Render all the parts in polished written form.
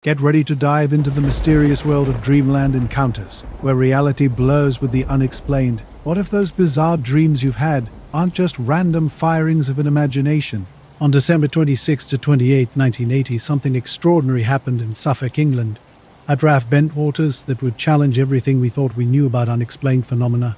Get ready to dive into the mysterious world of dreamland encounters, where reality blurs with the unexplained. What if those bizarre dreams you've had aren't just random firings of an imagination? On December 26 to 28, 1980, something extraordinary happened in Suffolk, England, at RAF Bentwaters that would challenge everything we thought we knew about unexplained phenomena.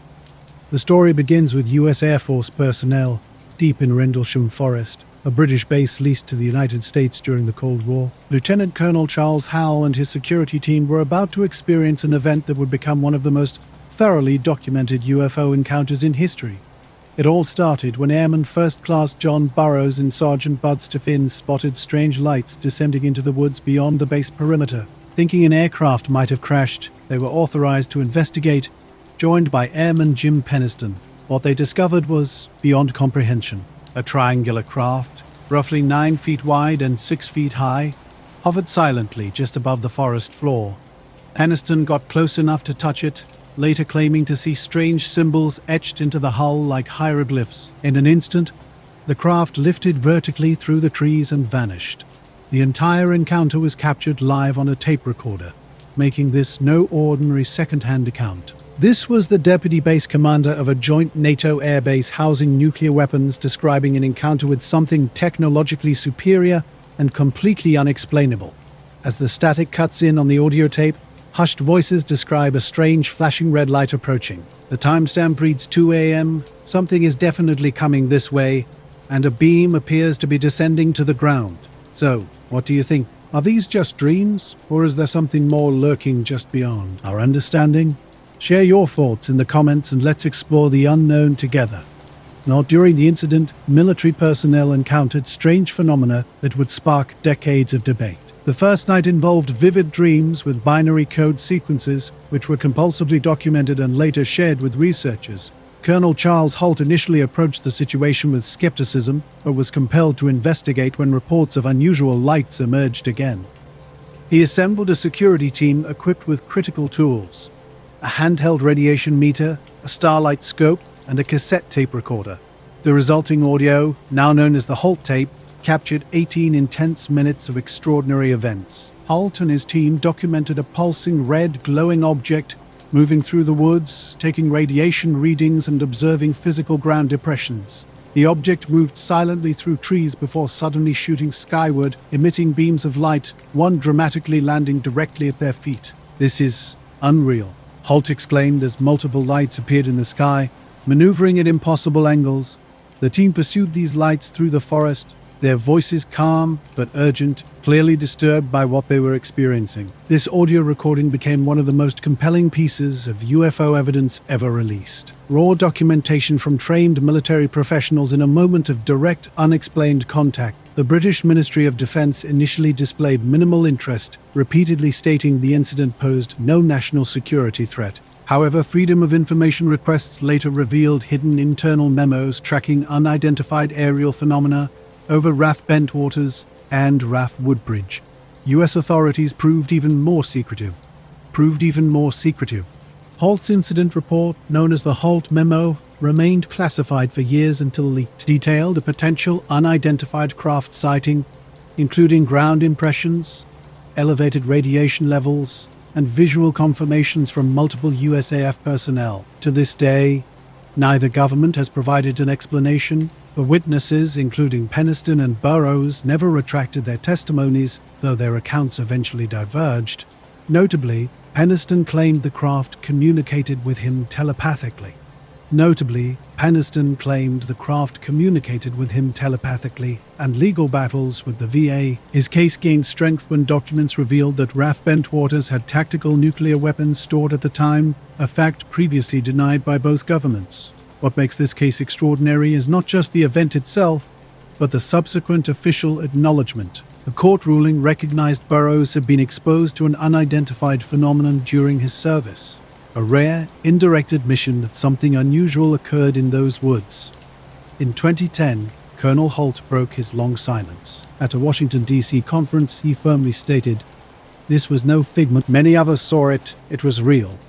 The story begins with US Air Force personnel deep in Rendlesham Forest, a British base leased to the United States during the Cold War. Lieutenant Colonel Charles Howell and his security team were about to experience an event that would become one of the most thoroughly documented UFO encounters in history. It all started when Airman First Class John Burroughs and Sergeant Bud Stiffins spotted strange lights descending into the woods beyond the base perimeter. Thinking an aircraft might have crashed, they were authorized to investigate, joined by Airman Jim Penniston. What they discovered was beyond comprehension. A triangular craft, roughly 9 feet wide and 6 feet high, hovered silently just above the forest floor. Penniston got close enough to touch it, later claiming to see strange symbols etched into the hull like hieroglyphs. In an instant, the craft lifted vertically through the trees and vanished. The entire encounter was captured live on a tape recorder, making this no ordinary second-hand account. This was the deputy base commander of a joint NATO airbase housing nuclear weapons describing an encounter with something technologically superior and completely unexplainable. As the static cuts in on the audio tape, hushed voices describe a strange flashing red light approaching. The timestamp reads 2 a.m., something is definitely coming this way, and a beam appears to be descending to the ground. So, what do you think? Are these just dreams, or is there something more lurking just beyond our understanding? Share your thoughts in the comments and let's explore the unknown together. Now, during the incident, military personnel encountered strange phenomena that would spark decades of debate. The first night involved vivid dreams with binary code sequences, which were compulsively documented and later shared with researchers. Colonel Charles Holt initially approached the situation with skepticism, but was compelled to investigate when reports of unusual lights emerged again. He assembled a security team equipped with critical tools: a handheld radiation meter, a starlight scope, and a cassette tape recorder. The resulting audio, now known as the Holt tape, captured 18 intense minutes of extraordinary events. Holt and his team documented a pulsing red glowing object moving through the woods, taking radiation readings and observing physical ground depressions. The object moved silently through trees before suddenly shooting skyward, emitting beams of light, one dramatically landing directly at their feet. "This is unreal," Holt exclaimed as multiple lights appeared in the sky, maneuvering at impossible angles. The team pursued these lights through the forest, their voices calm but urgent, clearly disturbed by what they were experiencing. This audio recording became one of the most compelling pieces of UFO evidence ever released. Raw documentation from trained military professionals in a moment of direct, unexplained contact. The British Ministry of Defence initially displayed minimal interest, repeatedly stating the incident posed no national security threat. However, Freedom of Information requests later revealed hidden internal memos tracking unidentified aerial phenomena over RAF Bentwaters and RAF Woodbridge. US authorities proved even more secretive. Holt's incident report, known as the Holt Memo, remained classified for years until leaked. Detailed a potential unidentified craft sighting, including ground impressions, elevated radiation levels, and visual confirmations from multiple USAF personnel. To this day, neither government has provided an explanation. The witnesses, including Penniston and Burroughs, never retracted their testimonies, though their accounts eventually diverged. Notably, Penniston claimed the craft communicated with him telepathically, and legal battles with the VA. His case gained strength when documents revealed that RAF Bentwaters had tactical nuclear weapons stored at the time, a fact previously denied by both governments. What makes this case extraordinary is not just the event itself, but the subsequent official acknowledgement. The court ruling recognized Burroughs had been exposed to an unidentified phenomenon during his service, a rare, indirect admission that something unusual occurred in those woods. In 2010, Colonel Holt broke his long silence. At a Washington, D.C. conference, he firmly stated, "This was no figment. Many others saw it. It was real."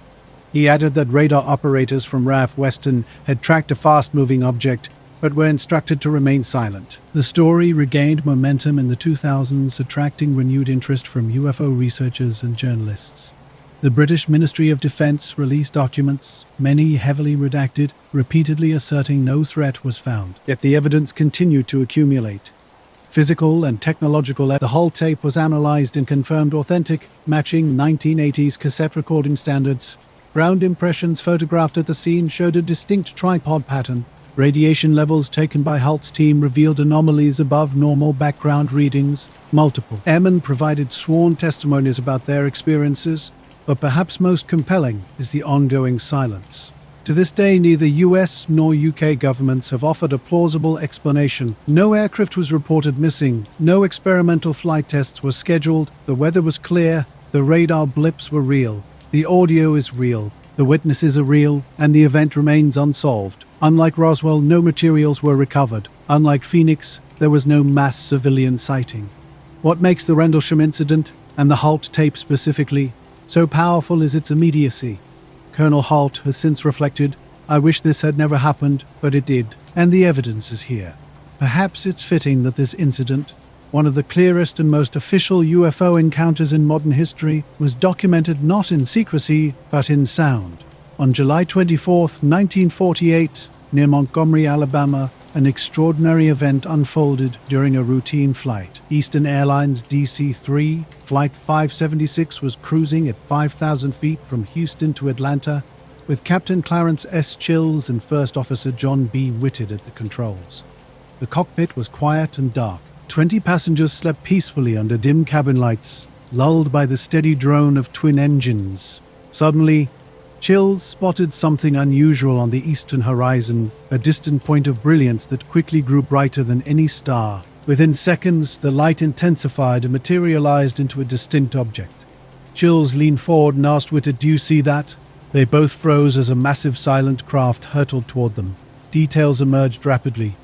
He added that radar operators from RAF Weston had tracked a fast-moving object, but were instructed to remain silent. The story regained momentum in the 2000s, attracting renewed interest from UFO researchers and journalists. The British Ministry of Defence released documents, many heavily redacted, repeatedly asserting no threat was found. Yet the evidence continued to accumulate. Physical and technological, the whole tape was analyzed and confirmed authentic, matching 1980s cassette recording standards. Ground impressions photographed at the scene showed a distinct tripod pattern. Radiation levels taken by Halt's team revealed anomalies above normal background readings. Multiple airmen provided sworn testimonies about their experiences, but perhaps most compelling is the ongoing silence. To this day, neither US nor UK governments have offered a plausible explanation. No aircraft was reported missing, no experimental flight tests were scheduled, the weather was clear, the radar blips were real, the audio is real, the witnesses are real, and the event remains unsolved. Unlike Roswell, no materials were recovered. Unlike Phoenix, there was no mass civilian sighting. What makes the Rendlesham incident, and the Halt tape specifically, so powerful is its immediacy. Colonel Halt has since reflected, "I wish this had never happened, but it did, and the evidence is here." Perhaps it's fitting that this incident, one of the clearest and most official UFO encounters in modern history, was documented not in secrecy, but in sound. On July 24, 1948, near Montgomery, Alabama, an extraordinary event unfolded during a routine flight. Eastern Airlines DC-3, Flight 576 was cruising at 5,000 feet from Houston to Atlanta, with Captain Clarence S. Chills and First Officer John B. Whitted at the controls. The cockpit was quiet and dark. 20 passengers slept peacefully under dim cabin lights, lulled by the steady drone of twin engines. Suddenly, Chills spotted something unusual on the eastern horizon, a distant point of brilliance that quickly grew brighter than any star. Within seconds, the light intensified and materialized into a distinct object. Chills leaned forward and asked Whitted, "Do you see that?" They both froze as a massive silent craft hurtled toward them. Details emerged rapidly.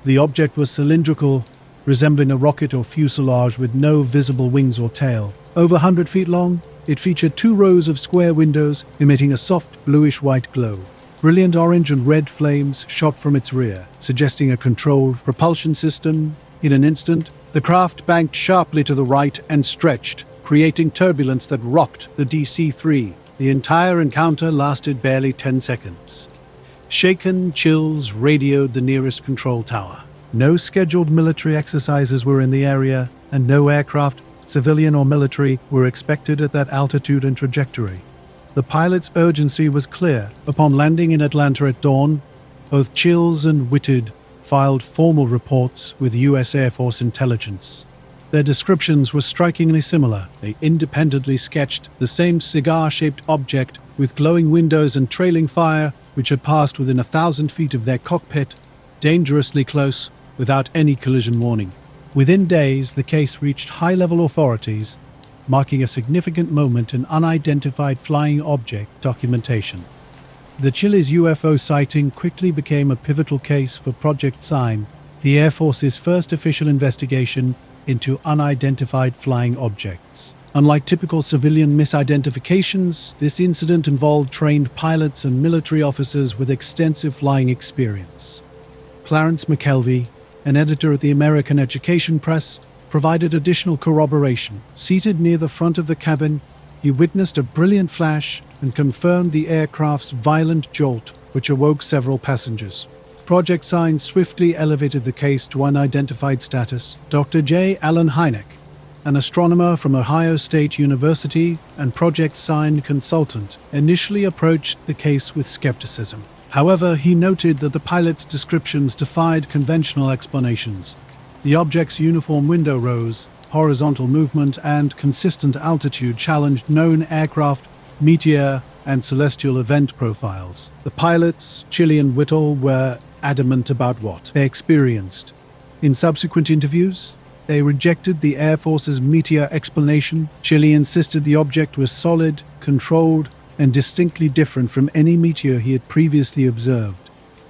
The object was cylindrical, resembling a rocket or fuselage with no visible wings or tail. Over 100 feet long, it featured 2 rows of square windows emitting a soft bluish-white glow. Brilliant orange and red flames shot from its rear, suggesting a controlled propulsion system. In an instant, the craft banked sharply to the right and stretched, creating turbulence that rocked the DC-3. The entire encounter lasted barely 10 seconds. Shaken, Chills radioed the nearest control tower. No scheduled military exercises were in the area, and no aircraft, civilian or military, were expected at that altitude and trajectory. The pilot's urgency was clear. Upon landing in Atlanta at dawn, both Chills and Whitted filed formal reports with U.S. Air Force intelligence. Their descriptions were strikingly similar. They independently sketched the same cigar-shaped object with glowing windows and trailing fire, which had passed within 1,000 feet of their cockpit, dangerously close, without any collision warning. Within days, the case reached high-level authorities, marking a significant moment in unidentified flying object documentation. The Chile's UFO sighting quickly became a pivotal case for Project Sign, the Air Force's first official investigation into unidentified flying objects. Unlike typical civilian misidentifications, this incident involved trained pilots and military officers with extensive flying experience. Clarence McKelvey, an editor at the American Education Press, provided additional corroboration. Seated near the front of the cabin, he witnessed a brilliant flash and confirmed the aircraft's violent jolt, which awoke several passengers. Project Sign swiftly elevated the case to unidentified status. Dr. J. Allen Hynek, an astronomer from Ohio State University and Project Sign consultant, initially approached the case with skepticism. However, he noted that the pilot's descriptions defied conventional explanations. The object's uniform window rows, horizontal movement, and consistent altitude challenged known aircraft, meteor, and celestial event profiles. The pilots, Chile and Whittle, were adamant about what they experienced. In subsequent interviews, they rejected the Air Force's meteor explanation. Chile insisted the object was solid, controlled, and distinctly different from any meteor he had previously observed.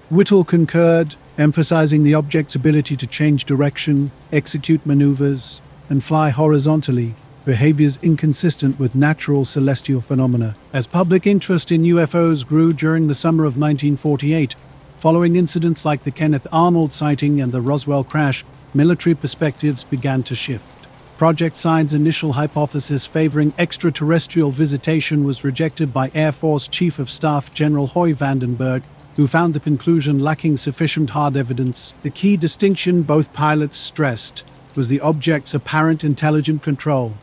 Whittle concurred, emphasizing the object's ability to change direction, execute maneuvers, and fly horizontally, behaviors inconsistent with natural celestial phenomena. As public interest in UFOs grew during the summer of 1948, Following incidents like the Kenneth Arnold sighting and the Roswell crash, military perspectives began to shift. Project Sign's initial hypothesis favoring extraterrestrial visitation was rejected by Air Force Chief of Staff General Hoy Vandenberg, who found the conclusion lacking sufficient hard evidence. The key distinction both pilots stressed was the object's apparent intelligent control.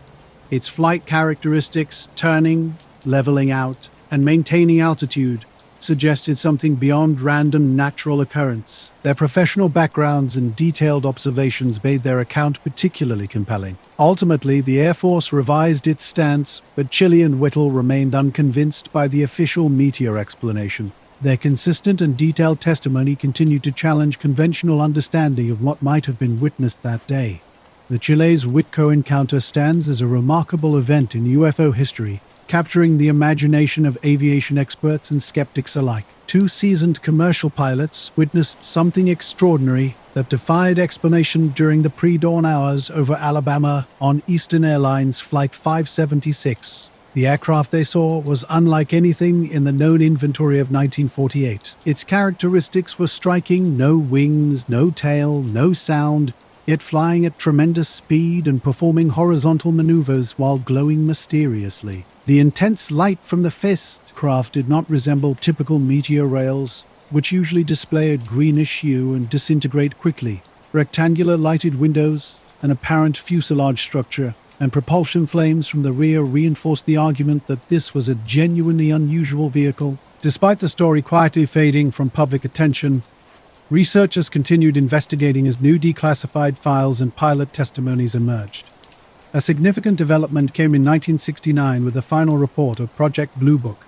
Its flight characteristics, turning, leveling out, and maintaining altitude, suggested something beyond random natural occurrence. Their professional backgrounds and detailed observations made their account particularly compelling. Ultimately, the Air Force revised its stance, but Chile and Whittle remained unconvinced by the official meteor explanation. Their consistent and detailed testimony continued to challenge conventional understanding of what might have been witnessed that day. The Chile's Whitco encounter stands as a remarkable event in UFO history, capturing the imagination of aviation experts and skeptics alike. Two seasoned commercial pilots witnessed something extraordinary that defied explanation during the pre-dawn hours over Alabama on Eastern Airlines Flight 576. The aircraft they saw was unlike anything in the known inventory of 1948. Its characteristics were striking: no wings, no tail, no sound, yet flying at tremendous speed and performing horizontal maneuvers while glowing mysteriously. The intense light from the fist craft did not resemble typical meteor rails, which usually display a greenish hue and disintegrate quickly. Rectangular lighted windows, an apparent fuselage structure, and propulsion flames from the rear reinforced the argument that this was a genuinely unusual vehicle. Despite the story quietly fading from public attention, researchers continued investigating as new declassified files and pilot testimonies emerged. A significant development came in 1969 with the final report of Project Blue Book,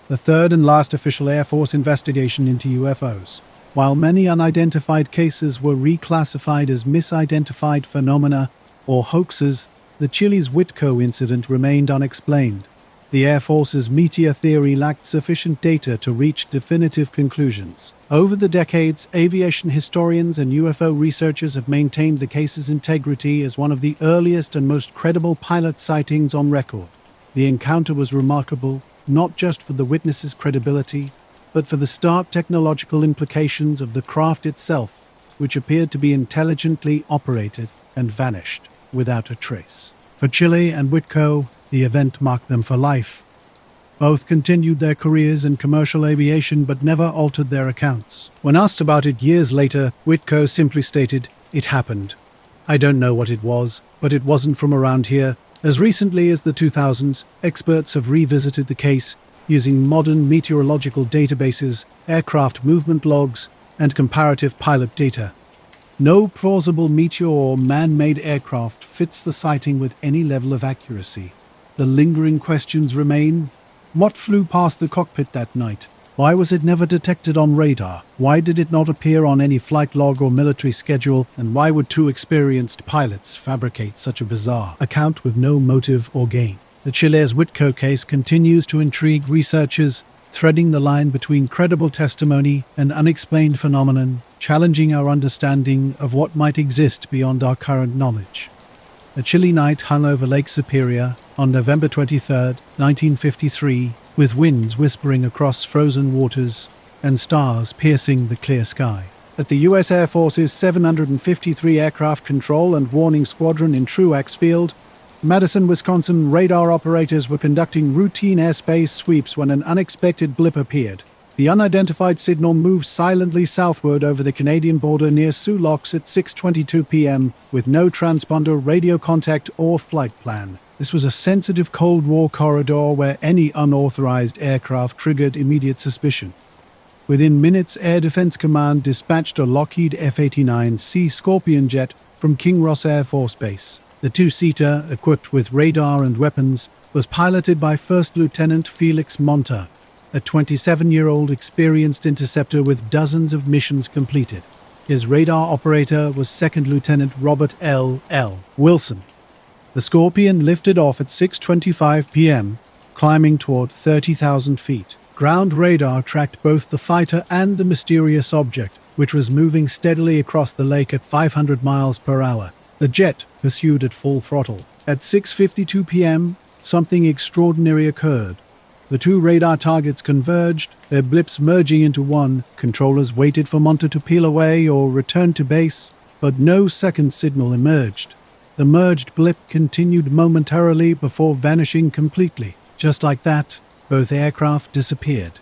the third and last official Air Force investigation into UFOs. While many unidentified cases were reclassified as misidentified phenomena or hoaxes, the Chile's Whitco incident remained unexplained. The Air Force's meteor theory lacked sufficient data to reach definitive conclusions. Over the decades, aviation historians and UFO researchers have maintained the case's integrity as one of the earliest and most credible pilot sightings on record. The encounter was remarkable, not just for the witnesses' credibility, but for the stark technological implications of the craft itself, which appeared to be intelligently operated and vanished without a trace. For Chile and Whitco, the event marked them for life. Both continued their careers in commercial aviation but never altered their accounts. When asked about it years later, Whitco simply stated, "It happened. I don't know what it was, but it wasn't from around here." As recently as the 2000s, experts have revisited the case using modern meteorological databases, aircraft movement logs, and comparative pilot data. No plausible meteor or man-made aircraft fits the sighting with any level of accuracy. The lingering questions remain: what flew past the cockpit that night? Why was it never detected on radar? Why did it not appear on any flight log or military schedule? And why would two experienced pilots fabricate such a bizarre account with no motive or gain? The Chile's Whitco case continues to intrigue researchers, threading the line between credible testimony and unexplained phenomenon, challenging our understanding of what might exist beyond our current knowledge. A chilly night hung over Lake Superior on November 23, 1953, with winds whispering across frozen waters and stars piercing the clear sky. At the U.S. Air Force's 753 Aircraft Control and Warning Squadron in Truax Field, Madison, Wisconsin, radar operators were conducting routine airspace sweeps when an unexpected blip appeared. The unidentified signal moved silently southward over the Canadian border near Sioux Locks at 6:22 p.m. with no transponder, radio contact, or flight plan. This was a sensitive Cold War corridor where any unauthorized aircraft triggered immediate suspicion. Within minutes, Air Defense Command dispatched a Lockheed F-89C Scorpion jet from King Ross Air Force Base. The two-seater, equipped with radar and weapons, was piloted by First Lieutenant Felix Monta, a 27-year-old experienced interceptor with dozens of missions completed. His radar operator was Second Lieutenant Robert L. Wilson. The Scorpion lifted off at 6:25 p.m., climbing toward 30,000 feet. Ground radar tracked both the fighter and the mysterious object, which was moving steadily across the lake at 500 miles per hour. The jet pursued at full throttle. At 6:52 p.m., something extraordinary occurred. The two radar targets converged, their blips merging into one. Controllers waited for Monta to peel away or return to base, but no second signal emerged. The merged blip continued momentarily before vanishing completely. Just like that, both aircraft disappeared.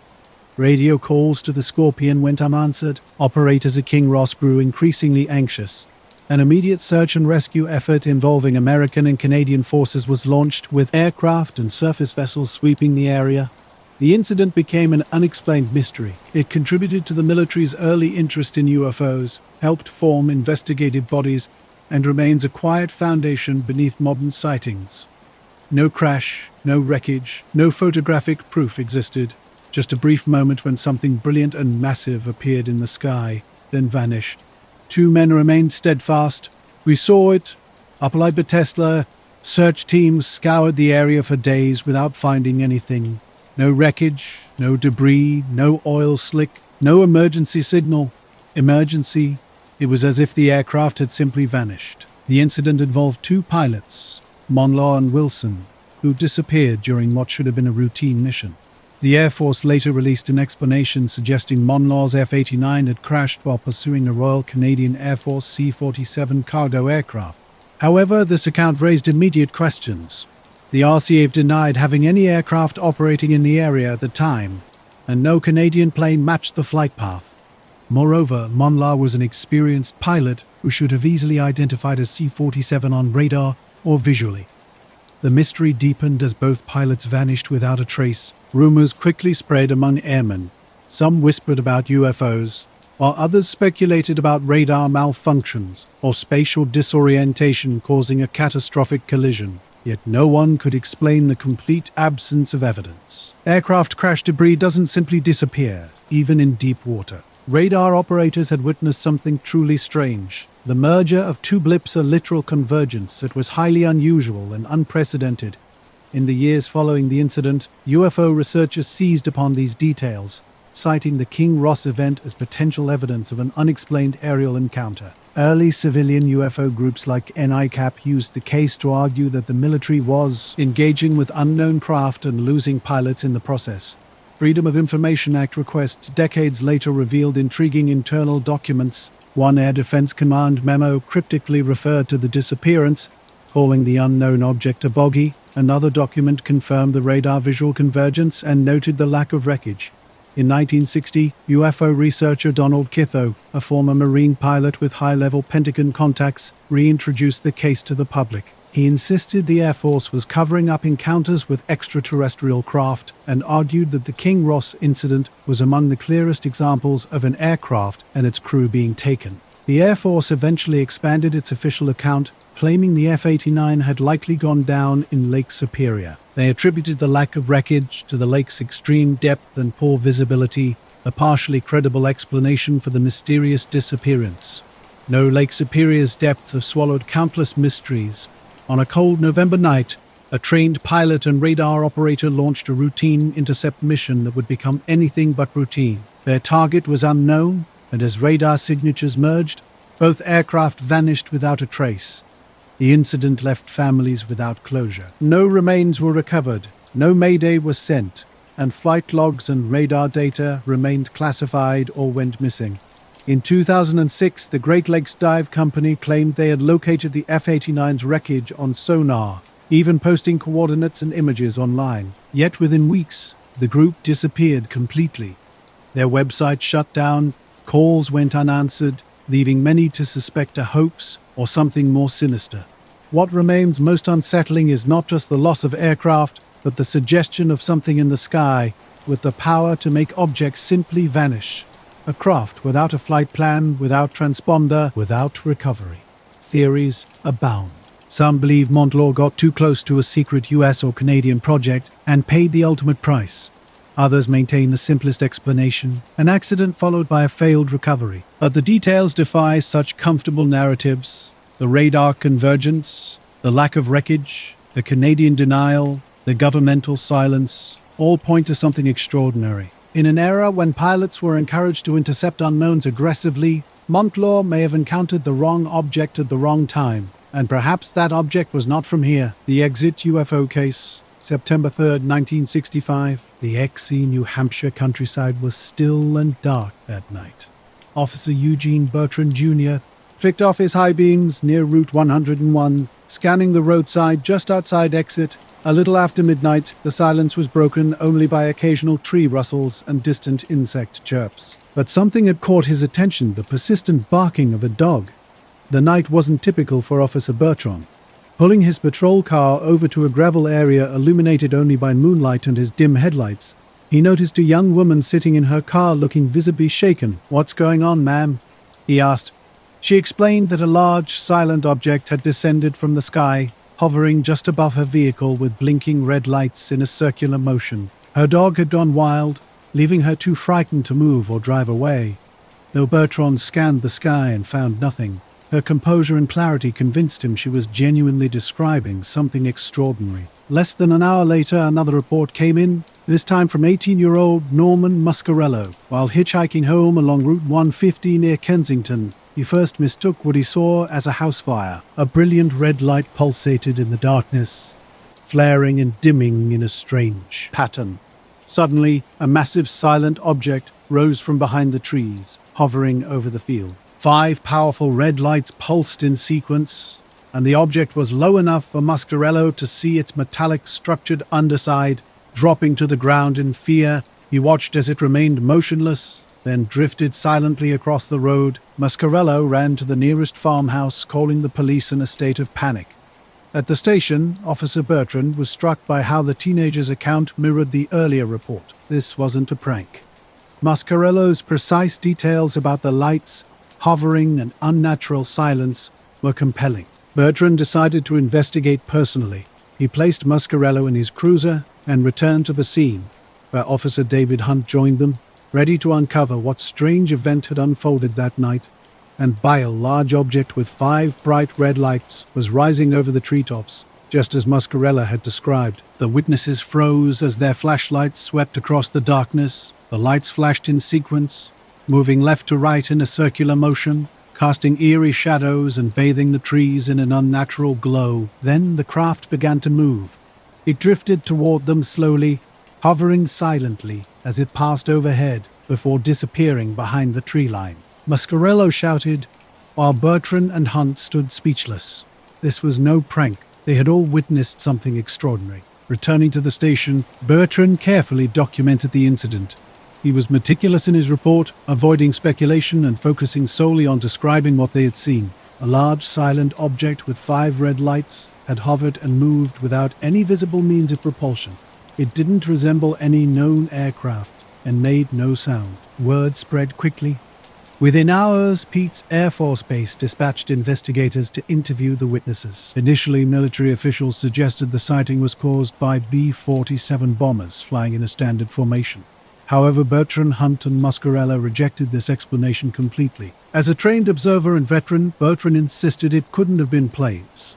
Radio calls to the Scorpion went unanswered. Operators at King Ross grew increasingly anxious. An immediate search and rescue effort involving American and Canadian forces was launched, with aircraft and surface vessels sweeping the area. The incident became an unexplained mystery. It contributed to the military's early interest in UFOs, helped form investigative bodies, and remains a quiet foundation beneath modern sightings. No crash, no wreckage, no photographic proof existed. Just a brief moment when something brilliant and massive appeared in the sky, then vanished. Two men remained steadfast. "We saw it." Applied by Tesla, search teams scoured the area for days without finding anything. No wreckage, no debris, no oil slick, no emergency signal. Emergency? It was as if the aircraft had simply vanished. The incident involved two pilots, Monlaw and Wilson, who disappeared during what should have been a routine mission. The Air Force later released an explanation suggesting Monlaw's F-89 had crashed while pursuing a Royal Canadian Air Force C-47 cargo aircraft. However, this account raised immediate questions. The RCAF denied having any aircraft operating in the area at the time, and no Canadian plane matched the flight path. Moreover, Monlaw was an experienced pilot who should have easily identified a C-47 on radar or visually. The mystery deepened as both pilots vanished without a trace. Rumors quickly spread among airmen. Some whispered about UFOs, while others speculated about radar malfunctions or spatial disorientation causing a catastrophic collision. Yet no one could explain the complete absence of evidence. Aircraft crash debris doesn't simply disappear, even in deep water. Radar operators had witnessed something truly strange. The merger of two blips, a literal convergence that was highly unusual and unprecedented. In the years following the incident, UFO researchers seized upon these details, citing the King Ross event as potential evidence of an unexplained aerial encounter. Early civilian UFO groups like NICAP used the case to argue that the military was engaging with unknown craft and losing pilots in the process. Freedom of Information Act requests decades later revealed intriguing internal documents. One Air Defense Command memo cryptically referred to the disappearance, calling the unknown object a bogey. Another document confirmed the radar visual convergence and noted the lack of wreckage. In 1960, UFO researcher Donald Kitho, a former Marine pilot with high-level Pentagon contacts, reintroduced the case to the public. He insisted the Air Force was covering up encounters with extraterrestrial craft and argued that the King Ross incident was among the clearest examples of an aircraft and its crew being taken. The Air Force eventually expanded its official account, claiming the F-89 had likely gone down in Lake Superior. They attributed the lack of wreckage to the lake's extreme depth and poor visibility, a partially credible explanation for the mysterious disappearance. No, Lake Superior's depths have swallowed countless mysteries. On a cold November night, a trained pilot and radar operator launched a routine intercept mission that would become anything but routine. Their target was unknown, and as radar signatures merged, both aircraft vanished without a trace. The incident left families without closure. No remains were recovered, no mayday was sent, and flight logs and radar data remained classified or went missing. In 2006, the Great Lakes Dive Company claimed they had located the F-89's wreckage on sonar, even posting coordinates and images online. Yet within weeks, the group disappeared completely. Their website shut down, calls went unanswered, leaving many to suspect a hoax or something more sinister. What remains most unsettling is not just the loss of aircraft, but the suggestion of something in the sky with the power to make objects simply vanish. A craft without a flight plan, without transponder, without recovery. Theories abound. Some believe Monlaw got too close to a secret US or Canadian project and paid the ultimate price. Others maintain the simplest explanation, an accident followed by a failed recovery. But the details defy such comfortable narratives. The radar convergence, the lack of wreckage, the Canadian denial, the governmental silence, all point to something extraordinary. In an era when pilots were encouraged to intercept unknowns aggressively, Monlaw may have encountered the wrong object at the wrong time, and perhaps that object was not from here. The Exit UFO case. September 3rd, 1965. The Exie, New Hampshire countryside was still and dark that night. Officer Eugene Bertrand Jr. flicked off his high beams near Route 101, scanning the roadside just outside Exit. A little after midnight, the silence was broken only by occasional tree rustles and distant insect chirps. But something had caught his attention, the persistent barking of a dog. The night wasn't typical for Officer Bertrand. Pulling his patrol car over to a gravel area illuminated only by moonlight and his dim headlights, he noticed a young woman sitting in her car looking visibly shaken. "What's going on, ma'am?" he asked. She explained that a large, silent object had descended from the sky, hovering just above her vehicle with blinking red lights in a circular motion. Her dog had gone wild, leaving her too frightened to move or drive away. Though Bertrand scanned the sky and found nothing, her composure and clarity convinced him she was genuinely describing something extraordinary. Less than an hour later, another report came in, this time from 18-year-old Norman Muscarello. While hitchhiking home along Route 150 near Kensington, he first mistook what he saw as a house fire. A brilliant red light pulsated in the darkness, flaring and dimming in a strange pattern. Suddenly, a massive silent object rose from behind the trees, hovering over the field. 5 powerful red lights pulsed in sequence, and the object was low enough for Muscarello to see its metallic structured underside. Dropping to the ground in fear, he watched as it remained motionless, then drifted silently across the road. Muscarello ran to the nearest farmhouse, calling the police in a state of panic. At the station, Officer Bertrand was struck by how the teenager's account mirrored the earlier report. This wasn't a prank. Muscarello's precise details about the lights, hovering, and unnatural silence were compelling. Bertrand decided to investigate personally. He placed Muscarello in his cruiser and returned to the scene, where Officer David Hunt joined them, ready to uncover what strange event had unfolded that night. And by a large object with 5 bright red lights was rising over the treetops, just as Muscarello had described. The witnesses froze as their flashlights swept across the darkness. The lights flashed in sequence, moving left to right in a circular motion, casting eerie shadows and bathing the trees in an unnatural glow. Then the craft began to move. It drifted toward them slowly, hovering silently as it passed overhead before disappearing behind the tree line. Muscarello shouted, while Bertrand and Hunt stood speechless. This was no prank. They had all witnessed something extraordinary. Returning to the station, Bertrand carefully documented the incident. He was meticulous in his report, avoiding speculation and focusing solely on describing what they had seen. A large, silent object with 5 red lights had hovered and moved without any visible means of propulsion. It didn't resemble any known aircraft and made no sound. Word spread quickly. Within hours, Pete's Air Force Base dispatched investigators to interview the witnesses. Initially, military officials suggested the sighting was caused by B-47 bombers flying in a standard formation. However, Bertrand, Hunt, and Muscarello rejected this explanation completely. As a trained observer and veteran, Bertrand insisted it couldn't have been planes.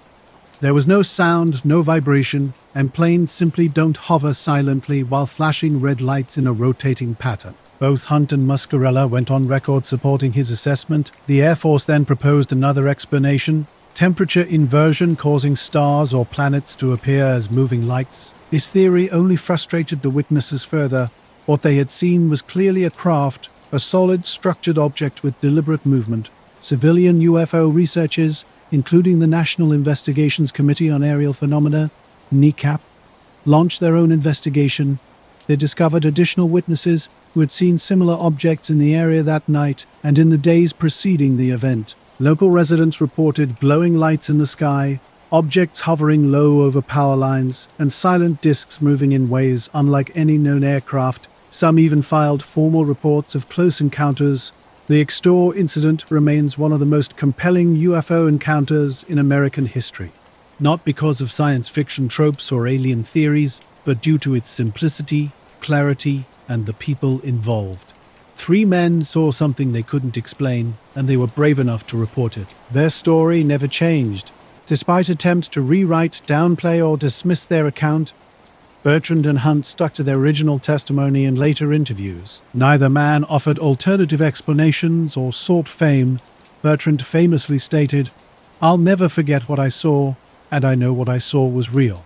There was no sound, no vibration, and planes simply don't hover silently while flashing red lights in a rotating pattern. Both Hunt and Muscarello went on record supporting his assessment. The Air Force then proposed another explanation: temperature inversion causing stars or planets to appear as moving lights. This theory only frustrated the witnesses further. What they had seen was clearly a craft, a solid, structured object with deliberate movement. Civilian UFO researchers, including the National Investigations Committee on Aerial Phenomena, NECAP, launched their own investigation. They discovered additional witnesses who had seen similar objects in the area that night and in the days preceding the event. Local residents reported glowing lights in the sky, objects hovering low over power lines, and silent discs moving in ways unlike any known aircraft. Some even filed formal reports of close encounters. The Extor incident remains one of the most compelling UFO encounters in American history. Not because of science fiction tropes or alien theories, but due to its simplicity, clarity, and the people involved. 3 men saw something they couldn't explain, and they were brave enough to report it. Their story never changed. Despite attempts to rewrite, downplay, or dismiss their account, Bertrand and Hunt stuck to their original testimony in later interviews. Neither man offered alternative explanations or sought fame. Bertrand famously stated, "I'll never forget what I saw, and I know what I saw was real."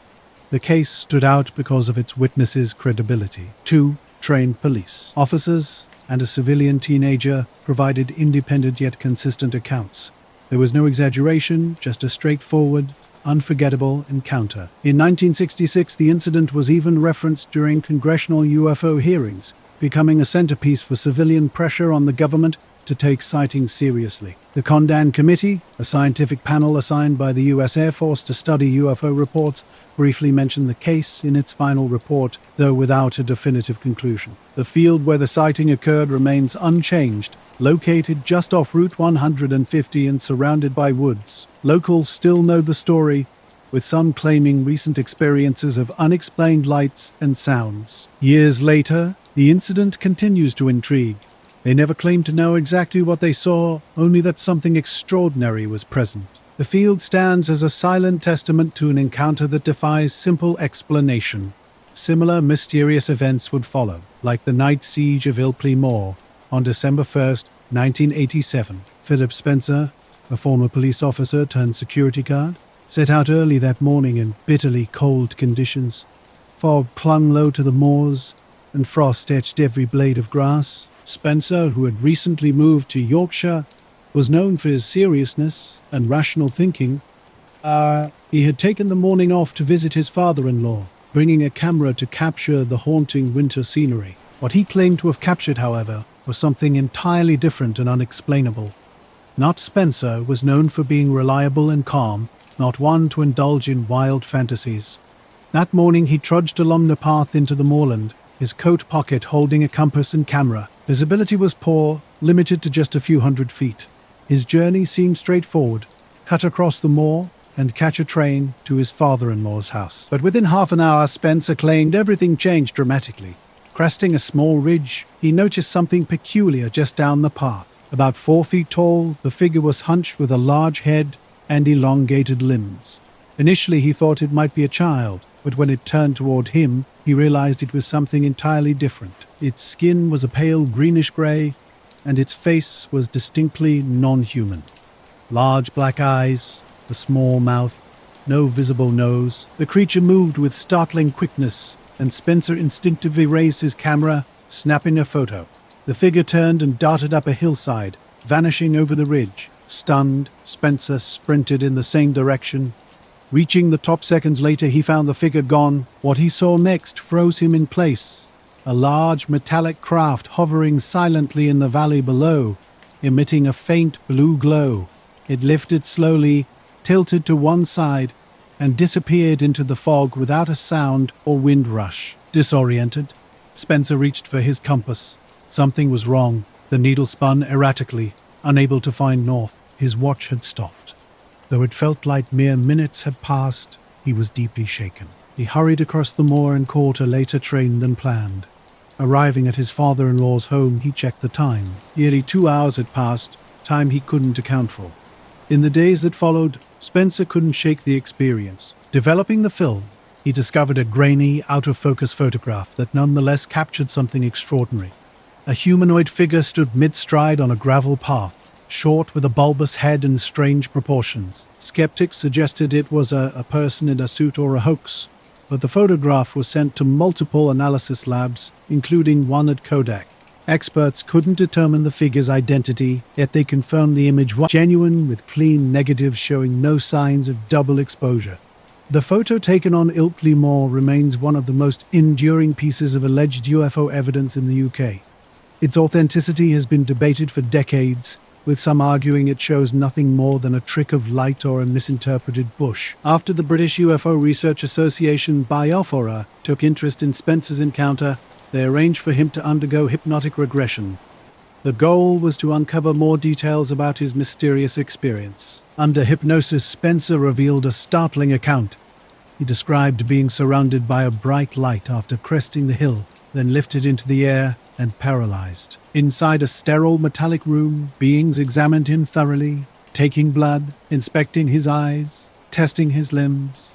The case stood out because of its witnesses' credibility. 2 trained police officers and a civilian teenager provided independent yet consistent accounts. There was no exaggeration, just a straightforward, unforgettable encounter. In 1966, the incident was even referenced during congressional UFO hearings, becoming a centerpiece for civilian pressure on the government to take sightings seriously. The Condon Committee, a scientific panel assigned by the U.S. Air Force to study UFO reports, briefly mentioned the case in its final report, though without a definitive conclusion. The field where the sighting occurred remains unchanged, located just off Route 150 and surrounded by woods. Locals still know the story, with some claiming recent experiences of unexplained lights and sounds. Years later, the incident continues to intrigue. They never claimed to know exactly what they saw, only that something extraordinary was present. The field stands as a silent testament to an encounter that defies simple explanation. Similar mysterious events would follow, like the night siege of Ilkley Moor on December 1st, 1987. Philip Spencer, a former police officer turned security guard, set out early that morning in bitterly cold conditions. Fog clung low to the moors, and frost etched every blade of grass. Spencer, who had recently moved to Yorkshire, was known for his seriousness and rational thinking. He had taken the morning off to visit his father-in-law, bringing a camera to capture the haunting winter scenery. What he claimed to have captured, however, was something entirely different and unexplainable. Not Spencer was known for being reliable and calm, not one to indulge in wild fantasies. That morning he trudged along the path into the moorland, his coat pocket holding a compass and camera. Visibility was poor, limited to just a few hundred feet. His journey seemed straightforward: cut across the moor and catch a train to his father-in-law's house. But within half an hour, Spencer claimed everything changed dramatically. Cresting a small ridge, he noticed something peculiar just down the path. About 4 feet tall, the figure was hunched with a large head and elongated limbs. Initially, he thought it might be a child, but when it turned toward him, he realized it was something entirely different. Its skin was a pale greenish-gray, and its face was distinctly non-human. Large black eyes, a small mouth, no visible nose. The creature moved with startling quickness, and Spencer instinctively raised his camera, snapping a photo. The figure turned and darted up a hillside, vanishing over the ridge. Stunned, Spencer sprinted in the same direction. Reaching the top seconds later, he found the figure gone. What he saw next froze him in place. A large metallic craft hovering silently in the valley below, emitting a faint blue glow. It lifted slowly, tilted to one side, and disappeared into the fog without a sound or wind rush. Disoriented, Spencer reached for his compass. Something was wrong. The needle spun erratically, unable to find north. His watch had stopped. Though it felt like mere minutes had passed, he was deeply shaken. He hurried across the moor and caught a later train than planned. Arriving at his father-in-law's home, he checked the time. Nearly 2 hours had passed, time he couldn't account for. In the days that followed, Spencer couldn't shake the experience. Developing the film, he discovered a grainy, out-of-focus photograph that nonetheless captured something extraordinary. A humanoid figure stood mid-stride on a gravel path, short with a bulbous head and strange proportions. Skeptics suggested it was a person in a suit or a hoax, but the photograph was sent to multiple analysis labs, including one at Kodak. Experts couldn't determine the figure's identity, yet they confirmed the image was genuine, with clean negatives showing no signs of double exposure. The photo taken on Ilkley Moor remains one of the most enduring pieces of alleged UFO evidence in the UK. Its authenticity has been debated for decades, with some arguing it shows nothing more than a trick of light or a misinterpreted bush. After the British UFO Research Association Biophora took interest in Spencer's encounter, they arranged for him to undergo hypnotic regression. The goal was to uncover more details about his mysterious experience. Under hypnosis, Spencer revealed a startling account. He described being surrounded by a bright light after cresting the hill, then lifted into the air and paralyzed. Inside a sterile metallic room, beings examined him thoroughly, taking blood, inspecting his eyes, testing his limbs.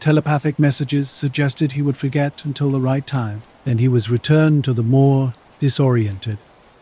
Telepathic messages suggested he would forget until the right time. Then he was returned to the moor, disoriented.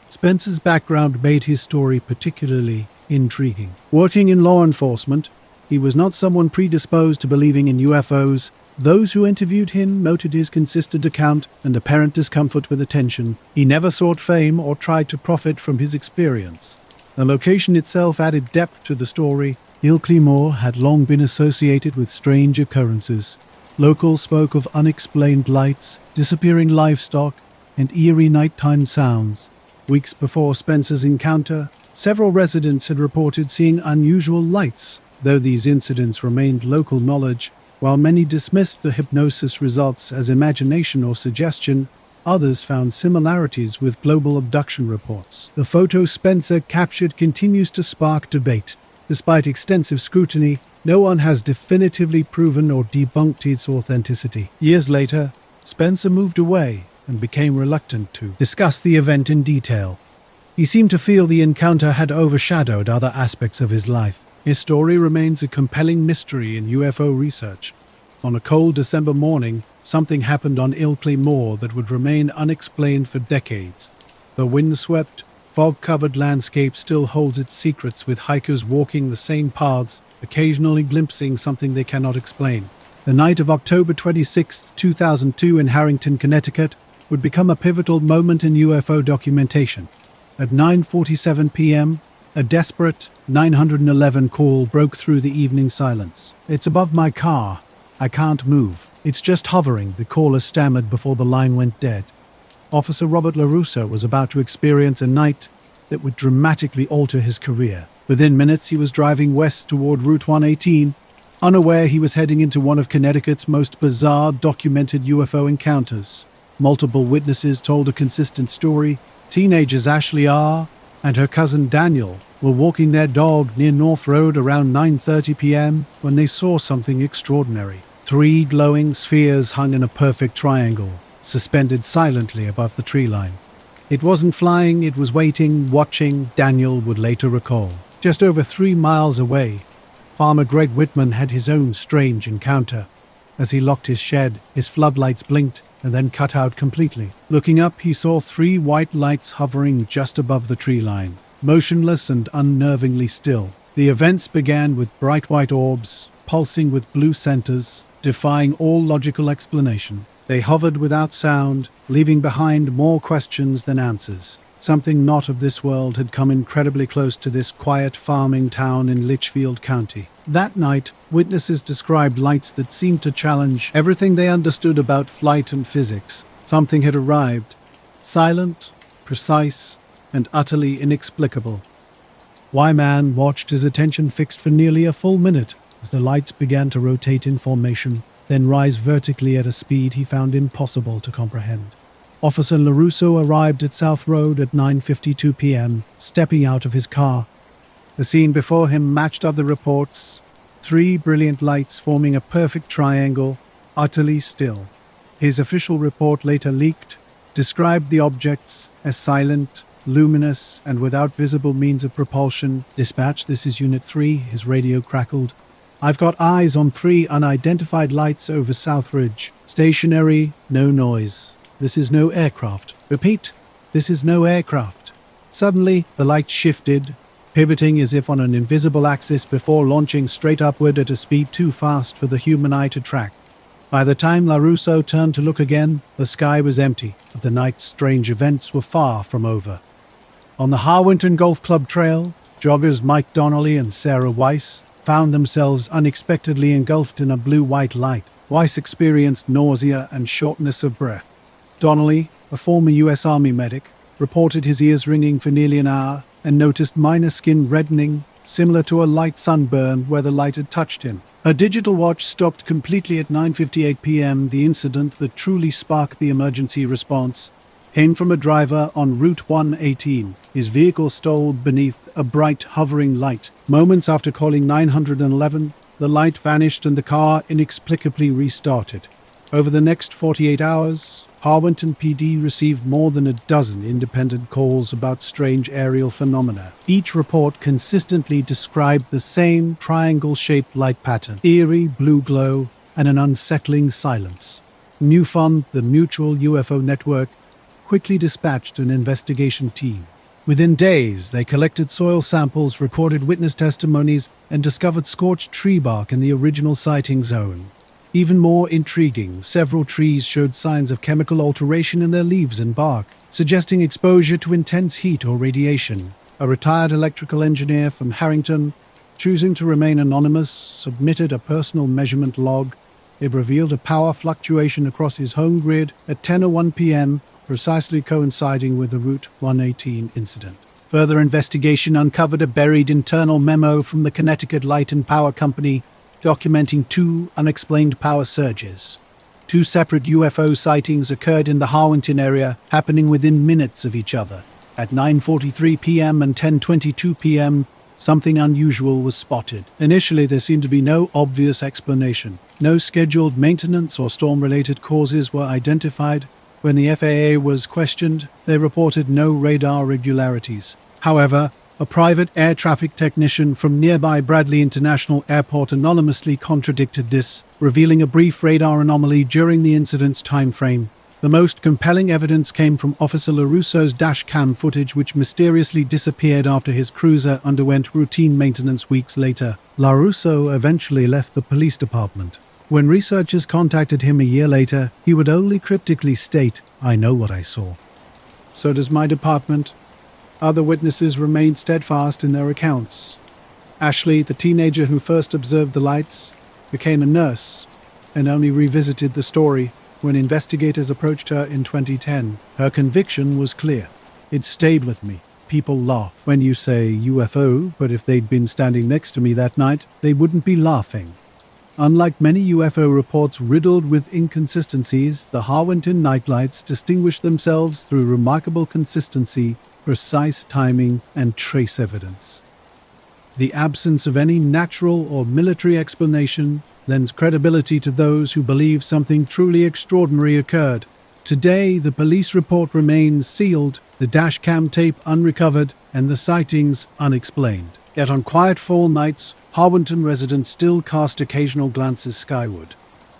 Spencer's background made his story particularly intriguing. Working in law enforcement, he was not someone predisposed to believing in UFOs, Those who interviewed him noted his consistent account and apparent discomfort with attention. He never sought fame or tried to profit from his experience. The location itself added depth to the story. Ilkley Moor had long been associated with strange occurrences. Locals spoke of unexplained lights, disappearing livestock, and eerie nighttime sounds. Weeks before Spencer's encounter, several residents had reported seeing unusual lights, though these incidents remained local knowledge. While many dismissed the hypnosis results as imagination or suggestion, others found similarities with global abduction reports. The photo Spencer captured continues to spark debate. Despite extensive scrutiny, no one has definitively proven or debunked its authenticity. Years later, Spencer moved away and became reluctant to discuss the event in detail. He seemed to feel the encounter had overshadowed other aspects of his life. His story remains a compelling mystery in UFO research. On a cold December morning, something happened on Ilkley Moor that would remain unexplained for decades. The windswept, fog-covered landscape still holds its secrets, with hikers walking the same paths, occasionally glimpsing something they cannot explain. The night of October 26, 2002 in Harrington, Connecticut, would become a pivotal moment in UFO documentation. At 9:47 p.m., a desperate 911 call broke through the evening silence. "It's above my car. I can't move. It's just hovering," the caller stammered before the line went dead. Officer Robert LaRusso was about to experience a night that would dramatically alter his career. Within minutes, he was driving west toward Route 118, unaware he was heading into one of Connecticut's most bizarre documented UFO encounters. Multiple witnesses told a consistent story. Teenagers Ashley R. and her cousin Daniel were walking their dog near North Road around 9:30 p.m. when they saw something extraordinary. 3 glowing spheres hung in a perfect triangle, suspended silently above the tree line. It wasn't flying, it was waiting, watching, Daniel would later recall. Just over 3 miles away, Farmer Greg Whitman had his own strange encounter. As he locked his shed, his floodlights blinked and then cut out completely. Looking up, he saw 3 white lights hovering just above the tree line, motionless and unnervingly still. The events began with bright white orbs, pulsing with blue centers, defying all logical explanation. They hovered without sound, leaving behind more questions than answers. Something not of this world had come incredibly close to this quiet farming town in Litchfield County. That night, witnesses described lights that seemed to challenge everything they understood about flight and physics. Something had arrived, silent, precise, and utterly inexplicable. Wyman watched, his attention fixed for nearly a full minute as the lights began to rotate in formation, then rise vertically at a speed he found impossible to comprehend. Officer LaRusso arrived at South Road at 9:52 p.m., stepping out of his car. The scene before him matched other reports, 3 brilliant lights forming a perfect triangle, utterly still. His official report, later leaked, described the objects as silent, luminous, and without visible means of propulsion. "Dispatch, this is Unit 3, his radio crackled. "I've got eyes on 3 unidentified lights over South Ridge. Stationary, no noise. This is no aircraft. Repeat, this is no aircraft." Suddenly, the lights shifted, pivoting as if on an invisible axis before launching straight upward at a speed too fast for the human eye to track. By the time LaRusso turned to look again, the sky was empty, but the night's strange events were far from over. On the Harwinton Golf Club Trail, joggers Mike Donnelly and Sarah Weiss found themselves unexpectedly engulfed in a blue-white light. Weiss experienced nausea and shortness of breath. Donnelly, a former U.S. Army medic, reported his ears ringing for nearly an hour and noticed minor skin reddening, similar to a light sunburn where the light had touched him. Her digital watch stopped completely at 9:58 p.m. The incident that truly sparked the emergency response came from a driver on Route 118. His vehicle stalled beneath a bright, hovering light. Moments after calling 911, the light vanished and the car inexplicably restarted. Over the next 48 hours, Harwinton PD received more than a dozen independent calls about strange aerial phenomena. Each report consistently described the same triangle-shaped light pattern, eerie blue glow, and an unsettling silence. MUFON, the Mutual UFO Network, quickly dispatched an investigation team. Within days, they collected soil samples, recorded witness testimonies, and discovered scorched tree bark in the original sighting zone. Even more intriguing, several trees showed signs of chemical alteration in their leaves and bark, suggesting exposure to intense heat or radiation. A retired electrical engineer from Harrington, choosing to remain anonymous, submitted a personal measurement log. It revealed a power fluctuation across his home grid at 10:01 p.m., precisely coinciding with the Route 118 incident. Further investigation uncovered a buried internal memo from the Connecticut Light and Power Company documenting 2 unexplained power surges. 2 separate UFO sightings occurred in the Harwinton area, happening within minutes of each other. At 9:43 p.m. and 10:22 p.m., something unusual was spotted. Initially, there seemed to be no obvious explanation. No scheduled maintenance or storm-related causes were identified. When the FAA was questioned, they reported no radar irregularities. However, a private air traffic technician from nearby Bradley International Airport anonymously contradicted this, revealing a brief radar anomaly during the incident's time frame. The most compelling evidence came from Officer LaRusso's dash cam footage, which mysteriously disappeared after his cruiser underwent routine maintenance weeks later. LaRusso eventually left the police department. When researchers contacted him a year later, he would only cryptically state, "I know what I saw." So does my department. Other witnesses remained steadfast in their accounts. Ashley, the teenager who first observed the lights, became a nurse and only revisited the story when investigators approached her in 2010. Her conviction was clear. It stayed with me. People laugh when you say UFO, but if they'd been standing next to me that night, they wouldn't be laughing. Unlike many UFO reports riddled with inconsistencies, the Harwinton nightlights distinguish themselves through remarkable consistency, precise timing, and trace evidence. The absence of any natural or military explanation lends credibility to those who believe something truly extraordinary occurred. Today, the police report remains sealed, the dashcam tape unrecovered, and the sightings unexplained. Yet on quiet fall nights, Harwinton residents still cast occasional glances skyward,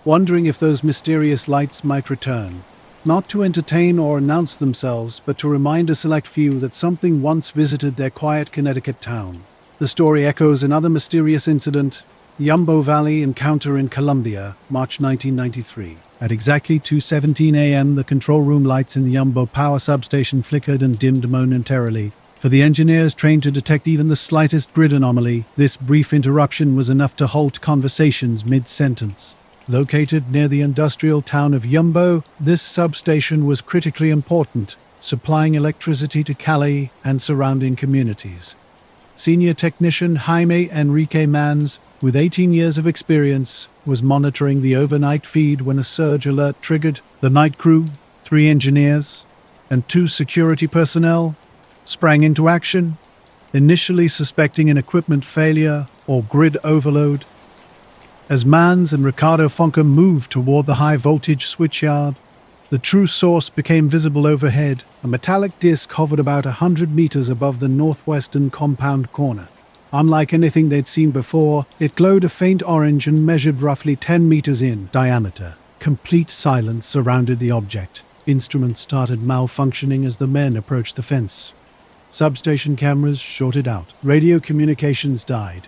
wondering if those mysterious lights might return. Not to entertain or announce themselves, but to remind a select few that something once visited their quiet Connecticut town. The story echoes another mysterious incident, the Yumbo Valley encounter in Columbia, March 1993. At exactly 2:17 a.m., the control room lights in the Yumbo power substation flickered and dimmed momentarily. For the engineers trained to detect even the slightest grid anomaly, this brief interruption was enough to halt conversations mid-sentence. Located near the industrial town of Yumbo, this substation was critically important, supplying electricity to Cali and surrounding communities. Senior technician Jaime Enrique Mans, with 18 years of experience, was monitoring the overnight feed when a surge alert triggered. The night crew, 3 engineers, and 2 security personnel sprang into action, initially suspecting an equipment failure or grid overload. As Mans and Ricardo Fonca moved toward the high-voltage switchyard, the true source became visible overhead. A metallic disc hovered about 100 meters above the northwestern compound corner. Unlike anything they'd seen before, it glowed a faint orange and measured roughly 10 meters in diameter. Complete silence surrounded the object. Instruments started malfunctioning as the men approached the fence. Substation cameras shorted out. Radio communications died.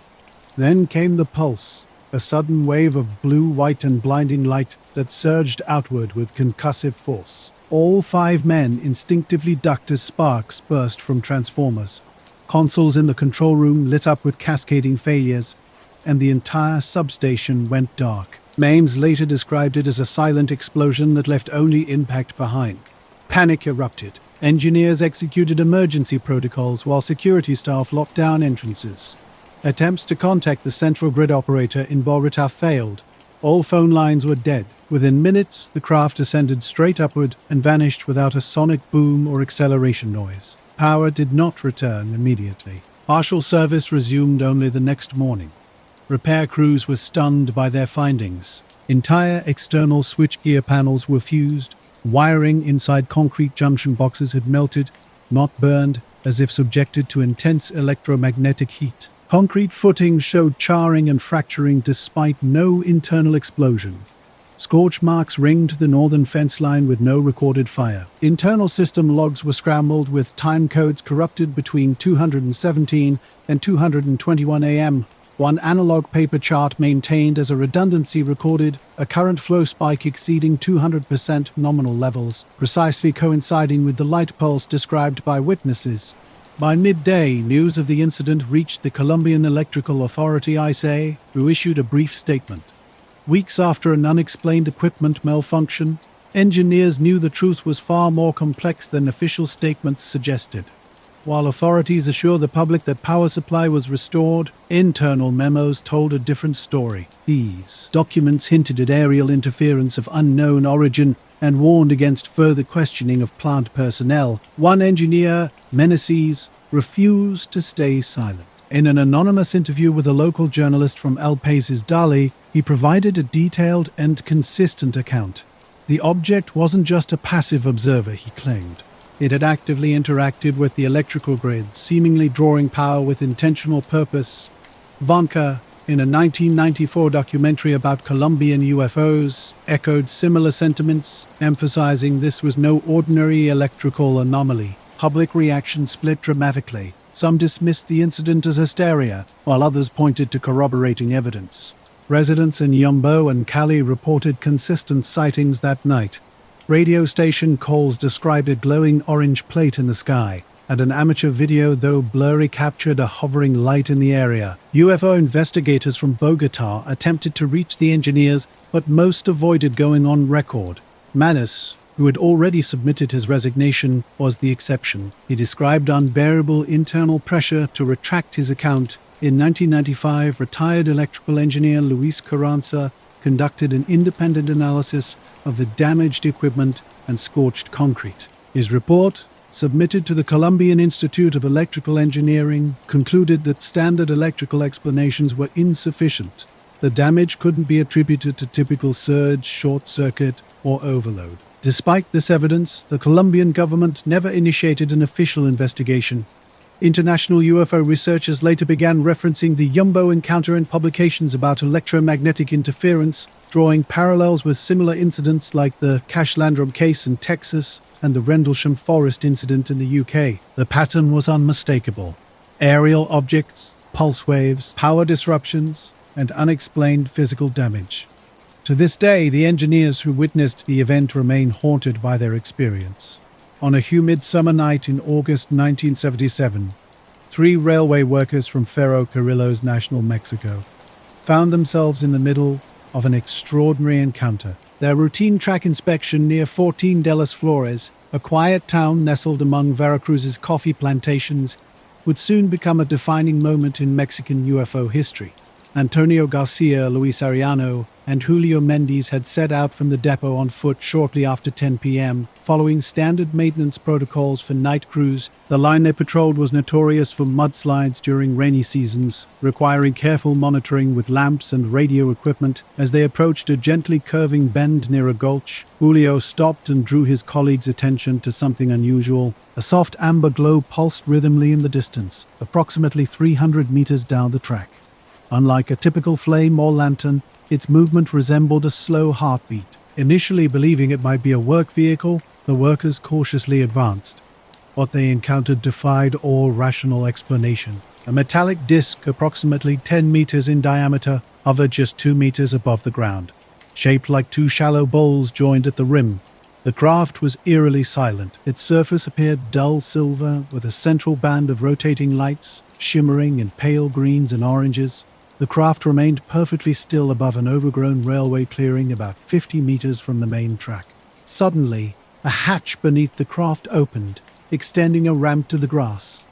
Then came the pulse, a sudden wave of blue, white, and blinding light that surged outward with concussive force. All 5 men instinctively ducked as sparks burst from transformers. Consoles in the control room lit up with cascading failures, and the entire substation went dark. Mames later described it as a silent explosion that left only impact behind. Panic erupted. Engineers executed emergency protocols while security staff locked down entrances. Attempts to contact the central grid operator in Bogota failed. All phone lines were dead. Within minutes, the craft ascended straight upward and vanished without a sonic boom or acceleration noise. Power did not return immediately. Partial service resumed only the next morning. Repair crews were stunned by their findings. Entire external switchgear panels were fused. Wiring inside concrete junction boxes had melted, not burned, as if subjected to intense electromagnetic heat. Concrete footings showed charring and fracturing despite no internal explosion. Scorch marks ringed the northern fence line with no recorded fire. Internal system logs were scrambled with time codes corrupted between 217 and 221 a.m. One analog paper chart maintained as a redundancy recorded a current flow spike exceeding 200% nominal levels, precisely coinciding with the light pulse described by witnesses. By midday, news of the incident reached the Colombian Electrical Authority (ICE), who issued a brief statement. Weeks after an unexplained equipment malfunction, engineers knew the truth was far more complex than official statements suggested. While authorities assured the public that power supply was restored, internal memos told a different story. These documents hinted at aerial interference of unknown origin and warned against further questioning of plant personnel. One engineer, Meneses, refused to stay silent. In an anonymous interview with a local journalist from El País Dali, he provided a detailed and consistent account. The object wasn't just a passive observer, he claimed. It had actively interacted with the electrical grid, seemingly drawing power with intentional purpose. Vanka, in a 1994 documentary about Colombian UFOs, echoed similar sentiments, emphasizing this was no ordinary electrical anomaly. Public reaction split dramatically. Some dismissed the incident as hysteria, while others pointed to corroborating evidence. Residents in Yumbo and Cali reported consistent sightings that night. Radio station calls described a glowing orange plate in the sky, and an amateur video, though blurry, captured a hovering light in the area. UFO investigators from Bogota attempted to reach the engineers, but most avoided going on record. Manis, who had already submitted his resignation, was the exception. He described unbearable internal pressure to retract his account. In 1995, retired electrical engineer Luis Carranza conducted an independent analysis of the damaged equipment and scorched concrete. His report, submitted to the Colombian Institute of Electrical Engineering, concluded that standard electrical explanations were insufficient. The damage couldn't be attributed to typical surge, short circuit, or overload. Despite this evidence, the Colombian government never initiated an official investigation. International UFO researchers later began referencing the Yumbo encounter in publications about electromagnetic interference, drawing parallels with similar incidents like the Cashlandrum case in Texas and the Rendlesham Forest incident in the UK. The pattern was unmistakable. Aerial objects, pulse waves, power disruptions, and unexplained physical damage. To this day, the engineers who witnessed the event remain haunted by their experience. On a humid summer night in August 1977, 3 railway workers from Ferro Carriles National, Mexico, found themselves in the middle of an extraordinary encounter. Their routine track inspection near 14 de las Flores, a quiet town nestled among Veracruz's coffee plantations, would soon become a defining moment in Mexican UFO history. Antonio Garcia, Luis Ariano, and Julio Mendes had set out from the depot on foot shortly after 10 p.m., following standard maintenance protocols for night crews. The line they patrolled was notorious for mudslides during rainy seasons, requiring careful monitoring with lamps and radio equipment. As they approached a gently curving bend near a gulch, Julio stopped and drew his colleagues' attention to something unusual. A soft amber glow pulsed rhythmically in the distance, approximately 300 meters down the track. Unlike a typical flame or lantern, its movement resembled a slow heartbeat. Initially believing it might be a work vehicle, the workers cautiously advanced. What they encountered defied all rational explanation. A metallic disc approximately 10 meters in diameter hovered just 2 meters above the ground, shaped like 2 shallow bowls joined at the rim. The craft was eerily silent. Its surface appeared dull silver with a central band of rotating lights, shimmering in pale greens and oranges. The craft remained perfectly still above an overgrown railway clearing about 50 meters from the main track. Suddenly, a hatch beneath the craft opened, extending a ramp to the grass.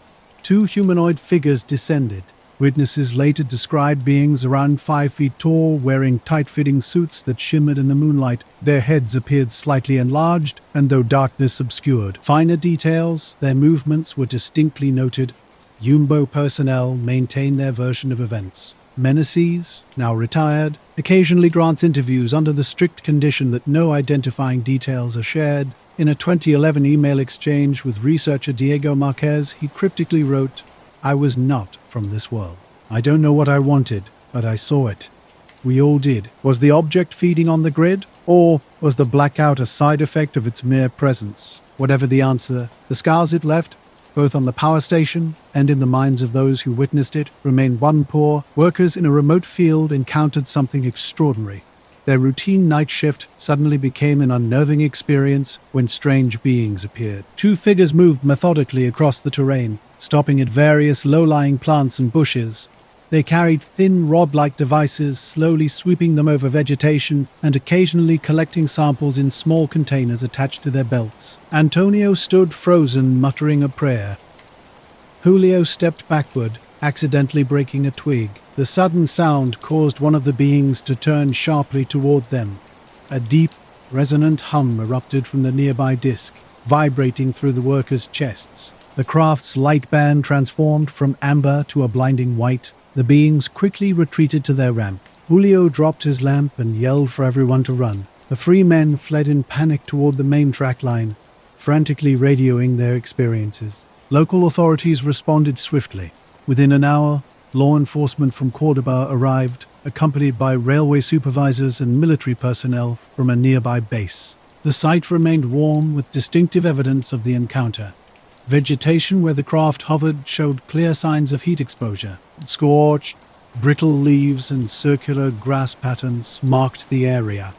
2 humanoid figures descended. Witnesses later described beings around 5 feet tall, wearing tight-fitting suits that shimmered in the moonlight. Their heads appeared slightly enlarged, and though darkness obscured finer details, their movements were distinctly noted. Yumbo personnel maintained their version of events. Meneses, now retired, occasionally grants interviews under the strict condition that no identifying details are shared. In a 2011 email exchange with researcher Diego Marquez, he cryptically wrote, "I was not from this world. I don't know what I wanted, but I saw it. We all did." Was the object feeding on the grid, or was the blackout a side effect of its mere presence? Whatever the answer, the scars it left Both on the power station and in the minds of those who witnessed it remained one poor. Workers in a remote field encountered something extraordinary. Their routine night shift suddenly became an unnerving experience when strange beings appeared. Two figures moved methodically across the terrain, stopping at various low-lying plants and bushes. They carried thin rod-like devices, slowly sweeping them over vegetation and occasionally collecting samples in small containers attached to their belts. Antonio stood frozen, muttering a prayer. Julio stepped backward, accidentally breaking a twig. The sudden sound caused one of the beings to turn sharply toward them. A deep, resonant hum erupted from the nearby disc, vibrating through the workers' chests. The craft's light band transformed from amber to a blinding white. The beings quickly retreated to their ramp. Julio dropped his lamp and yelled for everyone to run. The three men fled in panic toward the main track line, frantically radioing their experiences. Local authorities responded swiftly. Within an hour, law enforcement from Cordoba arrived, accompanied by railway supervisors and military personnel from a nearby base. The site remained warm with distinctive evidence of the encounter. Vegetation where the craft hovered showed clear signs of heat exposure. Scorched, brittle leaves and circular grass patterns marked the area.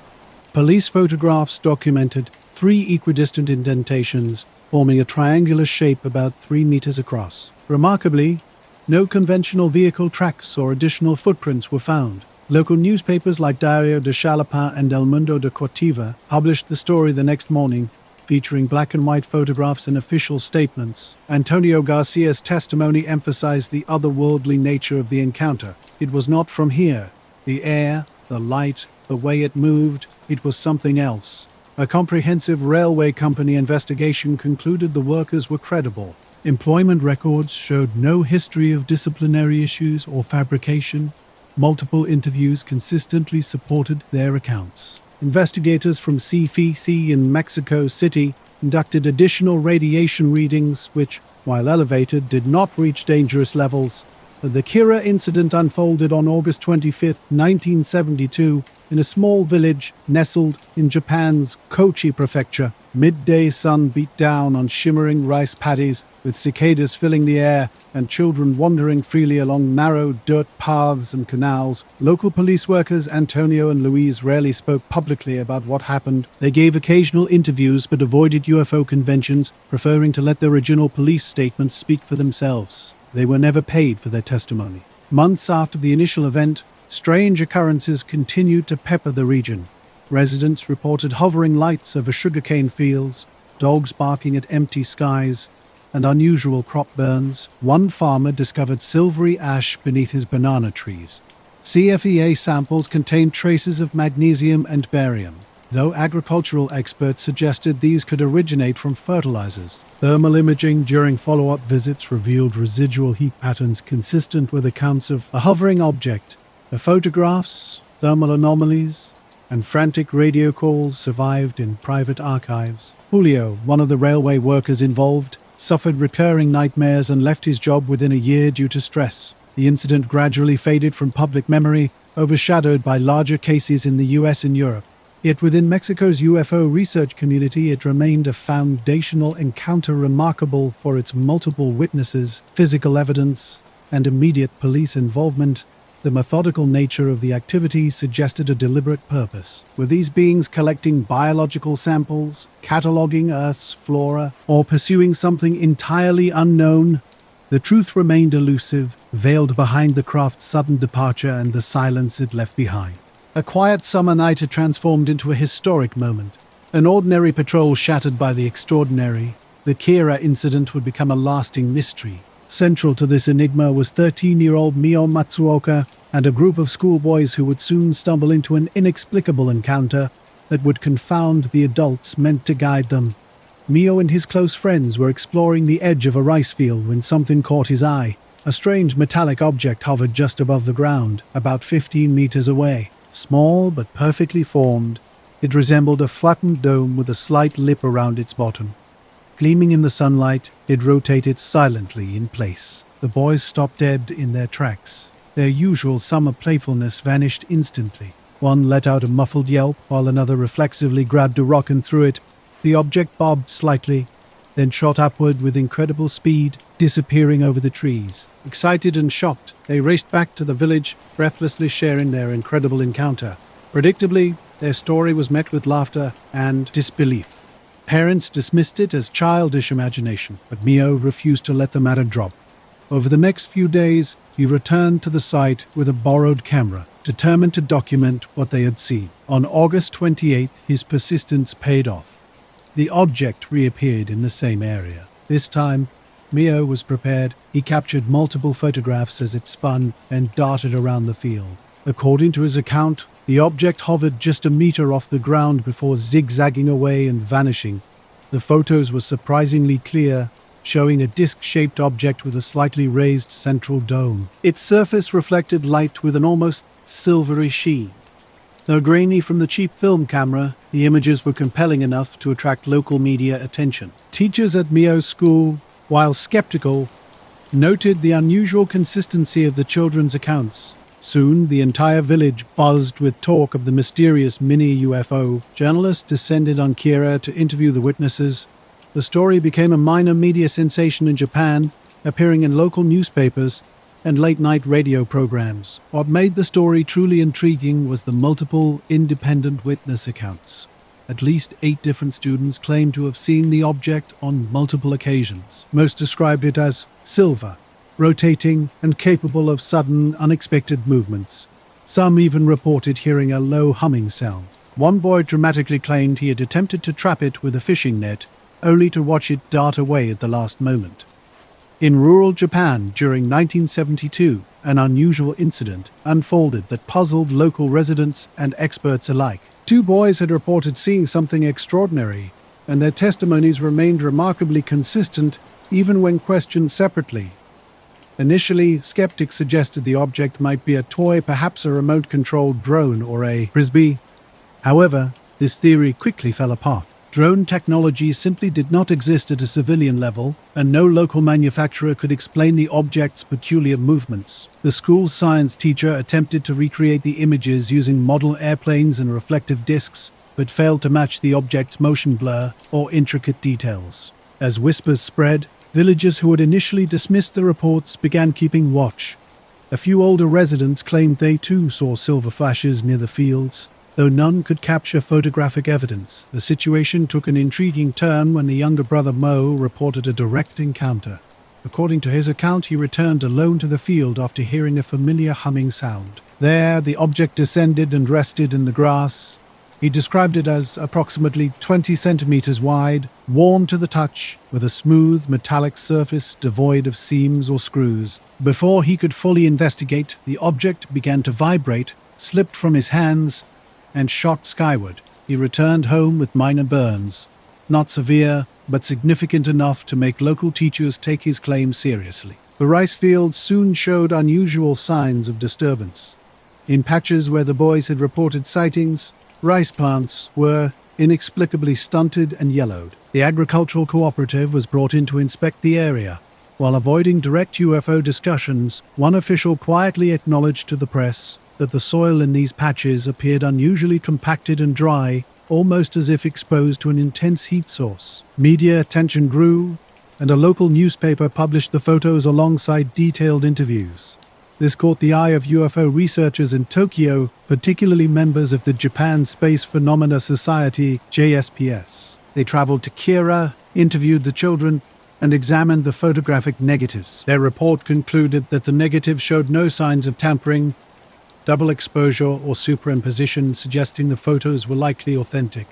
Police photographs documented 3 equidistant indentations forming a triangular shape about 3 meters across. Remarkably, no conventional vehicle tracks or additional footprints were found. Local newspapers like Diario de Xalapa and El Mundo de Cortiva published the story the next morning, featuring black and white photographs and official statements. Antonio Garcia's testimony emphasized the otherworldly nature of the encounter. It was not from here. The air, the light, the way it moved, it was something else. A comprehensive railway company investigation concluded the workers were credible. Employment records showed no history of disciplinary issues or fabrication. Multiple interviews consistently supported their accounts. Investigators from CFC in Mexico City conducted additional radiation readings which, while elevated, did not reach dangerous levels. The Kira incident unfolded on August 25, 1972, in a small village nestled in Japan's Kochi prefecture. Midday sun beat down on shimmering rice paddies, with cicadas filling the air and children wandering freely along narrow dirt paths and canals. Local police workers Antonio and Luis rarely spoke publicly about what happened. They gave occasional interviews but avoided UFO conventions, preferring to let the original police statements speak for themselves. They were never paid for their testimony. Months after the initial event, strange occurrences continued to pepper the region. Residents reported hovering lights over sugarcane fields, dogs barking at empty skies, and unusual crop burns. One farmer discovered silvery ash beneath his banana trees. CFEA samples contained traces of magnesium and barium, though agricultural experts suggested these could originate from fertilizers. Thermal imaging during follow-up visits revealed residual heat patterns consistent with accounts of a hovering object. The photographs, thermal anomalies, and frantic radio calls survived in private archives. Julio, one of the railway workers involved, suffered recurring nightmares and left his job within a year due to stress. The incident gradually faded from public memory, overshadowed by larger cases in the US and Europe. Yet within Mexico's UFO research community, it remained a foundational encounter remarkable for its multiple witnesses, physical evidence, and immediate police involvement. The methodical nature of the activity suggested a deliberate purpose. Were these beings collecting biological samples, cataloging Earth's flora, or pursuing something entirely unknown? The truth remained elusive, veiled behind the craft's sudden departure and the silence it left behind. A quiet summer night had transformed into a historic moment. An ordinary patrol shattered by the extraordinary. The Kira incident would become a lasting mystery. Central to this enigma was 13-year-old Mio Matsuoka and a group of schoolboys who would soon stumble into an inexplicable encounter that would confound the adults meant to guide them. Mio and his close friends were exploring the edge of a rice field when something caught his eye. A strange metallic object hovered just above the ground, about 15 meters away. Small but perfectly formed, it resembled a flattened dome with a slight lip around its bottom. Gleaming in the sunlight, it rotated silently in place. The boys stopped dead in their tracks. Their usual summer playfulness vanished instantly. One let out a muffled yelp, while another reflexively grabbed a rock and threw it. The object bobbed slightly, then shot upward with incredible speed, disappearing over the trees. Excited and shocked, they raced back to the village, breathlessly sharing their incredible encounter. Predictably, their story was met with laughter and disbelief. Parents dismissed it as childish imagination, but Mio refused to let the matter drop. Over the next few days, he returned to the site with a borrowed camera, determined to document what they had seen. On August 28th, his persistence paid off. The object reappeared in the same area. This time, Mio was prepared. He captured multiple photographs as it spun and darted around the field. According to his account, the object hovered just a meter off the ground before zigzagging away and vanishing. The photos were surprisingly clear, showing a disc-shaped object with a slightly raised central dome. Its surface reflected light with an almost silvery sheen. Though grainy from the cheap film camera, the images were compelling enough to attract local media attention. Teachers at Mio's school, while skeptical, noted the unusual consistency of the children's accounts. Soon, the entire village buzzed with talk of the mysterious mini UFO. Journalists descended on Kira to interview the witnesses. The story became a minor media sensation in Japan, appearing in local newspapers and late-night radio programs. What made the story truly intriguing was the multiple independent witness accounts. At least 8 different students claimed to have seen the object on multiple occasions. Most described it as silver, rotating and capable of sudden, unexpected movements. Some even reported hearing a low humming sound. One boy dramatically claimed he had attempted to trap it with a fishing net, only to watch it dart away at the last moment. In rural Japan during 1972, an unusual incident unfolded that puzzled local residents and experts alike. 2 boys had reported seeing something extraordinary, and their testimonies remained remarkably consistent even when questioned separately. Initially, skeptics suggested the object might be a toy, perhaps a remote-controlled drone or a frisbee. However, this theory quickly fell apart. Drone technology simply did not exist at a civilian level, and no local manufacturer could explain the object's peculiar movements. The school's science teacher attempted to recreate the images using model airplanes and reflective discs, but failed to match the object's motion blur or intricate details. As whispers spread, villagers who had initially dismissed the reports began keeping watch. A few older residents claimed they too saw silver flashes near the fields, though none could capture photographic evidence. The situation took an intriguing turn when the younger brother Mo reported a direct encounter. According to his account, he returned alone to the field after hearing a familiar humming sound. There, the object descended and rested in the grass. He described it as approximately 20 centimeters wide, warm to the touch, with a smooth metallic surface devoid of seams or screws. Before he could fully investigate, the object began to vibrate, slipped from his hands, and shot skyward. He returned home with minor burns, not severe, but significant enough to make local teachers take his claim seriously. The rice fields soon showed unusual signs of disturbance. In patches where the boys had reported sightings, rice plants were inexplicably stunted and yellowed. The agricultural cooperative was brought in to inspect the area. While avoiding direct UFO discussions, one official quietly acknowledged to the press that the soil in these patches appeared unusually compacted and dry, almost as if exposed to an intense heat source. Media attention grew, and a local newspaper published the photos alongside detailed interviews. This caught the eye of UFO researchers in Tokyo, particularly members of the Japan Space Phenomena Society, JSPS. They traveled to Kira, interviewed the children, and examined the photographic negatives. Their report concluded that the negatives showed no signs of tampering, double exposure, or superimposition, suggesting the photos were likely authentic.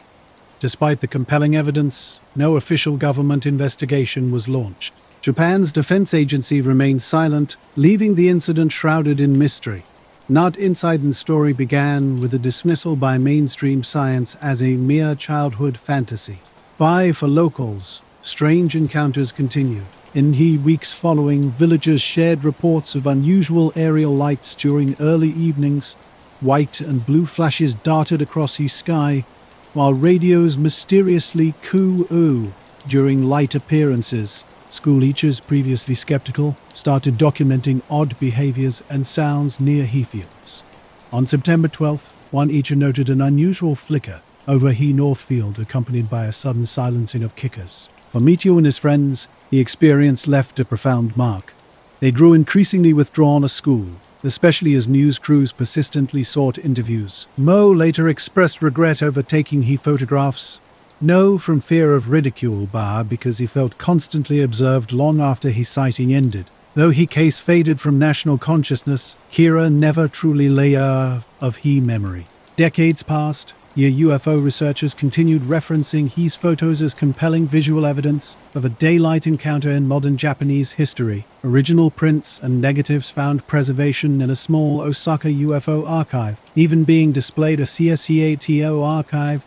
Despite the compelling evidence, no official government investigation was launched. Japan's defense agency remained silent, leaving the incident shrouded in mystery. Not Inside's story began with a dismissal by mainstream science as a mere childhood fantasy. For locals, strange encounters continued. In the weeks following, villagers shared reports of unusual aerial lights during early evenings. White and blue flashes darted across the sky, while radios mysteriously coo-oo during light appearances. School teachers, previously skeptical, started documenting odd behaviors and sounds near he fields. On September 12th, one teacher noted an unusual flicker, over He Northfield, accompanied by a sudden silencing of kickers. For Meteo and his friends, the experience left a profound mark. They grew increasingly withdrawn as school, especially as news crews persistently sought interviews. Mo later expressed regret over taking he photographs. No from fear of ridicule, but because he felt constantly observed long after his sighting ended. Though he case faded from national consciousness, Kira never truly lay of he memory. Decades passed, yet UFO researchers continued referencing his photos as compelling visual evidence of a daylight encounter in modern Japanese history. Original prints and negatives found preservation in a small Osaka UFO archive, even being displayed a CSCATO archive,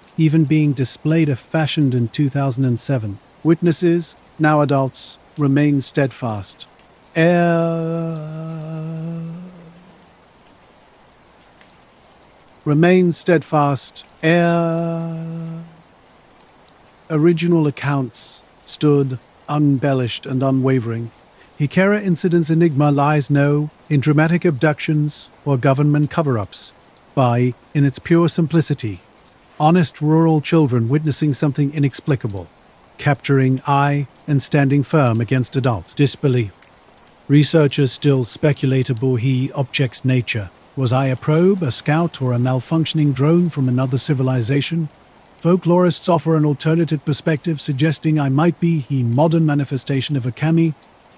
fashioned in 2007. Witnesses, now adults, remain steadfast. Original accounts stood unembellished and unwavering. Hikera incident's enigma lies no in dramatic abductions or government cover-ups, but in its pure simplicity. Honest rural children witnessing something inexplicable, capturing eye and standing firm against adult disbelief. Researchers still speculate about he object's nature. Was I a probe, a scout, or a malfunctioning drone from another civilization? Folklorists offer an alternative perspective, suggesting I might be he modern manifestation of a kami,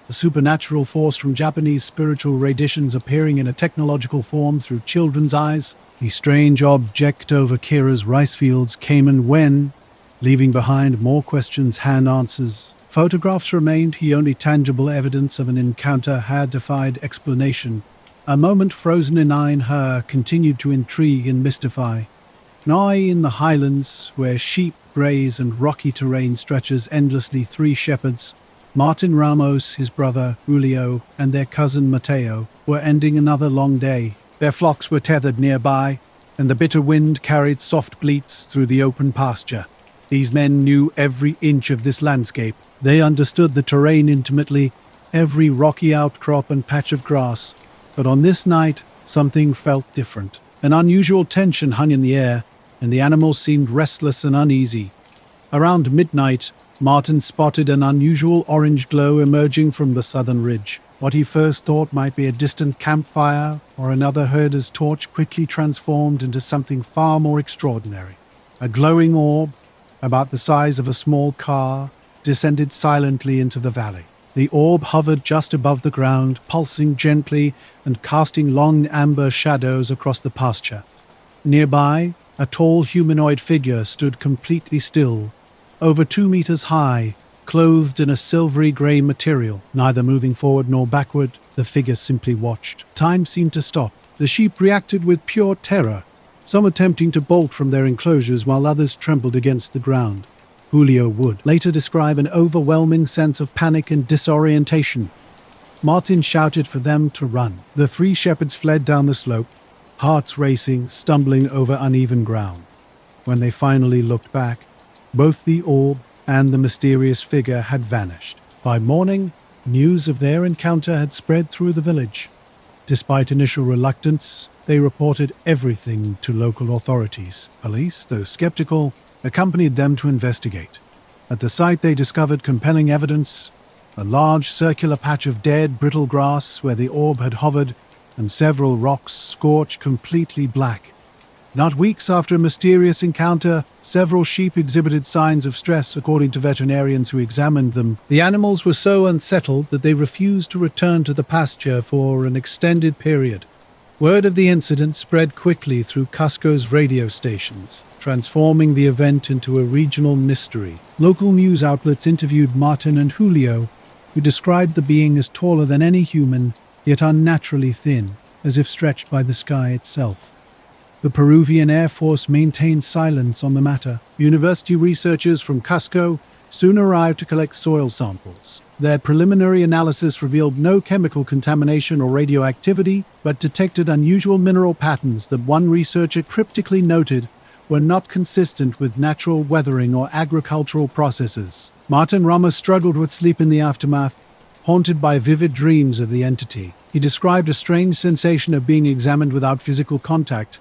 a supernatural force from Japanese spiritual traditions appearing in a technological form through children's eyes. The strange object over Kira's rice fields came and went, leaving behind more questions than answers. Photographs remained the only tangible evidence of an encounter had defied explanation. A moment frozen in her continued to intrigue and mystify. Nigh in the highlands, where sheep graze and rocky terrain stretches endlessly, 3 shepherds, Martin Ramos, his brother Julio, and their cousin Mateo, were ending another long day. Their flocks were tethered nearby, and the bitter wind carried soft bleats through the open pasture. These men knew every inch of this landscape. They understood the terrain intimately, every rocky outcrop and patch of grass. But on this night, something felt different. An unusual tension hung in the air, and the animals seemed restless and uneasy. Around midnight, Martin spotted an unusual orange glow emerging from the southern ridge. What he first thought might be a distant campfire or another herder's torch quickly transformed into something far more extraordinary. A glowing orb, about the size of a small car, descended silently into the valley. The orb hovered just above the ground, pulsing gently and casting long amber shadows across the pasture. Nearby, a tall humanoid figure stood completely still, over 2 meters high, clothed in a silvery grey material. Neither moving forward nor backward, the figure simply watched. Time seemed to stop. The sheep reacted with pure terror, some attempting to bolt from their enclosures while others trembled against the ground. Julio would later describe an overwhelming sense of panic and disorientation. Martin shouted for them to run. The 3 shepherds fled down the slope, hearts racing, stumbling over uneven ground. When they finally looked back, both the orb and the mysterious figure had vanished. By morning, news of their encounter had spread through the village. Despite initial reluctance, they reported everything to local authorities. Police, though skeptical, accompanied them to investigate. At the site they discovered compelling evidence: a large circular patch of dead, brittle grass where the orb had hovered, and several rocks scorched completely black. Not weeks after a mysterious encounter, several sheep exhibited signs of stress, according to veterinarians who examined them. The animals were so unsettled that they refused to return to the pasture for an extended period. Word of the incident spread quickly through Cusco's radio stations, transforming the event into a regional mystery. Local news outlets interviewed Martin and Julio, who described the being as taller than any human, yet unnaturally thin, as if stretched by the sky itself. The Peruvian Air Force maintained silence on the matter. University researchers from Cusco soon arrived to collect soil samples. Their preliminary analysis revealed no chemical contamination or radioactivity, but detected unusual mineral patterns that one researcher cryptically noted were not consistent with natural weathering or agricultural processes. Martin Ramos struggled with sleep in the aftermath, haunted by vivid dreams of the entity. He described a strange sensation of being examined without physical contact,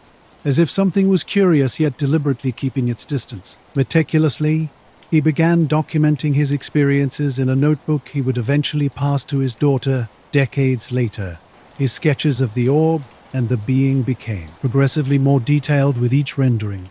as if something was curious yet deliberately keeping its distance. Meticulously, he began documenting his experiences in a notebook he would eventually pass to his daughter decades later. His sketches of the orb and the being became progressively more detailed with each rendering.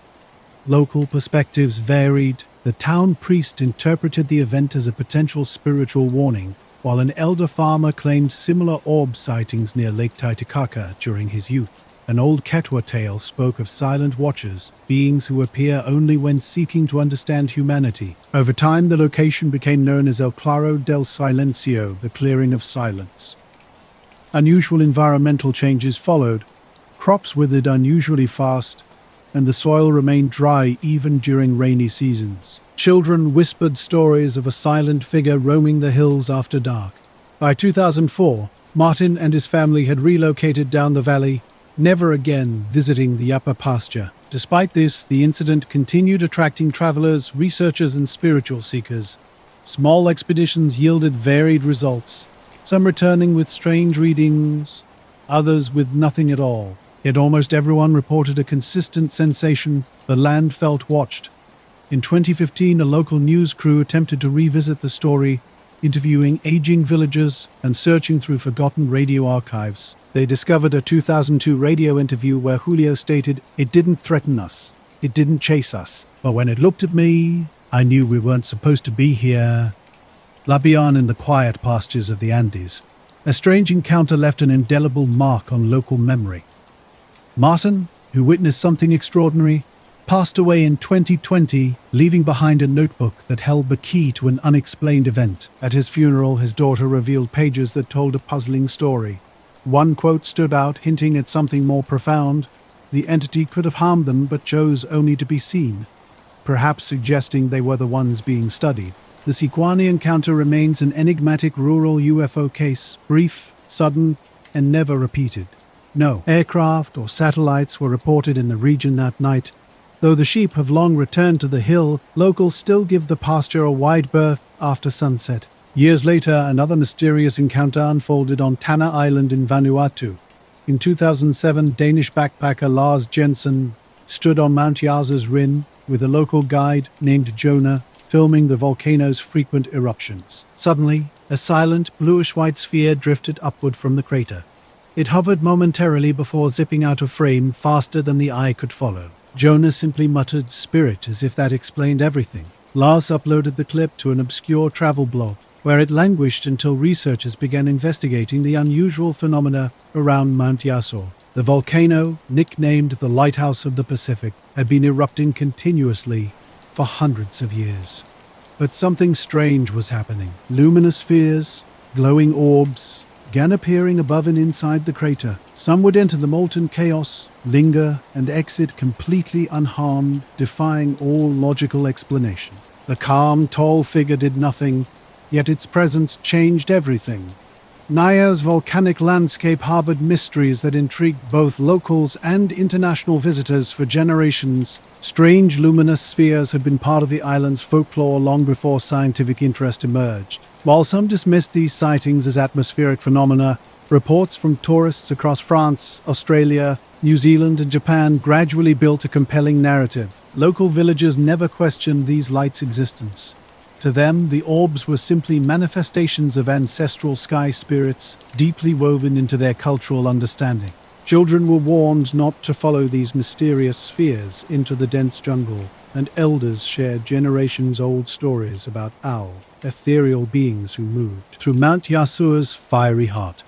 Local perspectives varied. The town priest interpreted the event as a potential spiritual warning, while an elder farmer claimed similar orb sightings near Lake Titicaca during his youth. An old Quechua tale spoke of silent watchers, beings who appear only when seeking to understand humanity. Over time, the location became known as El Claro del Silencio, the clearing of silence. Unusual environmental changes followed. Crops withered unusually fast, and the soil remained dry even during rainy seasons. Children whispered stories of a silent figure roaming the hills after dark. By 2004, Martin and his family had relocated down the valley, never again visiting the upper pasture. Despite this, the incident continued attracting travelers, researchers, and spiritual seekers. Small expeditions yielded varied results, some returning with strange readings, others with nothing at all. Yet almost everyone reported a consistent sensation: the land felt watched. In 2015, a local news crew attempted to revisit the story, interviewing aging villagers and searching through forgotten radio archives. They discovered a 2002 radio interview where Julio stated, "It didn't threaten us. It didn't chase us. But when it looked at me, I knew we weren't supposed to be here." Labian in the quiet pastures of the Andes. A strange encounter left an indelible mark on local memory. Martin, who witnessed something extraordinary, passed away in 2020, leaving behind a notebook that held the key to an unexplained event. At his funeral, his daughter revealed pages that told a puzzling story. One quote stood out, hinting at something more profound. The entity could have harmed them, but chose only to be seen, perhaps suggesting they were the ones being studied. The Siquani encounter remains an enigmatic rural UFO case, brief, sudden, and never repeated. No aircraft or satellites were reported in the region that night. Though the sheep have long returned to the hill, locals still give the pasture a wide berth after sunset. Years later, another mysterious encounter unfolded on Tanna Island in Vanuatu. In 2007, Danish backpacker Lars Jensen stood on Mount Yaza's rim with a local guide named Jonah, filming the volcano's frequent eruptions. Suddenly, a silent, bluish-white sphere drifted upward from the crater. It hovered momentarily before zipping out of frame faster than the eye could follow. Jonah simply muttered "spirit" as if that explained everything. Lars uploaded the clip to an obscure travel blog, where it languished until researchers began investigating the unusual phenomena around Mount Yasur. The volcano, nicknamed the Lighthouse of the Pacific, had been erupting continuously for hundreds of years. But something strange was happening. Luminous spheres, glowing orbs, began appearing above and inside the crater. Some would enter the molten chaos, linger, and exit completely unharmed, defying all logical explanation. The calm, tall figure did nothing, yet its presence changed everything. Naya's volcanic landscape harbored mysteries that intrigued both locals and international visitors for generations. Strange luminous spheres had been part of the island's folklore long before scientific interest emerged. While some dismissed these sightings as atmospheric phenomena, reports from tourists across France, Australia, New Zealand, and Japan gradually built a compelling narrative. Local villagers never questioned these lights' existence. To them, the orbs were simply manifestations of ancestral sky spirits deeply woven into their cultural understanding. Children were warned not to follow these mysterious spheres into the dense jungle, and elders shared generations-old stories about owl, ethereal beings who moved through Mount Yasur's fiery heart.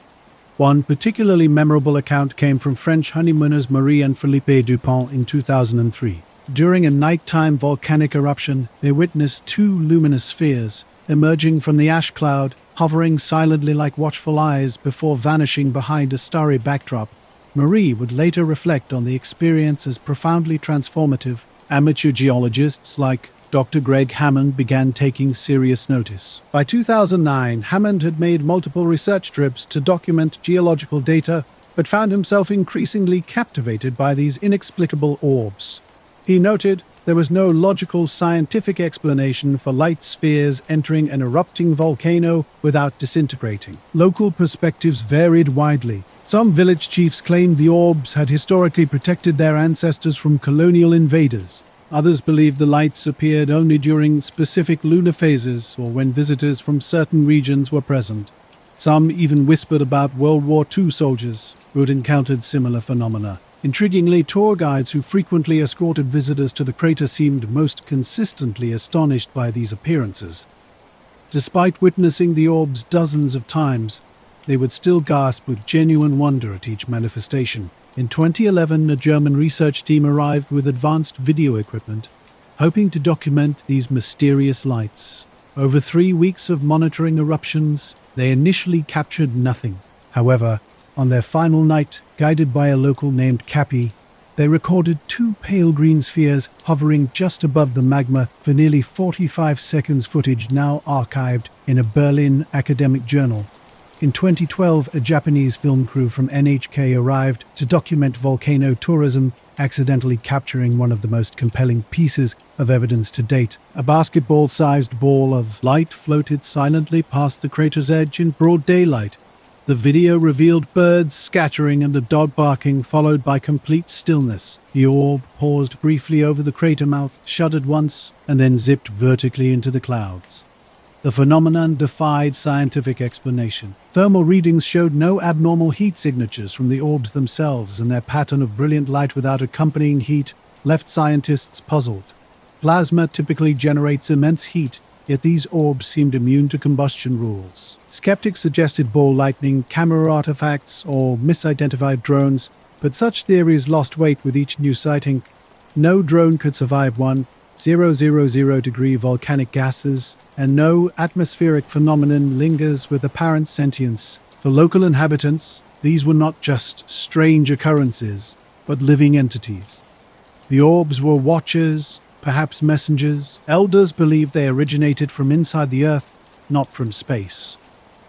One particularly memorable account came from French honeymooners Marie and Philippe Dupont in 2003. During a nighttime volcanic eruption, they witnessed two luminous spheres emerging from the ash cloud, hovering silently like watchful eyes before vanishing behind a starry backdrop. Marie would later reflect on the experience as profoundly transformative. Amateur geologists like Dr. Greg Hammond began taking serious notice. By 2009, Hammond had made multiple research trips to document geological data, but found himself increasingly captivated by these inexplicable orbs. He noted, there was no logical scientific explanation for light spheres entering an erupting volcano without disintegrating. Local perspectives varied widely. Some village chiefs claimed the orbs had historically protected their ancestors from colonial invaders. Others believed the lights appeared only during specific lunar phases or when visitors from certain regions were present. Some even whispered about World War II soldiers who had encountered similar phenomena. Intriguingly, tour guides who frequently escorted visitors to the crater seemed most consistently astonished by these appearances. Despite witnessing the orbs dozens of times, they would still gasp with genuine wonder at each manifestation. In 2011, a German research team arrived with advanced video equipment, hoping to document these mysterious lights. Over 3 weeks of monitoring eruptions, they initially captured nothing. However, on their final night, guided by a local named Cappy, they recorded 2 pale green spheres hovering just above the magma for nearly 45 seconds, footage now archived in a Berlin academic journal. In 2012, a Japanese film crew from NHK arrived to document volcano tourism, accidentally capturing one of the most compelling pieces of evidence to date. A basketball-sized ball of light floated silently past the crater's edge in broad daylight. The video revealed birds scattering and a dog barking, followed by complete stillness. The orb paused briefly over the crater mouth, shuddered once, and then zipped vertically into the clouds. The phenomenon defied scientific explanation. Thermal readings showed no abnormal heat signatures from the orbs themselves, and their pattern of brilliant light without accompanying heat left scientists puzzled. Plasma typically generates immense heat, yet these orbs seemed immune to combustion rules. Skeptics suggested ball lightning, camera artifacts, or misidentified drones, but such theories lost weight with each new sighting. No drone could survive 1,000-degree volcanic gases, and no atmospheric phenomenon lingers with apparent sentience. For local inhabitants, these were not just strange occurrences, but living entities. The orbs were watchers, perhaps messengers. Elders believed they originated from inside the Earth, not from space.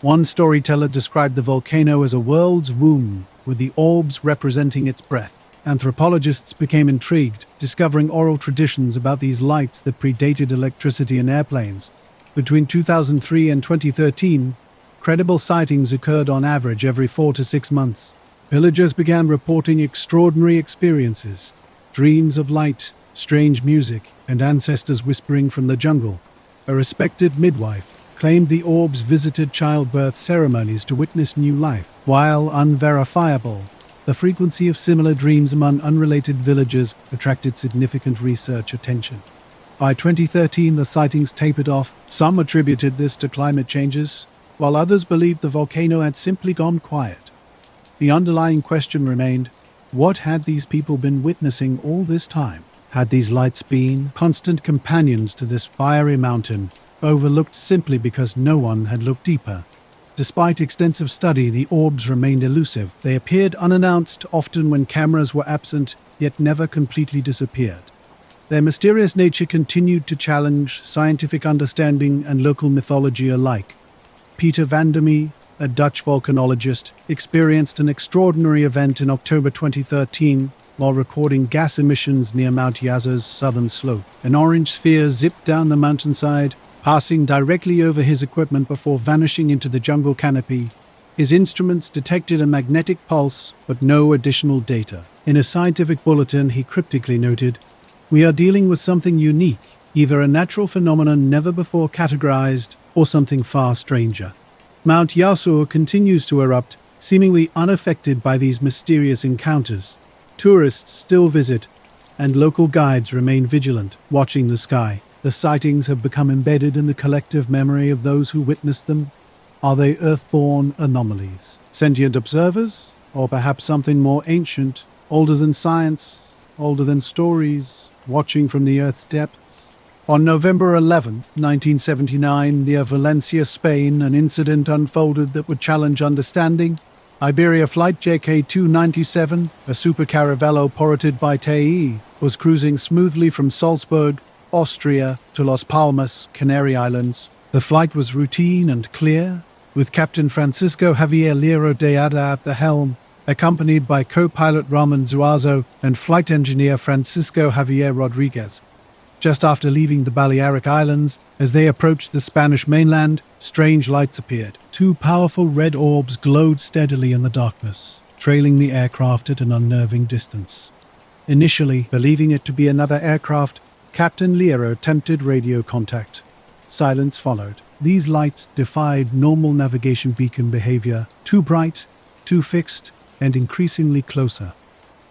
One storyteller described the volcano as a world's womb, with the orbs representing its breath. Anthropologists became intrigued, discovering oral traditions about these lights that predated electricity and airplanes. Between 2003 and 2013, credible sightings occurred on average every 4 to 6 months. Villagers began reporting extraordinary experiences, dreams of light, strange music, and ancestors whispering from the jungle. A respected midwife claimed the orbs visited childbirth ceremonies to witness new life. While unverifiable, the frequency of similar dreams among unrelated villagers attracted significant research attention. By 2013, the sightings tapered off. Some attributed this to climate changes, while others believed the volcano had simply gone quiet. The underlying question remained, what had these people been witnessing all this time? Had these lights been constant companions to this fiery mountain, overlooked simply because no one had looked deeper? Despite extensive study, the orbs remained elusive. They appeared unannounced, often when cameras were absent, yet never completely disappeared. Their mysterious nature continued to challenge scientific understanding and local mythology alike. Peter van der Mee, a Dutch volcanologist, experienced an extraordinary event in October 2013 while recording gas emissions near Mount Yazzo's southern slope. An orange sphere zipped down the mountainside, passing directly over his equipment before vanishing into the jungle canopy. His instruments detected a magnetic pulse, but no additional data. In a scientific bulletin, he cryptically noted, "We are dealing with something unique, either a natural phenomenon never before categorized, or something far stranger." Mount Yazzo continues to erupt, seemingly unaffected by these mysterious encounters. Tourists still visit, and local guides remain vigilant, watching the sky. The sightings have become embedded in the collective memory of those who witnessed them. Are they earthborn anomalies? Sentient observers? Or perhaps something more ancient, older than science, older than stories, watching from the Earth's depths? On November 11th, 1979, near Valencia, Spain, an incident unfolded that would challenge understanding. Iberia Flight JK297, a Super Caravelle piloted by TAI, was cruising smoothly from Salzburg, Austria, to Las Palmas, Canary Islands. The flight was routine and clear, with Captain Francisco Javier Lero de Ada at the helm, accompanied by co-pilot Ramon Zuazo and flight engineer Francisco Javier Rodriguez. Just after leaving the Balearic Islands, as they approached the Spanish mainland, strange lights appeared. Two powerful red orbs glowed steadily in the darkness, trailing the aircraft at an unnerving distance. Initially, believing it to be another aircraft, Captain Lira attempted radio contact. Silence followed. These lights defied normal navigation beacon behavior, too bright, too fixed, and increasingly closer.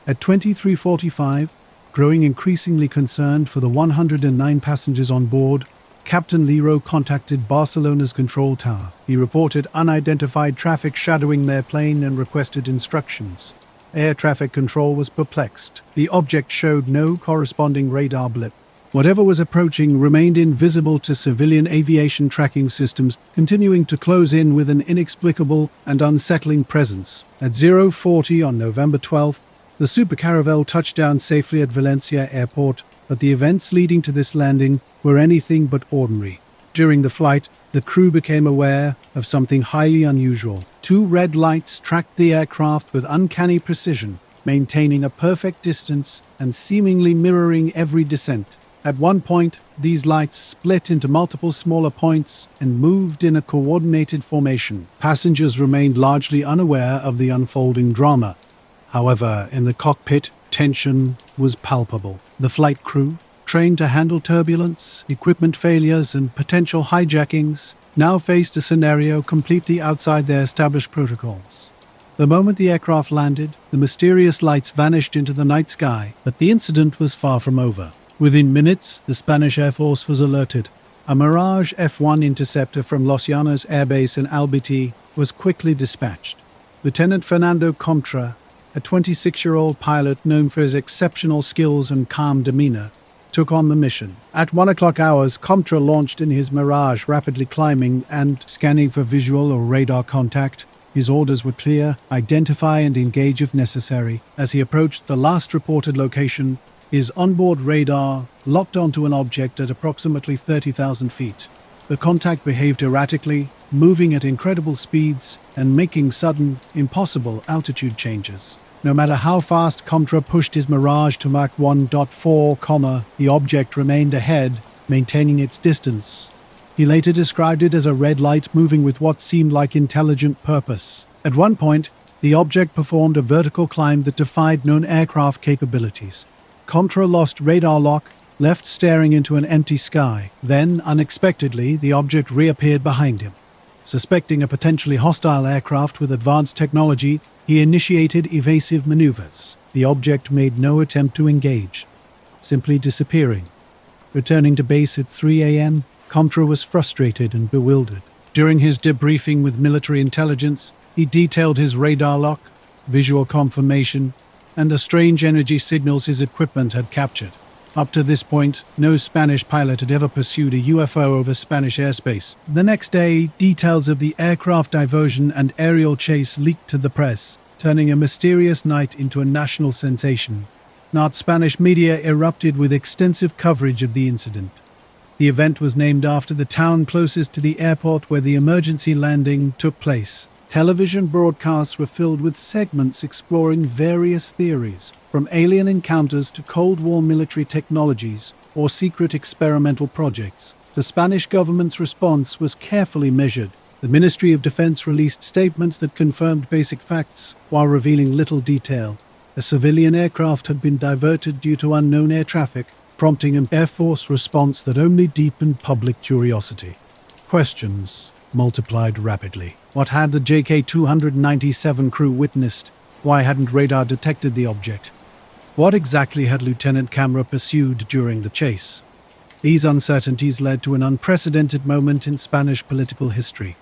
At 23:45, growing increasingly concerned for the 109 passengers on board, Captain Liro contacted Barcelona's control tower. He reported unidentified traffic shadowing their plane and requested instructions. Air traffic control was perplexed. The object showed no corresponding radar blip. Whatever was approaching remained invisible to civilian aviation tracking systems, continuing to close in with an inexplicable and unsettling presence. At 0:40 on November 12th, the Super Caravelle touched down safely at Valencia Airport, but the events leading to this landing were anything but ordinary. During the flight, the crew became aware of something highly unusual. Two red lights tracked the aircraft with uncanny precision, maintaining a perfect distance and seemingly mirroring every descent. At one point, these lights split into multiple smaller points and moved in a coordinated formation. Passengers remained largely unaware of the unfolding drama. However, in the cockpit, tension was palpable. The flight crew, trained to handle turbulence, equipment failures, and potential hijackings, now faced a scenario completely outside their established protocols. The moment the aircraft landed, the mysterious lights vanished into the night sky, but the incident was far from over. Within minutes, the Spanish Air Force was alerted. A Mirage F-1 interceptor from Los Llanos Air Base in Albacete was quickly dispatched. Lieutenant Fernando Comtra, a 26-year-old pilot known for his exceptional skills and calm demeanor, took on the mission. At 1 o'clock hours, Comtra launched in his Mirage, rapidly climbing and scanning for visual or radar contact. His orders were clear: identify and engage if necessary. As he approached the last reported location, his onboard radar locked onto an object at approximately 30,000 feet. The contact behaved erratically, moving at incredible speeds and making sudden, impossible altitude changes. No matter how fast Comtra pushed his Mirage to Mach 1.4, the object remained ahead, maintaining its distance. He later described it as a red light moving with what seemed like intelligent purpose. At one point, the object performed a vertical climb that defied known aircraft capabilities. Comtra lost radar lock, left staring into an empty sky. Then, unexpectedly, the object reappeared behind him. Suspecting a potentially hostile aircraft with advanced technology, he initiated evasive maneuvers. The object made no attempt to engage, simply disappearing. Returning to base at 3 a.m., Comtra was frustrated and bewildered. During his debriefing with military intelligence, he detailed his radar lock, visual confirmation, and the strange energy signals his equipment had captured. Up to this point, no Spanish pilot had ever pursued a UFO over Spanish airspace. The next day, details of the aircraft diversion and aerial chase leaked to the press, turning a mysterious night into a national sensation. Not Spanish media erupted with extensive coverage of the incident. The event was named after the town closest to the airport where the emergency landing took place. Television broadcasts were filled with segments exploring various theories, from alien encounters to Cold War military technologies or secret experimental projects. The Spanish government's response was carefully measured. The Ministry of Defense released statements that confirmed basic facts while revealing little detail. A civilian aircraft had been diverted due to unknown air traffic, prompting an Air Force response that only deepened public curiosity. Questions multiplied rapidly. What had the JK-297 crew witnessed? Why hadn't radar detected the object? What exactly had Lieutenant Camera pursued during the chase? These uncertainties led to an unprecedented moment in Spanish political history.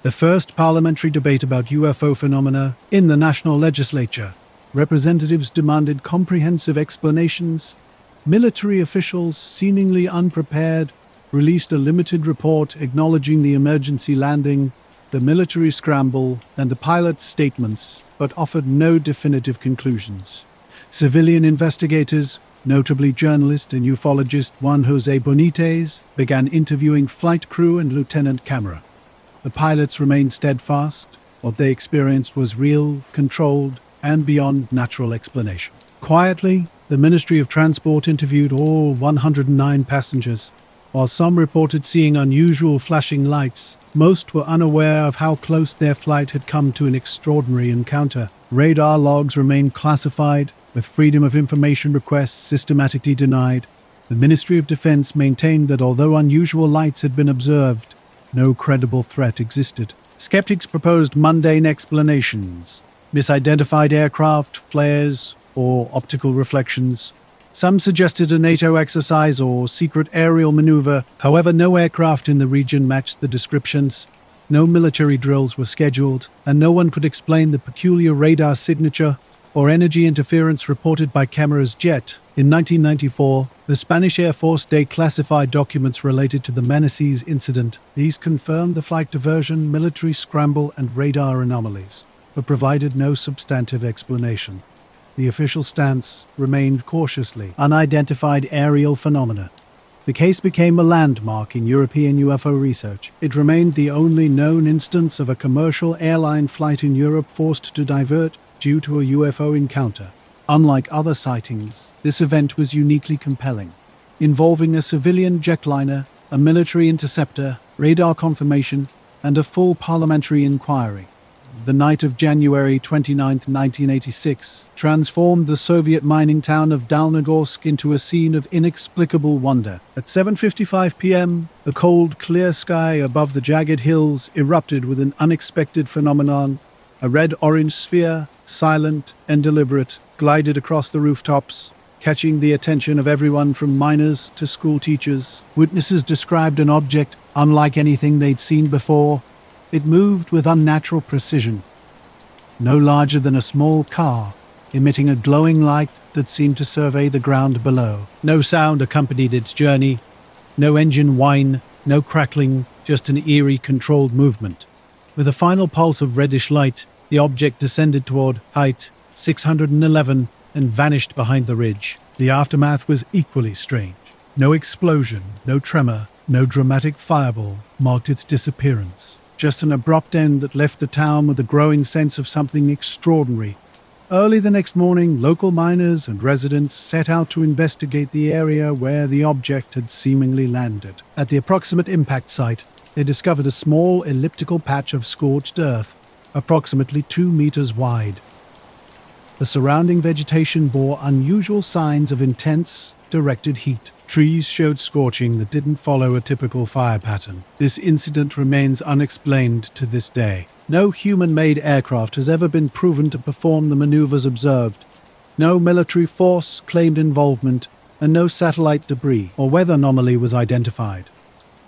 The first parliamentary debate about UFO phenomena in the national legislature. Representatives demanded comprehensive explanations. Military officials, seemingly unprepared, released a limited report acknowledging the emergency landing, the military scramble, and the pilot's statements, but offered no definitive conclusions. Civilian investigators, notably journalist and ufologist Juan José Benitez, began interviewing flight crew and Lieutenant Camera. The pilots remained steadfast. What they experienced was real, controlled, and beyond natural explanation. Quietly, The Ministry of Transport interviewed all 109 passengers. While some reported seeing unusual flashing lights, most were unaware of how close their flight had come to an extraordinary encounter. Radar logs remained classified, with freedom of information requests systematically denied. The Ministry of Defense maintained that although unusual lights had been observed, no credible threat existed. Skeptics proposed mundane explanations: misidentified aircraft, flares, or optical reflections. Some suggested a NATO exercise or secret aerial maneuver. However, no aircraft in the region matched the descriptions. No military drills were scheduled, and no one could explain the peculiar radar signature or energy interference reported by cameras jet. In 1994, the Spanish Air Force declassified documents related to the Manasses incident. These confirmed the flight diversion, military scramble, and radar anomalies, but provided no substantive explanation. The official stance remained cautiously unidentified aerial phenomena. The case became a landmark in European UFO research. It remained the only known instance of a commercial airline flight in Europe forced to divert due to a UFO encounter. Unlike other sightings, this event was uniquely compelling, involving a civilian jetliner, a military interceptor, radar confirmation, and a full parliamentary inquiry. The night of January 29, 1986, transformed the Soviet mining town of Dalnogorsk into a scene of inexplicable wonder. At 7:55 p.m., the cold, clear sky above the jagged hills erupted with an unexpected phenomenon. A red-orange sphere, silent and deliberate, glided across the rooftops, catching the attention of everyone from miners to school teachers. Witnesses described an object unlike anything they'd seen before. It moved with unnatural precision, no larger than a small car, emitting a glowing light that seemed to survey the ground below. No sound accompanied its journey, no engine whine, no crackling, just an eerie, controlled movement. With a final pulse of reddish light, the object descended toward height 611 and vanished behind the ridge. The aftermath was equally strange. No explosion, no tremor, no dramatic fireball marked its disappearance. Just an abrupt end that left the town with a growing sense of something extraordinary. Early the next morning, local miners and residents set out to investigate the area where the object had seemingly landed. At the approximate impact site, they discovered a small elliptical patch of scorched earth, approximately 2 meters wide. The surrounding vegetation bore unusual signs of intense, directed heat. Trees showed scorching that didn't follow a typical fire pattern. This incident remains unexplained to this day. No human-made aircraft has ever been proven to perform the maneuvers observed. No military force claimed involvement, and no satellite debris or weather anomaly was identified.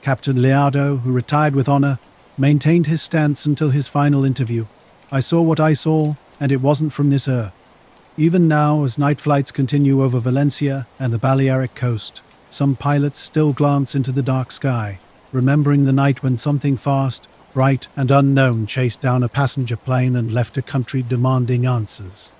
Captain Leardo, who retired with honor, maintained his stance until his final interview. "I saw what I saw, and it wasn't from this earth." Even now, as night flights continue over Valencia and the Balearic coast, some pilots still glance into the dark sky, remembering the night when something fast, bright, and unknown chased down a passenger plane and left a country demanding answers.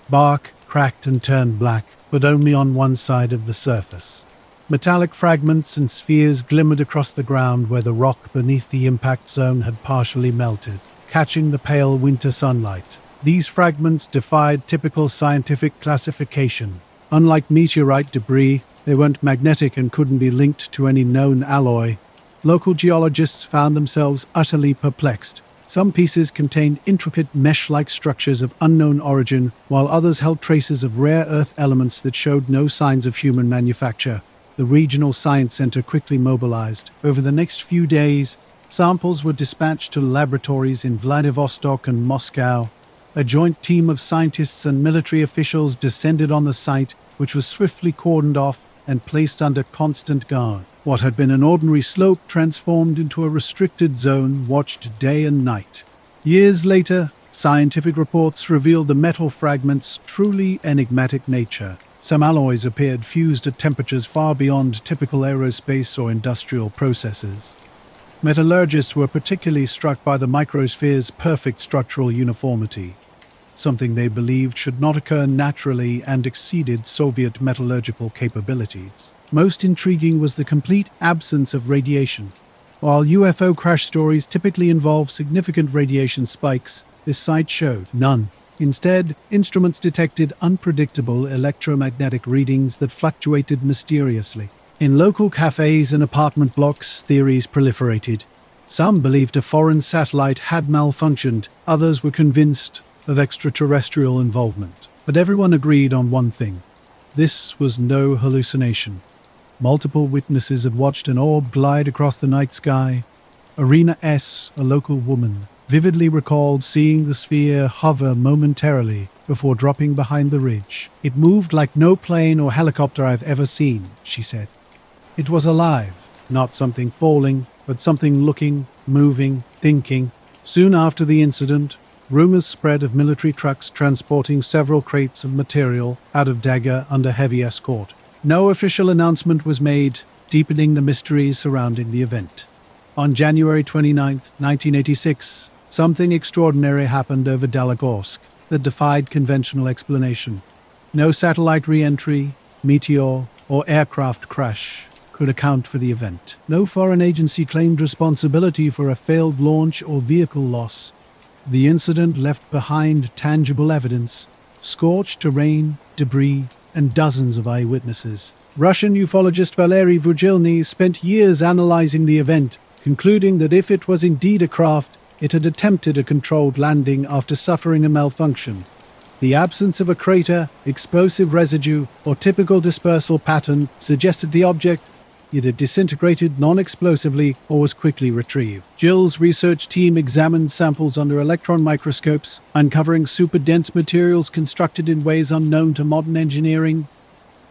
Bark cracked and turned black, but only on one side of the surface. Metallic fragments and spheres glimmered across the ground where the rock beneath the impact zone had partially melted, catching the pale winter sunlight. These fragments defied typical scientific classification. Unlike meteorite debris, they weren't magnetic and couldn't be linked to any known alloy. Local geologists found themselves utterly perplexed. Some pieces contained intricate mesh-like structures of unknown origin, while others held traces of rare earth elements that showed no signs of human manufacture. The regional science center quickly mobilized. Over the next few days, samples were dispatched to laboratories in Vladivostok and Moscow. A joint team of scientists and military officials descended on the site, which was swiftly cordoned off and placed under constant guard. What had been an ordinary slope transformed into a restricted zone watched day and night. Years later, scientific reports revealed the metal fragments' truly enigmatic nature. Some alloys appeared fused at temperatures far beyond typical aerospace or industrial processes. Metallurgists were particularly struck by the microsphere's perfect structural uniformity, something they believed should not occur naturally and exceeded Soviet metallurgical capabilities. Most intriguing was the complete absence of radiation. While UFO crash stories typically involve significant radiation spikes, this site showed none. Instead, instruments detected unpredictable electromagnetic readings that fluctuated mysteriously. In local cafes and apartment blocks, theories proliferated. Some believed a foreign satellite had malfunctioned, others were convinced of extraterrestrial involvement. But everyone agreed on one thing: this was no hallucination. Multiple witnesses had watched an orb glide across the night sky. Arena S., a local woman, vividly recalled seeing the sphere hover momentarily before dropping behind the ridge. "It moved like no plane or helicopter I've ever seen," she said. "It was alive, not something falling, but something looking, moving, thinking." Soon after the incident, rumors spread of military trucks transporting several crates of material out of Dagger under heavy escort. No official announcement was made, deepening the mysteries surrounding the event. On January 29, 1986, something extraordinary happened over Dalagorsk that defied conventional explanation. No satellite re-entry, meteor, or aircraft crash could account for the event. No foreign agency claimed responsibility for a failed launch or vehicle loss. The incident left behind tangible evidence: scorched terrain, debris, and dozens of eyewitnesses. Russian ufologist Valery Vujilny spent years analyzing the event, concluding that if it was indeed a craft, it had attempted a controlled landing after suffering a malfunction. The absence of a crater, explosive residue, or typical dispersal pattern suggested the object either disintegrated non-explosively or was quickly retrieved. Jill's research team examined samples under electron microscopes, uncovering super-dense materials constructed in ways unknown to modern engineering.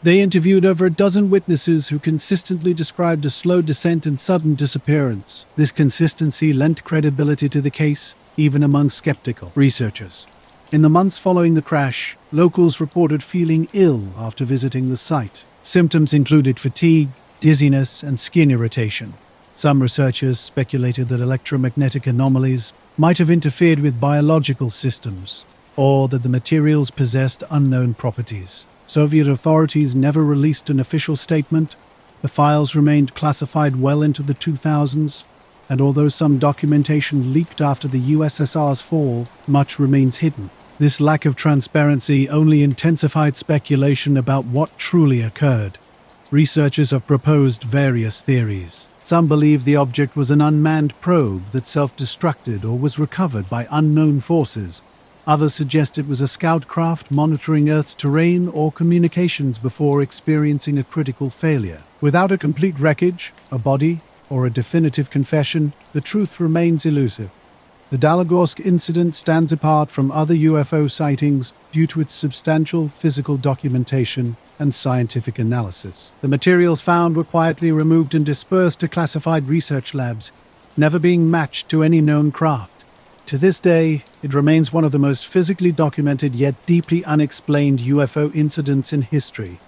They interviewed over a dozen witnesses who consistently described a slow descent and sudden disappearance. This consistency lent credibility to the case, even among skeptical researchers. In the months following the crash, locals reported feeling ill after visiting the site. Symptoms included fatigue, dizziness, and skin irritation. Some researchers speculated that electromagnetic anomalies might have interfered with biological systems, or that the materials possessed unknown properties. Soviet authorities never released an official statement. The files remained classified well into the 2000s, and although some documentation leaked after the USSR's fall, much remains hidden. This lack of transparency only intensified speculation about what truly occurred. Researchers have proposed various theories. Some believe the object was an unmanned probe that self-destructed or was recovered by unknown forces. Others suggest it was a scout craft monitoring Earth's terrain or communications before experiencing a critical failure. Without a complete wreckage, a body, or a definitive confession, the truth remains elusive. The Dalagorsk incident stands apart from other UFO sightings due to its substantial physical documentation and scientific analysis. The materials found were quietly removed and dispersed to classified research labs, never being matched to any known craft. To this day, it remains one of the most physically documented yet deeply unexplained UFO incidents in history.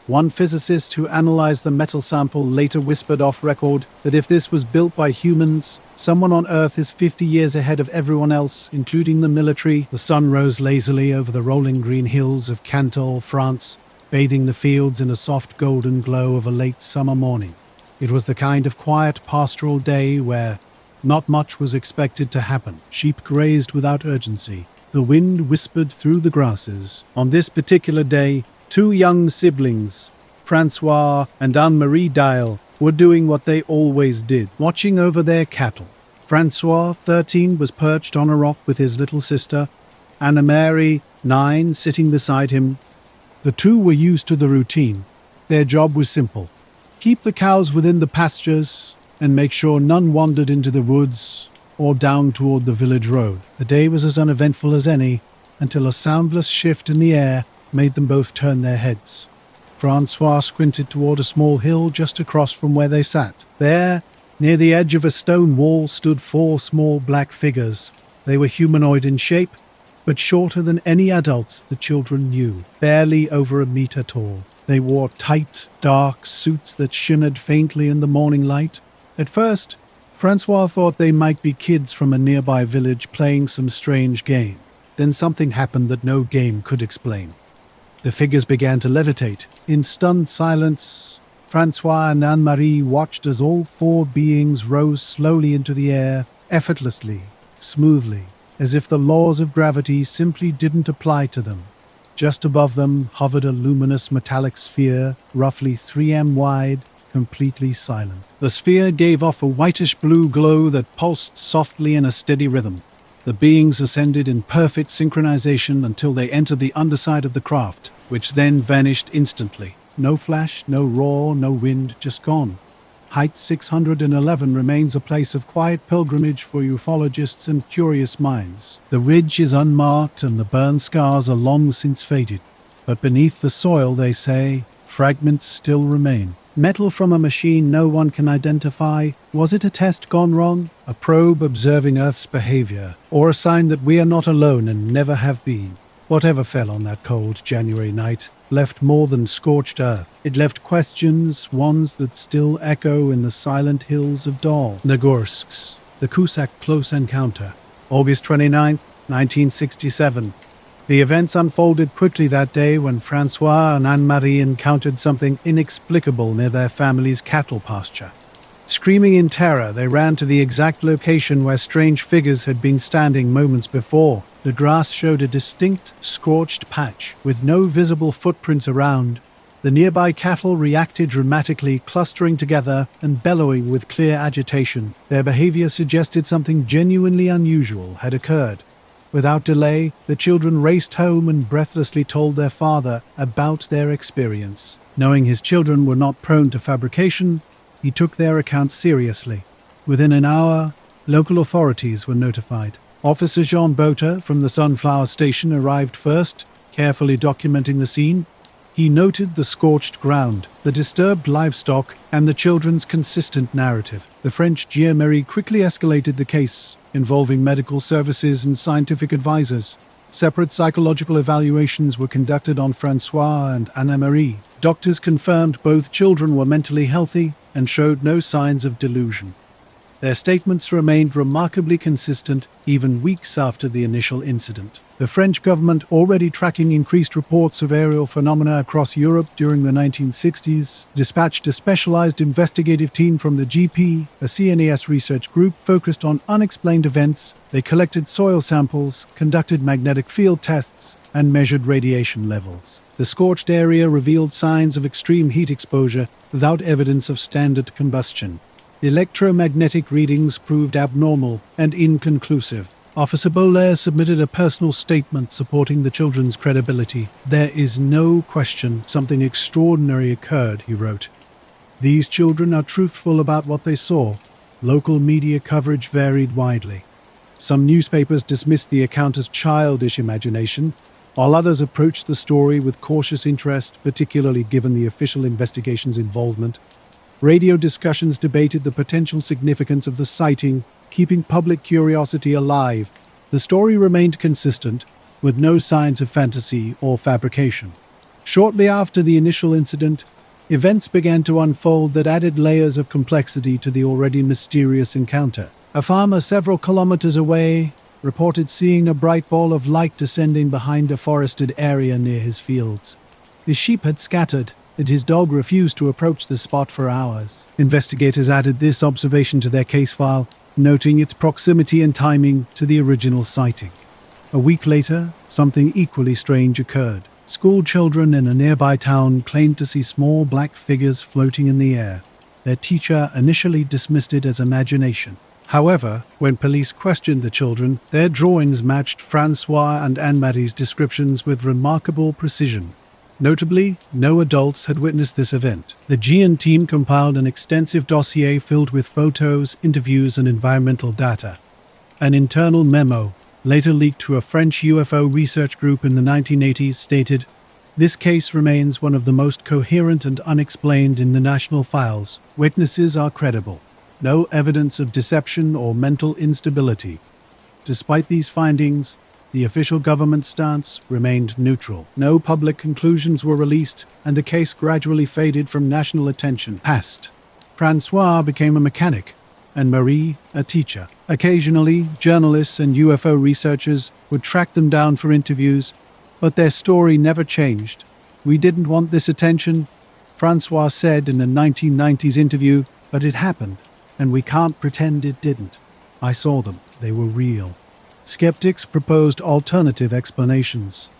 One physicist who analyzed the metal sample later whispered off record that if this was built by humans, someone on Earth is 50 years ahead of everyone else, including the military. The sun rose lazily over the rolling green hills of Cantal, France, bathing the fields in a soft golden glow of a late summer morning. It was the kind of quiet pastoral day where not much was expected to happen. Sheep grazed without urgency. The wind whispered through the grasses. On this particular day, two young siblings, Francois and Anne-Marie Dial, were doing what they always did, watching over their cattle. Francois, 13, was perched on a rock with his little sister, Anne-Marie, 9, sitting beside him. The two were used to the routine. Their job was simple: keep the cows within the pastures and make sure none wandered into the woods or down toward the village road. The day was as uneventful as any, until a soundless shift in the air made them both turn their heads. Francois squinted toward a small hill just across from where they sat. There, near the edge of a stone wall, stood 4 small black figures. They were humanoid in shape, but shorter than any adults the children knew, barely over a meter tall. They wore tight, dark suits that shimmered faintly in the morning light. At first, Francois thought they might be kids from a nearby village playing some strange game. Then something happened that no game could explain. The figures began to levitate. In stunned silence, Francois and Anne-Marie watched as all 4 beings rose slowly into the air, effortlessly, smoothly. as if the laws of gravity simply didn't apply to them. Just above them hovered a luminous metallic sphere, roughly 3 m wide, completely silent. The sphere gave off a whitish-blue glow that pulsed softly in a steady rhythm. The beings ascended in perfect synchronization until they entered the underside of the craft, which then vanished instantly. No flash, no roar, no wind, just gone. Height 611 remains a place of quiet pilgrimage for ufologists and curious minds. The ridge is unmarked and the burn scars are long since faded. But beneath the soil, they say, fragments still remain. Metal from a machine no one can identify. Was it a test gone wrong? A probe observing Earth's behavior? Or a sign that we are not alone and never have been? Whatever fell on that cold January night left more than scorched earth. It left questions, ones that still echo in the silent hills of Dol. Nagorsk's, the Cusack close encounter. August 29th, 1967. The events unfolded quickly that day when Francois and Anne-Marie encountered something inexplicable near their family's cattle pasture. Screaming in terror, they ran to the exact location where strange figures had been standing moments before. The grass showed a distinct, scorched patch, with no visible footprints around. The nearby cattle reacted dramatically, clustering together and bellowing with clear agitation. Their behavior suggested something genuinely unusual had occurred. Without delay, the children raced home and breathlessly told their father about their experience. Knowing his children were not prone to fabrication, he took their account seriously. Within an hour, local authorities were notified. Officer Jean Boter from the Sunflower Station arrived first, carefully documenting the scene. He noted the scorched ground, the disturbed livestock, and the children's consistent narrative. The French gendarmerie quickly escalated the case, involving medical services and scientific advisors. Separate psychological evaluations were conducted on Francois and Anne-Marie. Doctors confirmed both children were mentally healthy and showed no signs of delusion. Their statements remained remarkably consistent even weeks after the initial incident. The French government, already tracking increased reports of aerial phenomena across Europe during the 1960s, dispatched a specialized investigative team from the GP, a CNES research group focused on unexplained events. They collected soil samples, conducted magnetic field tests, and measured radiation levels. The scorched area revealed signs of extreme heat exposure without evidence of standard combustion. Electromagnetic readings proved abnormal and inconclusive. Officer Boller submitted a personal statement supporting the children's credibility. "There is no question something extraordinary occurred," he wrote. "These children are truthful about what they saw." Local media coverage varied widely. Some newspapers dismissed the account as childish imagination, while others approached the story with cautious interest, particularly given the official investigation's involvement. Radio discussions debated the potential significance of the sighting, keeping public curiosity alive. The story remained consistent, with no signs of fantasy or fabrication. Shortly after the initial incident, events began to unfold that added layers of complexity to the already mysterious encounter. A farmer several kilometers away reported seeing a bright ball of light descending behind a forested area near his fields. His sheep had scattered, and his dog refused to approach the spot for hours. Investigators added this observation to their case file, noting its proximity and timing to the original sighting. A week later, something equally strange occurred. School children in a nearby town claimed to see small black figures floating in the air. Their teacher initially dismissed it as imagination. However, when police questioned the children, their drawings matched Francois and Anne-Marie's descriptions with remarkable precision. Notably, no adults had witnessed this event. The GN team compiled an extensive dossier filled with photos, interviews, and environmental data. An internal memo, later leaked to a French UFO research group in the 1980s, stated, "This case remains one of the most coherent and unexplained in the national files. Witnesses are credible. No evidence of deception or mental instability." Despite these findings, the official government stance remained neutral. No public conclusions were released, and the case gradually faded from national attention. Francois became a mechanic, and Marie a teacher. Occasionally, journalists and UFO researchers would track them down for interviews, but their story never changed. "We didn't want this attention," Francois said in a 1990s interview, "but it happened, and we can't pretend it didn't. I saw them. They were real." Skeptics proposed alternative explanations.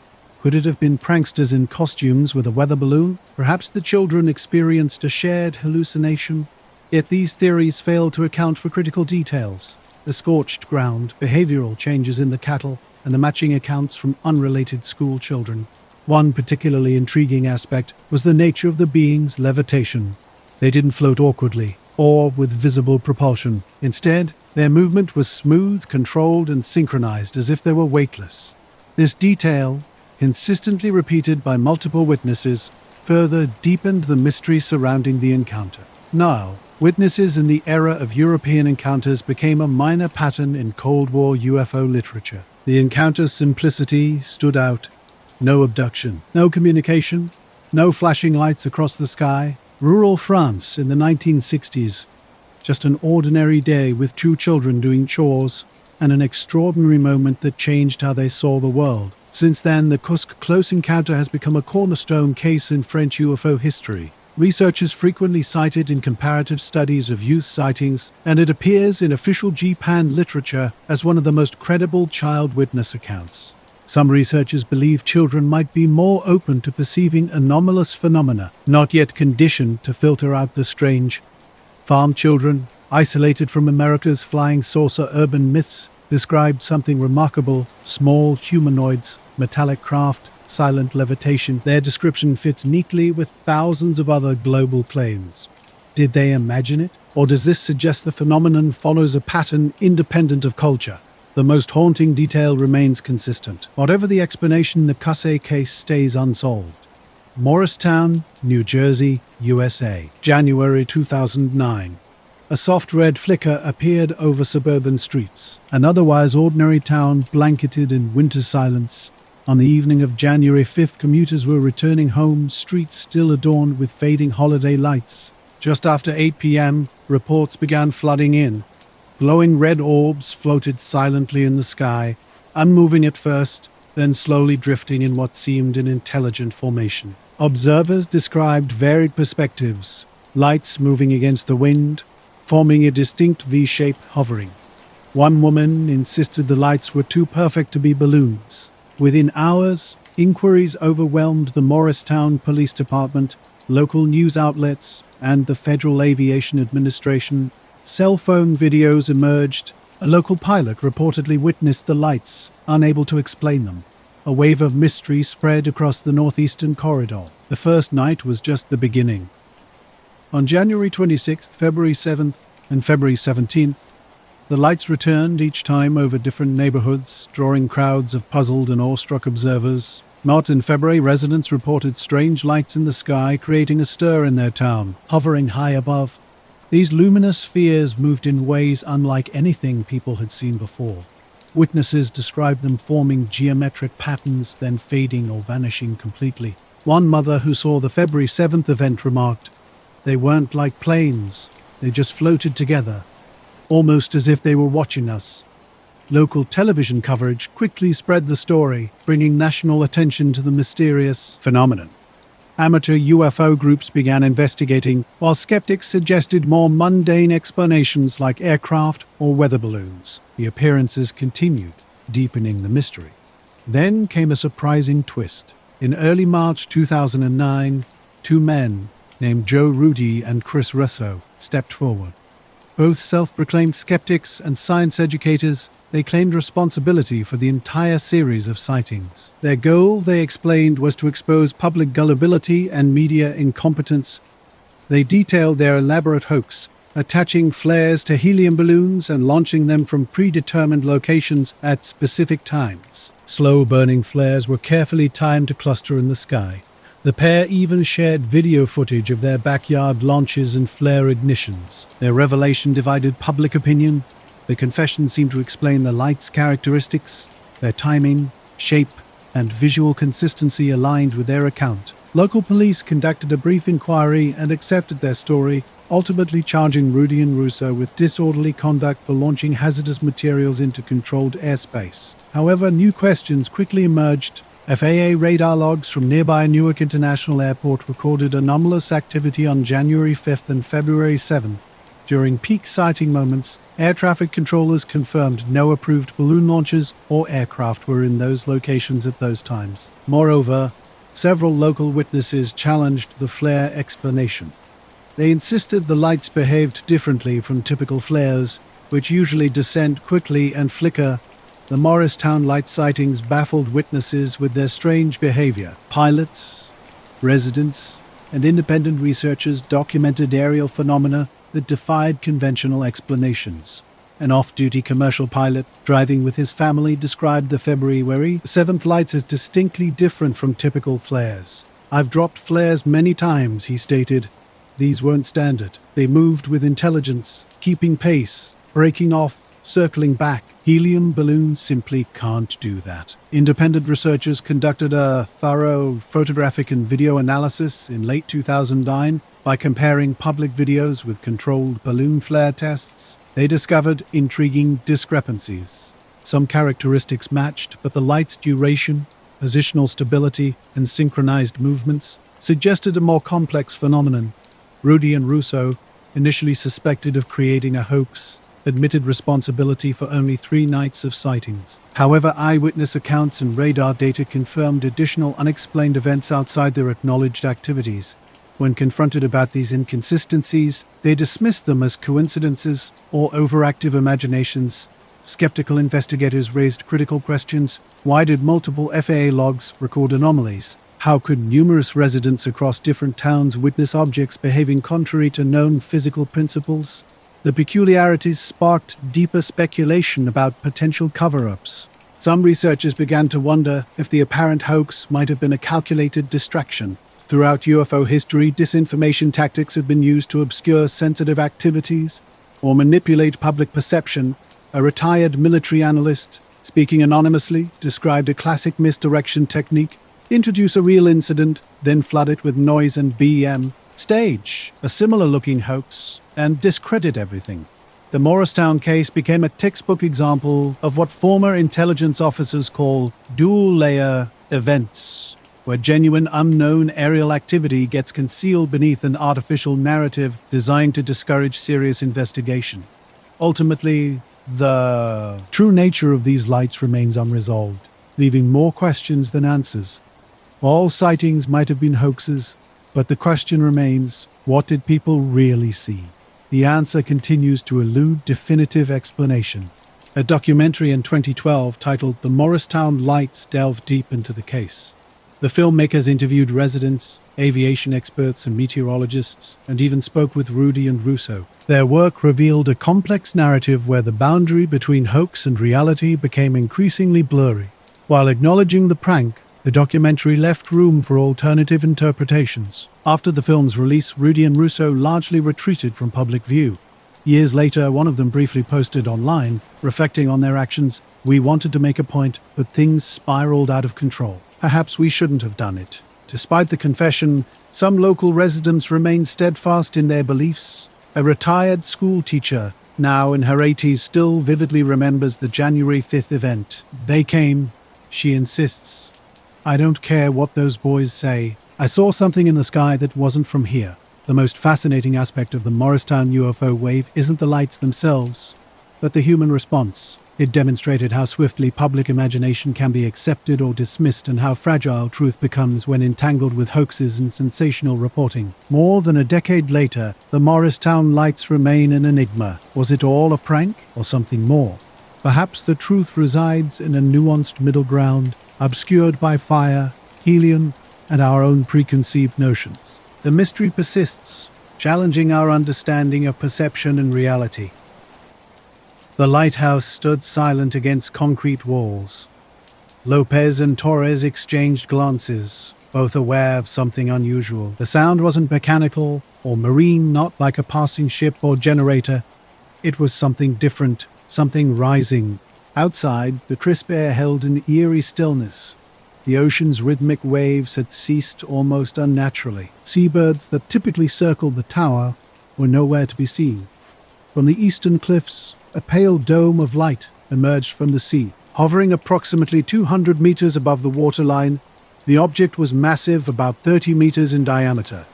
Could it have been pranksters in costumes with a weather balloon? Perhaps the children experienced a shared hallucination? Yet these theories failed to account for critical details: the scorched ground, behavioral changes in the cattle, and the matching accounts from unrelated school children. One particularly intriguing aspect was the nature of the beings' levitation. They didn't float awkwardly or with visible propulsion. Instead, their movement was smooth, controlled, and synchronized as if they were weightless. This detail, consistently repeated by multiple witnesses, further deepened the mystery surrounding the encounter. Now, witnesses in the era of European encounters became a minor pattern in Cold War UFO literature. The encounter's simplicity stood out. No abduction, no communication, no flashing lights across the sky. Rural France in the 1960s. Just an ordinary day with two children doing chores, and an extraordinary moment that changed how they saw the world. Since then, the Kursk close encounter has become a cornerstone case in French UFO history. Researchers frequently cite it in comparative studies of youth sightings, and it appears in official Japan literature as one of the most credible child witness accounts. Some researchers believe children might be more open to perceiving anomalous phenomena, not yet conditioned to filter out the strange. Farm children, isolated from America's flying saucer urban myths, described something remarkable: small humanoids, metallic craft, silent levitation. Their description fits neatly with thousands of other global claims. Did they imagine it? Or does this suggest the phenomenon follows a pattern independent of culture? The most haunting detail remains consistent. Whatever the explanation, the Casey case stays unsolved. Morristown, New Jersey, USA. January 2009. A soft red flicker appeared over suburban streets. An otherwise ordinary town blanketed in winter silence. On the evening of January 5th, commuters were returning home, streets still adorned with fading holiday lights. Just after 8 p.m., reports began flooding in. Glowing red orbs floated silently in the sky, unmoving at first, then slowly drifting in what seemed an intelligent formation. Observers described varied perspectives: lights moving against the wind, forming a distinct V-shape hovering. One woman insisted the lights were too perfect to be balloons. Within hours, inquiries overwhelmed the Morristown Police Department, local news outlets, and the Federal Aviation Administration. Cell phone videos emerged. A local pilot reportedly witnessed the lights, unable to explain them. A wave of mystery spread across the northeastern corridor. The first night was just the beginning. On January 26th, February 7th, and February 17th, the lights returned, each time over different neighborhoods, drawing crowds of puzzled and awestruck observers. Not in February, residents reported strange lights in the sky, creating a stir in their town, hovering high above. These luminous spheres moved in ways unlike anything people had seen before. Witnesses described them forming geometric patterns, then fading or vanishing completely. One mother who saw the February 7th event remarked, "They weren't like planes, they just floated together, almost as if they were watching us." Local television coverage quickly spread the story, bringing national attention to the mysterious phenomenon. Amateur UFO groups began investigating, while skeptics suggested more mundane explanations like aircraft or weather balloons. The appearances continued, deepening the mystery. Then came a surprising twist. In early March 2009, two men, named Joe Rudy and Chris Russo, stepped forward. Both self-proclaimed skeptics and science educators, they claimed responsibility for the entire series of sightings. Their goal, they explained, was to expose public gullibility and media incompetence. They detailed their elaborate hoax, attaching flares to helium balloons and launching them from predetermined locations at specific times. Slow-burning flares were carefully timed to cluster in the sky. The pair even shared video footage of their backyard launches and flare ignitions. Their revelation divided public opinion. The confession seemed to explain the light's characteristics, their timing, shape, and visual consistency aligned with their account. Local police conducted a brief inquiry and accepted their story, ultimately charging Rudy and Russo with disorderly conduct for launching hazardous materials into controlled airspace. However, new questions quickly emerged. FAA radar logs from nearby Newark International Airport recorded anomalous activity on January 5th and February 7th, During peak sighting moments, air traffic controllers confirmed no approved balloon launches or aircraft were in those locations at those times. Moreover, several local witnesses challenged the flare explanation. They insisted the lights behaved differently from typical flares, which usually descend quickly and flicker. The Morristown light sightings baffled witnesses with their strange behavior. Pilots, residents, and independent researchers documented aerial phenomena that defied conventional explanations. An off-duty commercial pilot driving with his family described the February 7th lights as distinctly different from typical flares. "I've dropped flares many times," he stated. "These weren't standard. They moved with intelligence, keeping pace, breaking off, circling back. Helium balloons simply can't do that." Independent researchers conducted a thorough photographic and video analysis in late 2009 by comparing public videos with controlled balloon flare tests. They discovered intriguing discrepancies. Some characteristics matched, but the light's duration, positional stability, and synchronized movements suggested a more complex phenomenon. Rudy and Russo, initially suspected of creating a hoax, admitted responsibility for only 3 nights of sightings. However, eyewitness accounts and radar data confirmed additional unexplained events outside their acknowledged activities. When confronted about these inconsistencies, they dismissed them as coincidences or overactive imaginations. Skeptical investigators raised critical questions. Why did multiple FAA logs record anomalies? How could numerous residents across different towns witness objects behaving contrary to known physical principles? The peculiarities sparked deeper speculation about potential cover-ups. Some researchers began to wonder if the apparent hoax might have been a calculated distraction. Throughout UFO history, disinformation tactics have been used to obscure sensitive activities or manipulate public perception. A retired military analyst, speaking anonymously, described a classic misdirection technique: introduce a real incident, then flood it with noise and BM. Stage a similar-looking hoax and discredit everything. The Morristown case became a textbook example of what former intelligence officers call dual-layer events, where genuine unknown aerial activity gets concealed beneath an artificial narrative designed to discourage serious investigation. Ultimately, the true nature of these lights remains unresolved, leaving more questions than answers. All sightings might have been hoaxes, but the question remains, what did people really see? The answer continues to elude definitive explanation. A documentary in 2012 titled The Morristown Lights delved deep into the case. The filmmakers interviewed residents, aviation experts, and meteorologists, and even spoke with Rudy and Russo. Their work revealed a complex narrative where the boundary between hoax and reality became increasingly blurry. While acknowledging the prank, the documentary left room for alternative interpretations. After the film's release, Rudy and Russo largely retreated from public view. Years later, one of them briefly posted online, reflecting on their actions, "We wanted to make a point, but things spiraled out of control. Perhaps we shouldn't have done it." Despite the confession, some local residents remained steadfast in their beliefs. A retired school teacher, now in her 80s, still vividly remembers the January 5th event. "They came," she insists. "I don't care what those boys say. I saw something in the sky that wasn't from here." The most fascinating aspect of the Morristown UFO wave isn't the lights themselves, but the human response. It demonstrated how swiftly public imagination can be accepted or dismissed and how fragile truth becomes when entangled with hoaxes and sensational reporting. More than a decade later, the Morristown lights remain an enigma. Was it all a prank or something more? Perhaps the truth resides in a nuanced middle ground, obscured by fire, helium, and our own preconceived notions. The mystery persists, challenging our understanding of perception and reality. The lighthouse stood silent against concrete walls. Lopez and Torres exchanged glances, both aware of something unusual. The sound wasn't mechanical or marine, not like a passing ship or generator. It was something different, something rising. Outside, the crisp air held an eerie stillness. The ocean's rhythmic waves had ceased almost unnaturally. Seabirds that typically circled the tower were nowhere to be seen. From the eastern cliffs, a pale dome of light emerged from the sea. Hovering approximately 200 meters above the waterline, the object was massive, about 30 meters in diameter.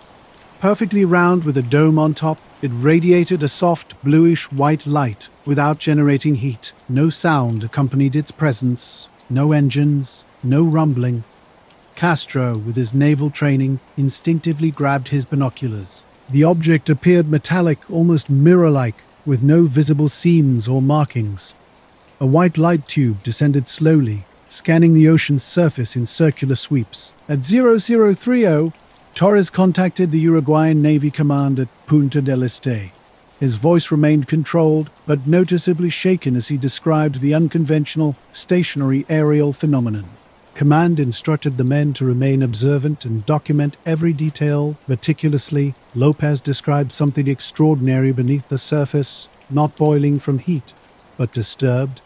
Perfectly round with a dome on top, It radiated a soft, bluish-white light without generating heat. No sound accompanied its presence, no engines, no rumbling. Castro, with his naval training, instinctively grabbed his binoculars. The object appeared metallic, almost mirror-like, with no visible seams or markings. A white light tube descended slowly, scanning the ocean's surface in circular sweeps. At 0030, Torres contacted the Uruguayan Navy command at Punta del Este. His voice remained controlled, but noticeably shaken as he described the unconventional, stationary aerial phenomenon. Command instructed the men to remain observant and document every detail meticulously. Lopez described something extraordinary beneath the surface, not boiling from heat, but disturbed,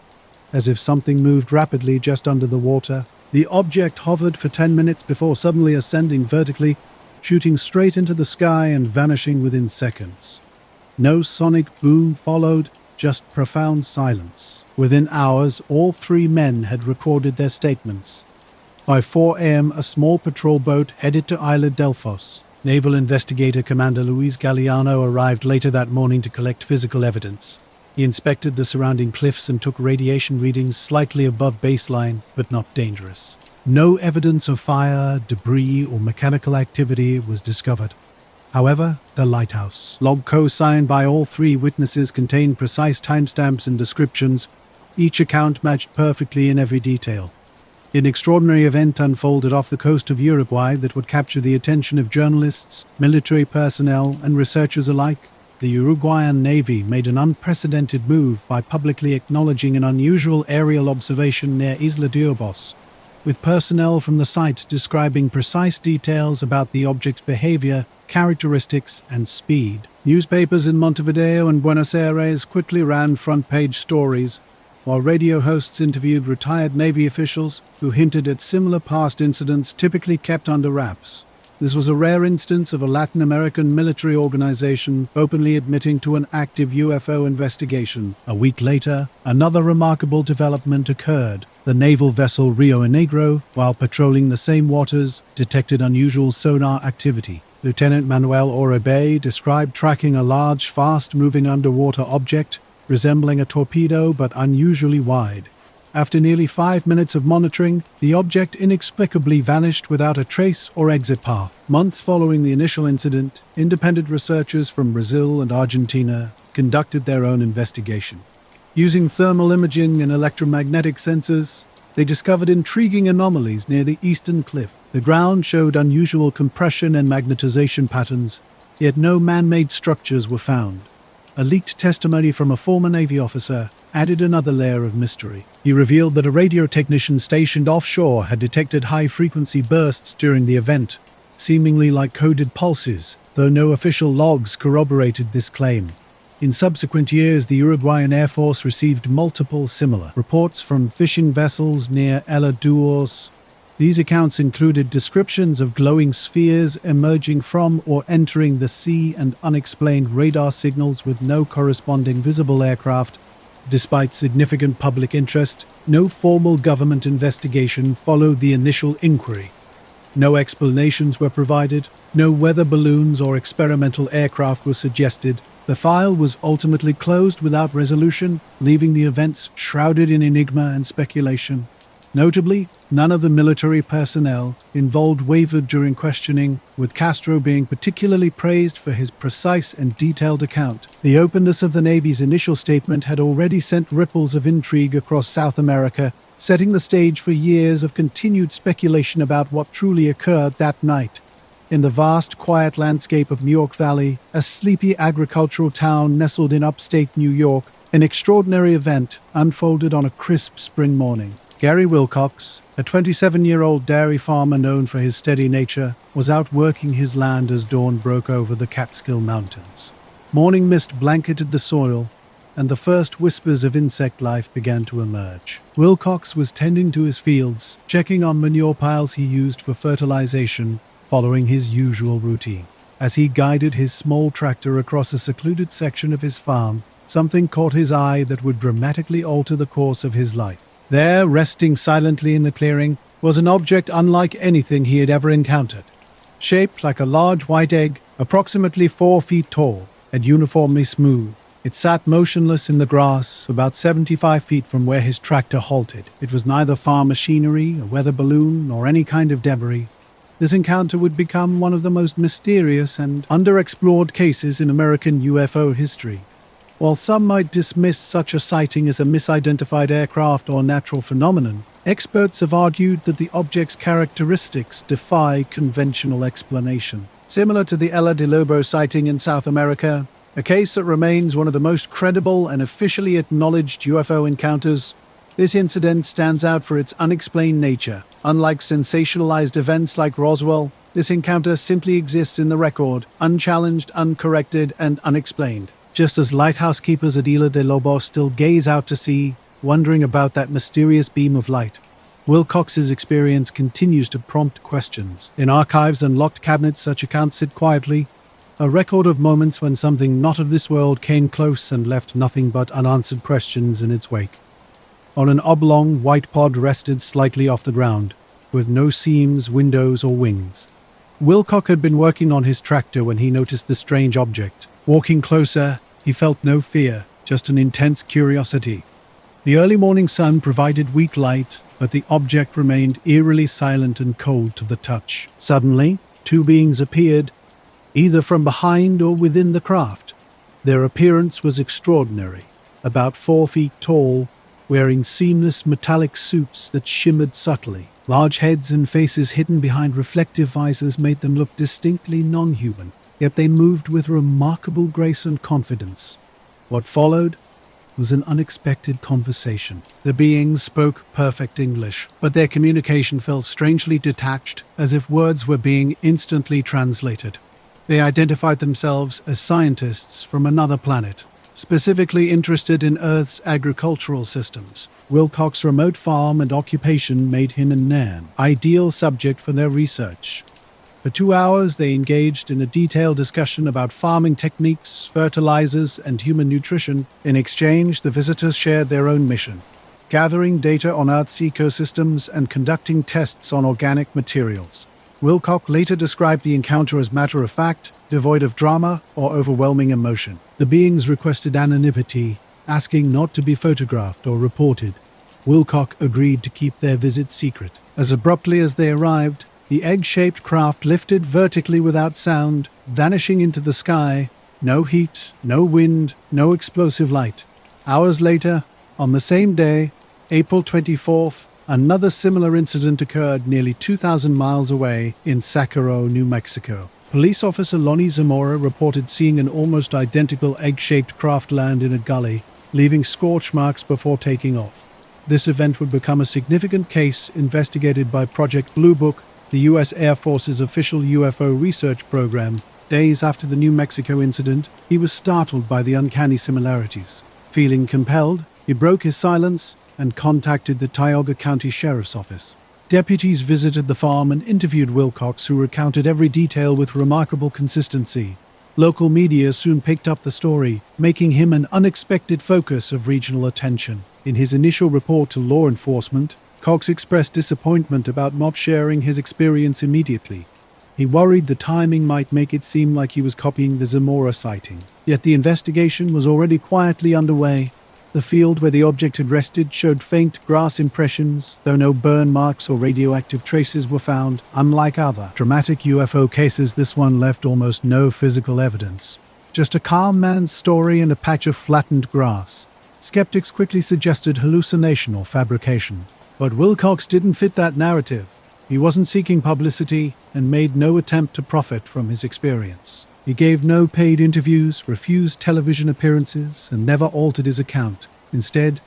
as if something moved rapidly just under the water. The object hovered for 10 minutes before suddenly ascending vertically, shooting straight into the sky and vanishing within seconds. No sonic boom followed, just profound silence. Within hours, all three men had recorded their statements. By 4 a.m., a small patrol boat headed to Isla Delfos. Naval Investigator Commander Luis Galeano arrived later that morning to collect physical evidence. He inspected the surrounding cliffs and took radiation readings slightly above baseline, but not dangerous. No evidence of fire, debris, or mechanical activity was discovered. However, the lighthouse log co-signed by all three witnesses contained precise timestamps and descriptions. Each account matched perfectly in every detail. An extraordinary event unfolded off the coast of Uruguay that would capture the attention of journalists, military personnel, and researchers alike. The Uruguayan Navy made an unprecedented move by publicly acknowledging an unusual aerial observation near Isla Diobos, with personnel from the site describing precise details about the object's behavior, characteristics, and speed. Newspapers in Montevideo and Buenos Aires quickly ran front-page stories, while radio hosts interviewed retired Navy officials who hinted at similar past incidents typically kept under wraps. This was a rare instance of a Latin American military organization openly admitting to an active UFO investigation. A week later, another remarkable development occurred. The naval vessel Rio Negro, while patrolling the same waters, detected unusual sonar activity. Lieutenant Manuel Oribe described tracking a large, fast-moving underwater object resembling a torpedo but unusually wide. After nearly 5 minutes of monitoring, the object inexplicably vanished without a trace or exit path. Months following the initial incident, independent researchers from Brazil and Argentina conducted their own investigation. Using thermal imaging and electromagnetic sensors, they discovered intriguing anomalies near the eastern cliff. The ground showed unusual compression and magnetization patterns, yet no man-made structures were found. A leaked testimony from a former Navy officer added another layer of mystery. He revealed that a radio technician stationed offshore had detected high-frequency bursts during the event, seemingly like coded pulses, though no official logs corroborated this claim. In subsequent years, the Uruguayan Air Force received multiple similar reports from fishing vessels near Ela Duos. These accounts included descriptions of glowing spheres emerging from or entering the sea and unexplained radar signals with no corresponding visible aircraft. Despite significant public interest, no formal government investigation followed the initial inquiry. No explanations were provided, no weather balloons or experimental aircraft were suggested. The file was ultimately closed without resolution, leaving the events shrouded in enigma and speculation. Notably, none of the military personnel involved wavered during questioning, with Castro being particularly praised for his precise and detailed account. The openness of the Navy's initial statement had already sent ripples of intrigue across South America, setting the stage for years of continued speculation about what truly occurred that night. In the vast, quiet landscape of New York Valley, a sleepy agricultural town nestled in upstate New York, an extraordinary event unfolded on a crisp spring morning. Gary Wilcox, a 27-year-old dairy farmer known for his steady nature, was out working his land as dawn broke over the Catskill Mountains. Morning mist blanketed the soil, and the first whispers of insect life began to emerge. Wilcox was tending to his fields, checking on manure piles he used for fertilization, following his usual routine. As he guided his small tractor across a secluded section of his farm, something caught his eye that would dramatically alter the course of his life. There, resting silently in the clearing, was an object unlike anything he had ever encountered. Shaped like a large white egg, approximately 4 feet tall, and uniformly smooth. It sat motionless in the grass, about 75 feet from where his tractor halted. It was neither farm machinery, a weather balloon, nor any kind of debris. This encounter would become one of the most mysterious and underexplored cases in American UFO history. While some might dismiss such a sighting as a misidentified aircraft or natural phenomenon, experts have argued that the object's characteristics defy conventional explanation. Similar to the Ella de Lobo sighting in South America, a case that remains one of the most credible and officially acknowledged UFO encounters, this incident stands out for its unexplained nature. Unlike sensationalized events like Roswell, this encounter simply exists in the record, unchallenged, uncorrected, and unexplained. Just as lighthouse keepers at Isla de Lobos still gaze out to sea, wondering about that mysterious beam of light, Wilcox's experience continues to prompt questions. In archives and locked cabinets, such accounts sit quietly, a record of moments when something not of this world came close and left nothing but unanswered questions in its wake. On an oblong white pod rested slightly off the ground, with no seams, windows, or wings. Wilcox had been working on his tractor when he noticed the strange object. Walking closer, he felt no fear, just an intense curiosity. The early morning sun provided weak light, but the object remained eerily silent and cold to the touch. Suddenly, two beings appeared, either from behind or within the craft. Their appearance was extraordinary, about 4 feet tall, wearing seamless metallic suits that shimmered subtly. Large heads and faces hidden behind reflective visors made them look distinctly non-human, yet they moved with remarkable grace and confidence. What followed was an unexpected conversation. The beings spoke perfect English, but their communication felt strangely detached, as if words were being instantly translated. They identified themselves as scientists from another planet, specifically interested in Earth's agricultural systems. Wilcox's remote farm and occupation made him an ideal subject for their research. For 2 hours, they engaged in a detailed discussion about farming techniques, fertilizers, and human nutrition. In exchange, the visitors shared their own mission, gathering data on Earth's ecosystems and conducting tests on organic materials. Wilcox later described the encounter as matter-of-fact, devoid of drama or overwhelming emotion. The beings requested anonymity, asking not to be photographed or reported. Wilcox agreed to keep their visit secret. As abruptly as they arrived, the egg-shaped craft lifted vertically without sound, vanishing into the sky. No heat, no wind, no explosive light. Hours later, on the same day, April 24th, another similar incident occurred nearly 2,000 miles away in Sacaro, New Mexico. Police officer Lonnie Zamora reported seeing an almost identical egg-shaped craft land in a gully, leaving scorch marks before taking off. This event would become a significant case investigated by Project Blue Book, the U.S. Air Force's official UFO research program. Days after the New Mexico incident, he was startled by the uncanny similarities. Feeling compelled, he broke his silence and contacted the Tioga County Sheriff's Office. Deputies visited the farm and interviewed Wilcox, who recounted every detail with remarkable consistency. Local media soon picked up the story, making him an unexpected focus of regional attention. In his initial report to law enforcement, Cox expressed disappointment about not sharing his experience immediately. He worried the timing might make it seem like he was copying the Zamora sighting. Yet the investigation was already quietly underway. The field where the object had rested showed faint grass impressions, though no burn marks or radioactive traces were found. Unlike other dramatic UFO cases, this one left almost no physical evidence. Just a calm man's story and a patch of flattened grass. Skeptics quickly suggested hallucination or fabrication. But Wilcox didn't fit that narrative. He wasn't seeking publicity and made no attempt to profit from his experience. He gave no paid interviews, refused television appearances, and never altered his account. Instead,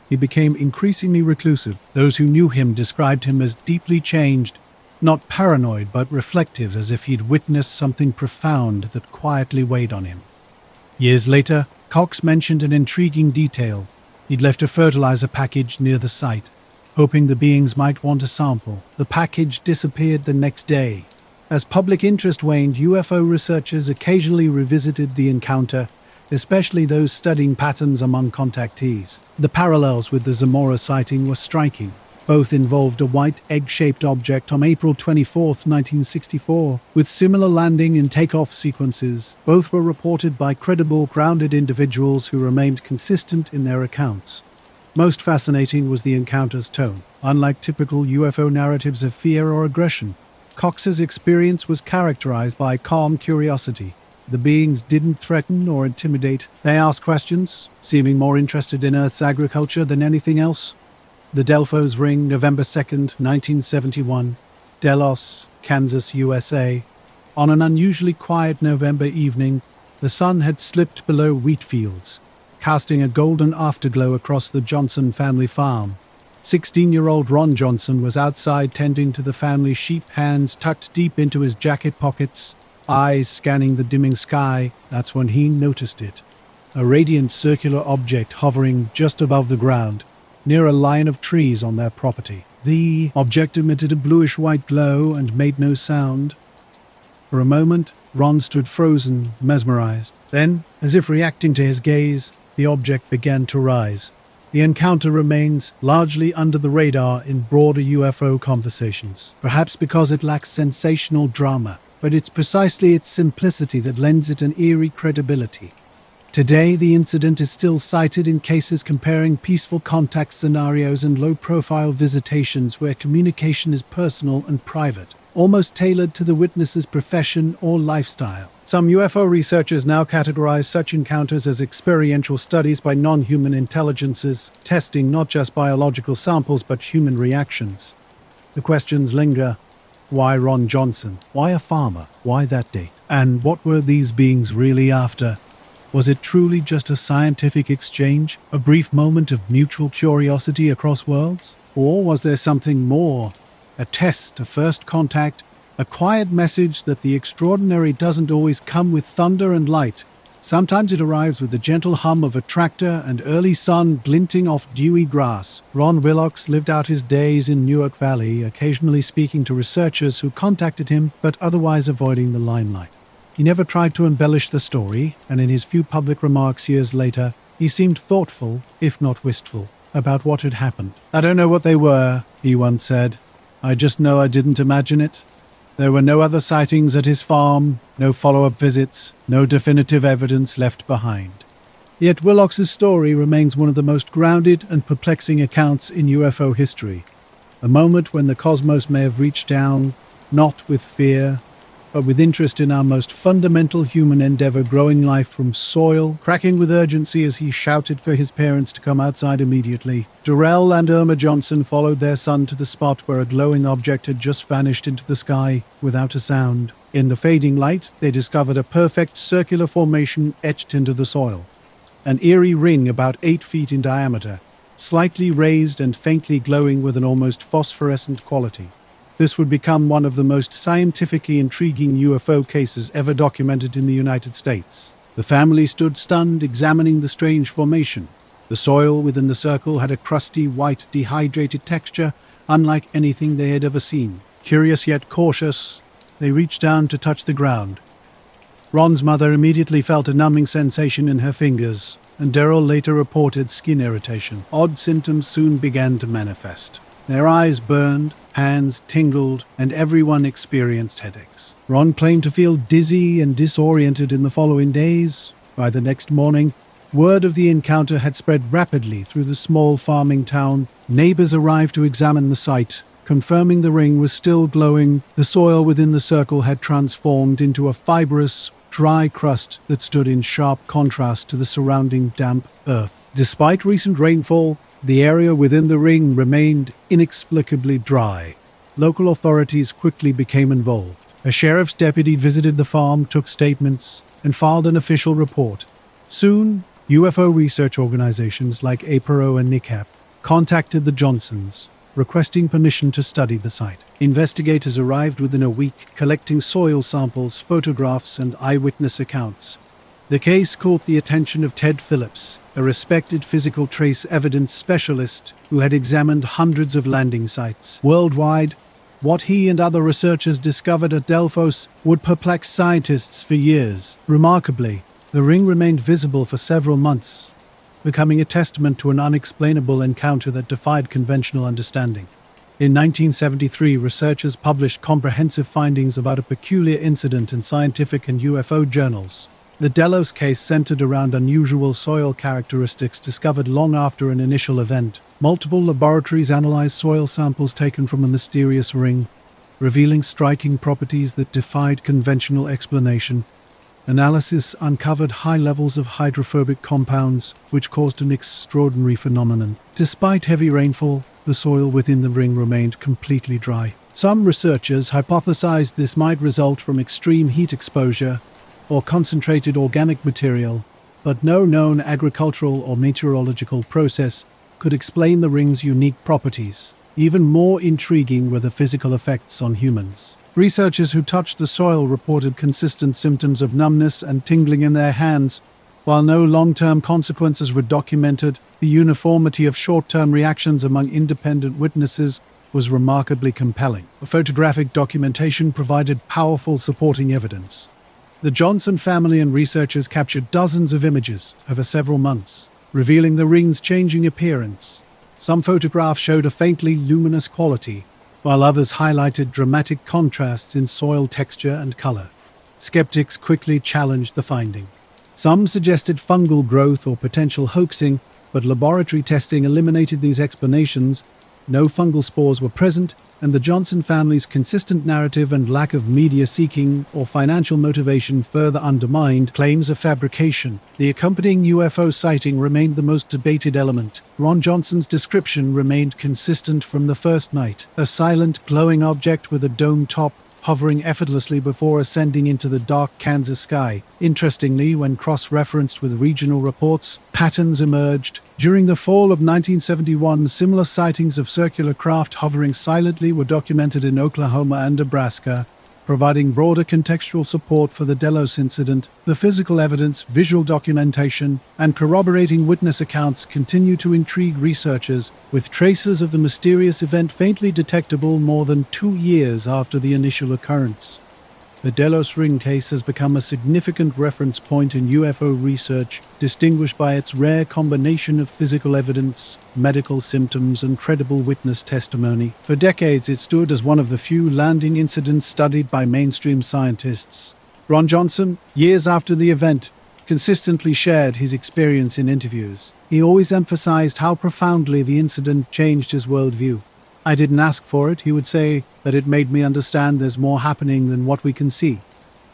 he became increasingly reclusive. Those who knew him described him as deeply changed, not paranoid but reflective, as if he'd witnessed something profound that quietly weighed on him. Years later, Cox mentioned an intriguing detail. He'd left a fertilizer package near the site, hoping the beings might want a sample. The package disappeared the next day. As public interest waned, UFO researchers occasionally revisited the encounter, especially those studying patterns among contactees. The parallels with the Zamora sighting were striking. Both involved a white egg-shaped object on April 24, 1964, with similar landing and takeoff sequences. Both were reported by credible, grounded individuals who remained consistent in their accounts. Most fascinating was the encounter's tone. Unlike typical UFO narratives of fear or aggression, Cox's experience was characterized by calm curiosity. The beings didn't threaten or intimidate. They asked questions, seeming more interested in Earth's agriculture than anything else. The Delphos Ring, November 2nd, 1971, Delos, Kansas, USA. On an unusually quiet November evening, the sun had slipped below wheat fields, casting a golden afterglow across the Johnson family farm. 16-year-old Ron Johnson was outside tending to the family sheep, hands tucked deep into his jacket pockets, eyes scanning the dimming sky. That's when he noticed it. A radiant circular object hovering just above the ground, near a line of trees on their property. The object emitted a bluish-white glow and made no sound. For a moment, Ron stood frozen, mesmerized. Then, as if reacting to his gaze, the object began to rise. The encounter remains largely under the radar in broader UFO conversations, perhaps because it lacks sensational drama, but it's precisely its simplicity that lends it an eerie credibility. Today, the incident is still cited in cases comparing peaceful contact scenarios and low-profile visitations where communication is personal and private, almost tailored to the witness's profession or lifestyle. Some UFO researchers now categorize such encounters as experiential studies by non-human intelligences, testing not just biological samples but human reactions. The questions linger. Why Ron Johnson? Why a farmer? Why that date? And what were these beings really after? Was it truly just a scientific exchange, a brief moment of mutual curiosity across worlds? Or was there something more? A test, a first contact, a quiet message that the extraordinary doesn't always come with thunder and light. Sometimes it arrives with the gentle hum of a tractor and early sun glinting off dewy grass. Ron Willox lived out his days in Newark Valley, occasionally speaking to researchers who contacted him, but otherwise avoiding the limelight. He never tried to embellish the story, and in his few public remarks years later, he seemed thoughtful, if not wistful, about what had happened. "I don't know what they were," he once said. "I just know I didn't imagine it." There were no other sightings at his farm, no follow-up visits, no definitive evidence left behind. Yet Willox's story remains one of the most grounded and perplexing accounts in UFO history. A moment when the cosmos may have reached down, not with fear, but with interest in our most fundamental human endeavor, growing life from soil, cracking with urgency as he shouted for his parents to come outside immediately. Durrell and Irma Johnson followed their son to the spot where a glowing object had just vanished into the sky without a sound. In the fading light, they discovered a perfect circular formation etched into the soil. An eerie ring about 8 feet in diameter, slightly raised and faintly glowing with an almost phosphorescent quality. This would become one of the most scientifically intriguing UFO cases ever documented in the United States. The family stood stunned, examining the strange formation. The soil within the circle had a crusty, white, dehydrated texture, unlike anything they had ever seen. Curious yet cautious, they reached down to touch the ground. Ron's mother immediately felt a numbing sensation in her fingers, and Darrell later reported skin irritation. Odd symptoms soon began to manifest. Their eyes burned, hands tingled, and everyone experienced headaches. Ron claimed to feel dizzy and disoriented in the following days. By the next morning, word of the encounter had spread rapidly through the small farming town. Neighbors arrived to examine the site, confirming the ring was still glowing. The soil within the circle had transformed into a fibrous, dry crust that stood in sharp contrast to the surrounding damp earth. Despite recent rainfall, the area within the ring remained inexplicably dry. Local authorities quickly became involved. A sheriff's deputy visited the farm, took statements, and filed an official report. Soon, UFO research organizations like APRO and NICAP contacted the Johnsons, requesting permission to study the site. Investigators arrived within a week, collecting soil samples, photographs, and eyewitness accounts. The case caught the attention of Ted Phillips, a respected physical trace evidence specialist who had examined hundreds of landing sites. Worldwide, what he and other researchers discovered at Delphos would perplex scientists for years. Remarkably, the ring remained visible for several months, becoming a testament to an unexplainable encounter that defied conventional understanding. In 1973, researchers published comprehensive findings about a peculiar incident in scientific and UFO journals. The Delos case centered around unusual soil characteristics discovered long after an initial event. Multiple laboratories analyzed soil samples taken from a mysterious ring, revealing striking properties that defied conventional explanation. Analysis uncovered high levels of hydrophobic compounds, which caused an extraordinary phenomenon. Despite heavy rainfall, the soil within the ring remained completely dry. Some researchers hypothesized this might result from extreme heat exposure or concentrated organic material, but no known agricultural or meteorological process could explain the ring's unique properties. Even more intriguing were the physical effects on humans. Researchers who touched the soil reported consistent symptoms of numbness and tingling in their hands. While no long-term consequences were documented, the uniformity of short-term reactions among independent witnesses was remarkably compelling. A photographic documentation provided powerful supporting evidence. The Johnson family and researchers captured dozens of images over several months, revealing the ring's changing appearance. Some photographs showed a faintly luminous quality, while others highlighted dramatic contrasts in soil texture and color. Skeptics quickly challenged the findings. Some suggested fungal growth or potential hoaxing, but laboratory testing eliminated these explanations. No fungal spores were present, and the Johnson family's consistent narrative and lack of media seeking or financial motivation further undermined claims of fabrication. The accompanying UFO sighting remained the most debated element. Ron Johnson's description remained consistent from the first night: a silent, glowing object with a dome top, hovering effortlessly before ascending into the dark Kansas sky. Interestingly, when cross-referenced with regional reports, patterns emerged. During the fall of 1971, similar sightings of circular craft hovering silently were documented in Oklahoma and Nebraska, providing broader contextual support for the Delos incident. The physical evidence, visual documentation, and corroborating witness accounts continue to intrigue researchers, with traces of the mysterious event faintly detectable more than 2 years after the initial occurrence. The Delos ring case has become a significant reference point in UFO research, distinguished by its rare combination of physical evidence, medical symptoms, and credible witness testimony. For decades, it stood as one of the few landing incidents studied by mainstream scientists. Ron Johnson, years after the event, consistently shared his experience in interviews. He always emphasized how profoundly the incident changed his worldview. "I didn't ask for it," he would say, "but it made me understand there's more happening than what we can see.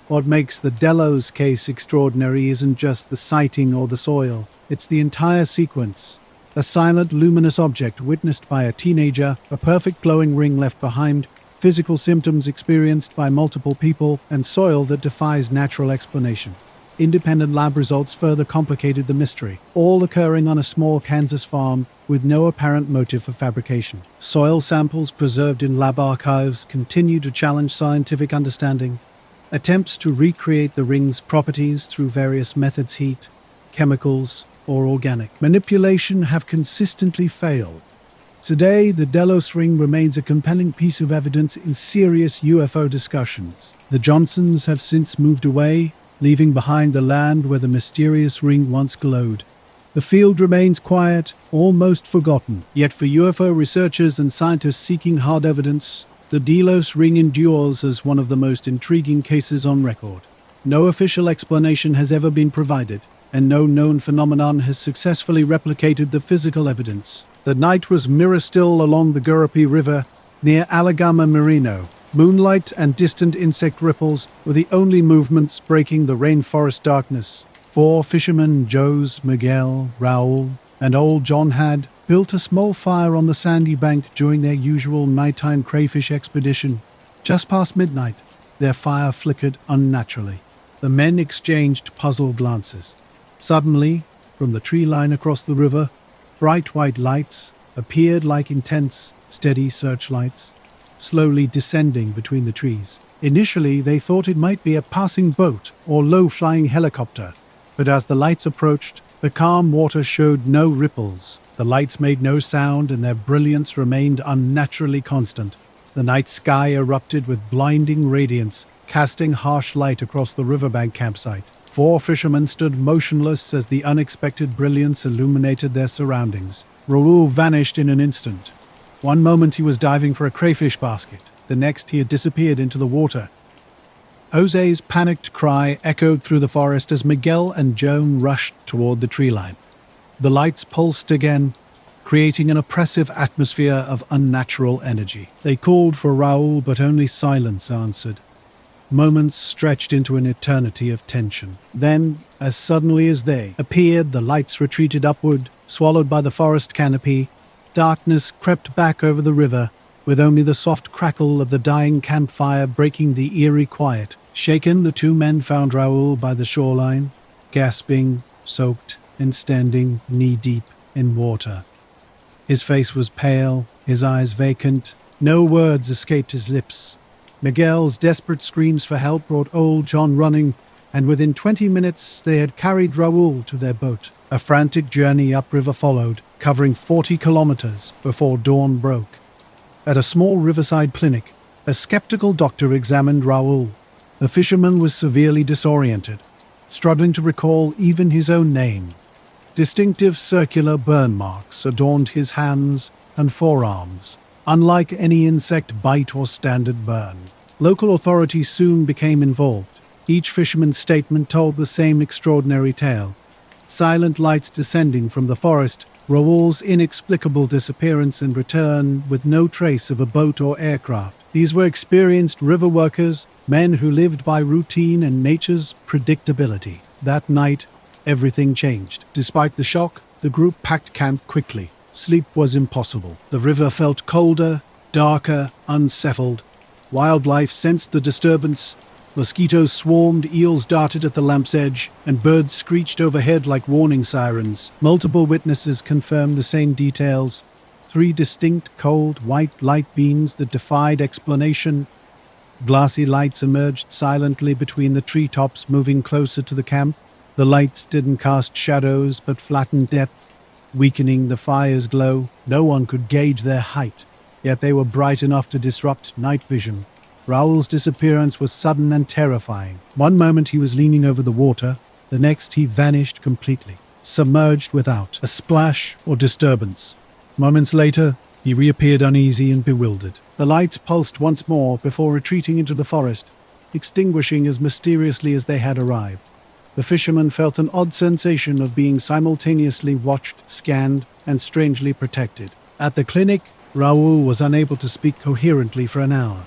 What makes the Delos case extraordinary isn't just the sighting or the soil, it's the entire sequence. A silent, luminous object witnessed by a teenager, a perfect glowing ring left behind, physical symptoms experienced by multiple people, and soil that defies natural explanation." Independent lab results further complicated the mystery, all occurring on a small Kansas farm with no apparent motive for fabrication. Soil samples preserved in lab archives continue to challenge scientific understanding. Attempts to recreate the ring's properties through various methods, heat, chemicals, or organic manipulation, have consistently failed. Today, the Delos ring remains a compelling piece of evidence in serious UFO discussions. The Johnsons have since moved away, leaving behind the land where the mysterious ring once glowed. The field remains quiet, almost forgotten. Yet for UFO researchers and scientists seeking hard evidence, the Delos ring endures as one of the most intriguing cases on record. No official explanation has ever been provided, and no known phenomenon has successfully replicated the physical evidence. The night was mirror-still along the Gurupi River near Alabama Merino. Moonlight and distant insect ripples were the only movements breaking the rainforest darkness. 4 fishermen, Joes, Miguel, Raul, and old John, had built a small fire on the sandy bank during their usual nighttime crayfish expedition. Just past midnight, their fire flickered unnaturally. The men exchanged puzzled glances. Suddenly, from the tree line across the river, bright white lights appeared like intense, steady searchlights, slowly descending between the trees. Initially, they thought it might be a passing boat or low-flying helicopter, but as the lights approached, the calm water showed no ripples. The lights made no sound, and their brilliance remained unnaturally constant. The night sky erupted with blinding radiance, casting harsh light across the riverbank campsite. 4 fishermen stood motionless as the unexpected brilliance illuminated their surroundings. Raoul vanished in an instant. One moment he was diving for a crayfish basket, the next he had disappeared into the water. Jose's panicked cry echoed through the forest as Miguel and Joan rushed toward the tree line. The lights pulsed again, creating an oppressive atmosphere of unnatural energy. They called for Raúl, but only silence answered. Moments stretched into an eternity of tension. Then, as suddenly as they appeared, the lights retreated upward, swallowed by the forest canopy. Darkness crept back over the river, with only the soft crackle of the dying campfire breaking the eerie quiet. Shaken, the two men found Raúl by the shoreline, gasping, soaked, and standing knee-deep in water. His face was pale, his eyes vacant. No words escaped his lips. Miguel's desperate screams for help brought old John running, and within 20 minutes they had carried Raúl to their boat. A frantic journey upriver followed, covering 40 kilometers before dawn broke. At a small riverside clinic, a skeptical doctor examined Raúl. The fisherman was severely disoriented, struggling to recall even his own name. Distinctive circular burn marks adorned his hands and forearms, unlike any insect bite or standard burn. Local authorities soon became involved. Each fisherman's statement told the same extraordinary tale. Silent lights descending from the forest, Raúl's inexplicable disappearance and return with no trace of a boat or aircraft. These were experienced river workers, men who lived by routine and nature's predictability. That night, everything changed. Despite the shock, the group packed camp quickly. Sleep was impossible. The river felt colder, darker, unsettled. Wildlife sensed the disturbance. Mosquitoes swarmed, eels darted at the lamp's edge, and birds screeched overhead like warning sirens. Multiple witnesses confirmed the same details. 3 distinct, cold, white light beams that defied explanation. Glassy lights emerged silently between the treetops, moving closer to the camp. The lights didn't cast shadows, but flattened depth, weakening the fire's glow. No one could gauge their height, yet they were bright enough to disrupt night vision. Raúl's disappearance was sudden and terrifying. One moment he was leaning over the water, the next he vanished completely, submerged without a splash or disturbance. Moments later, he reappeared uneasy and bewildered. The lights pulsed once more before retreating into the forest, extinguishing as mysteriously as they had arrived. The fisherman felt an odd sensation of being simultaneously watched, scanned, and strangely protected. At the clinic, Raúl was unable to speak coherently for an hour.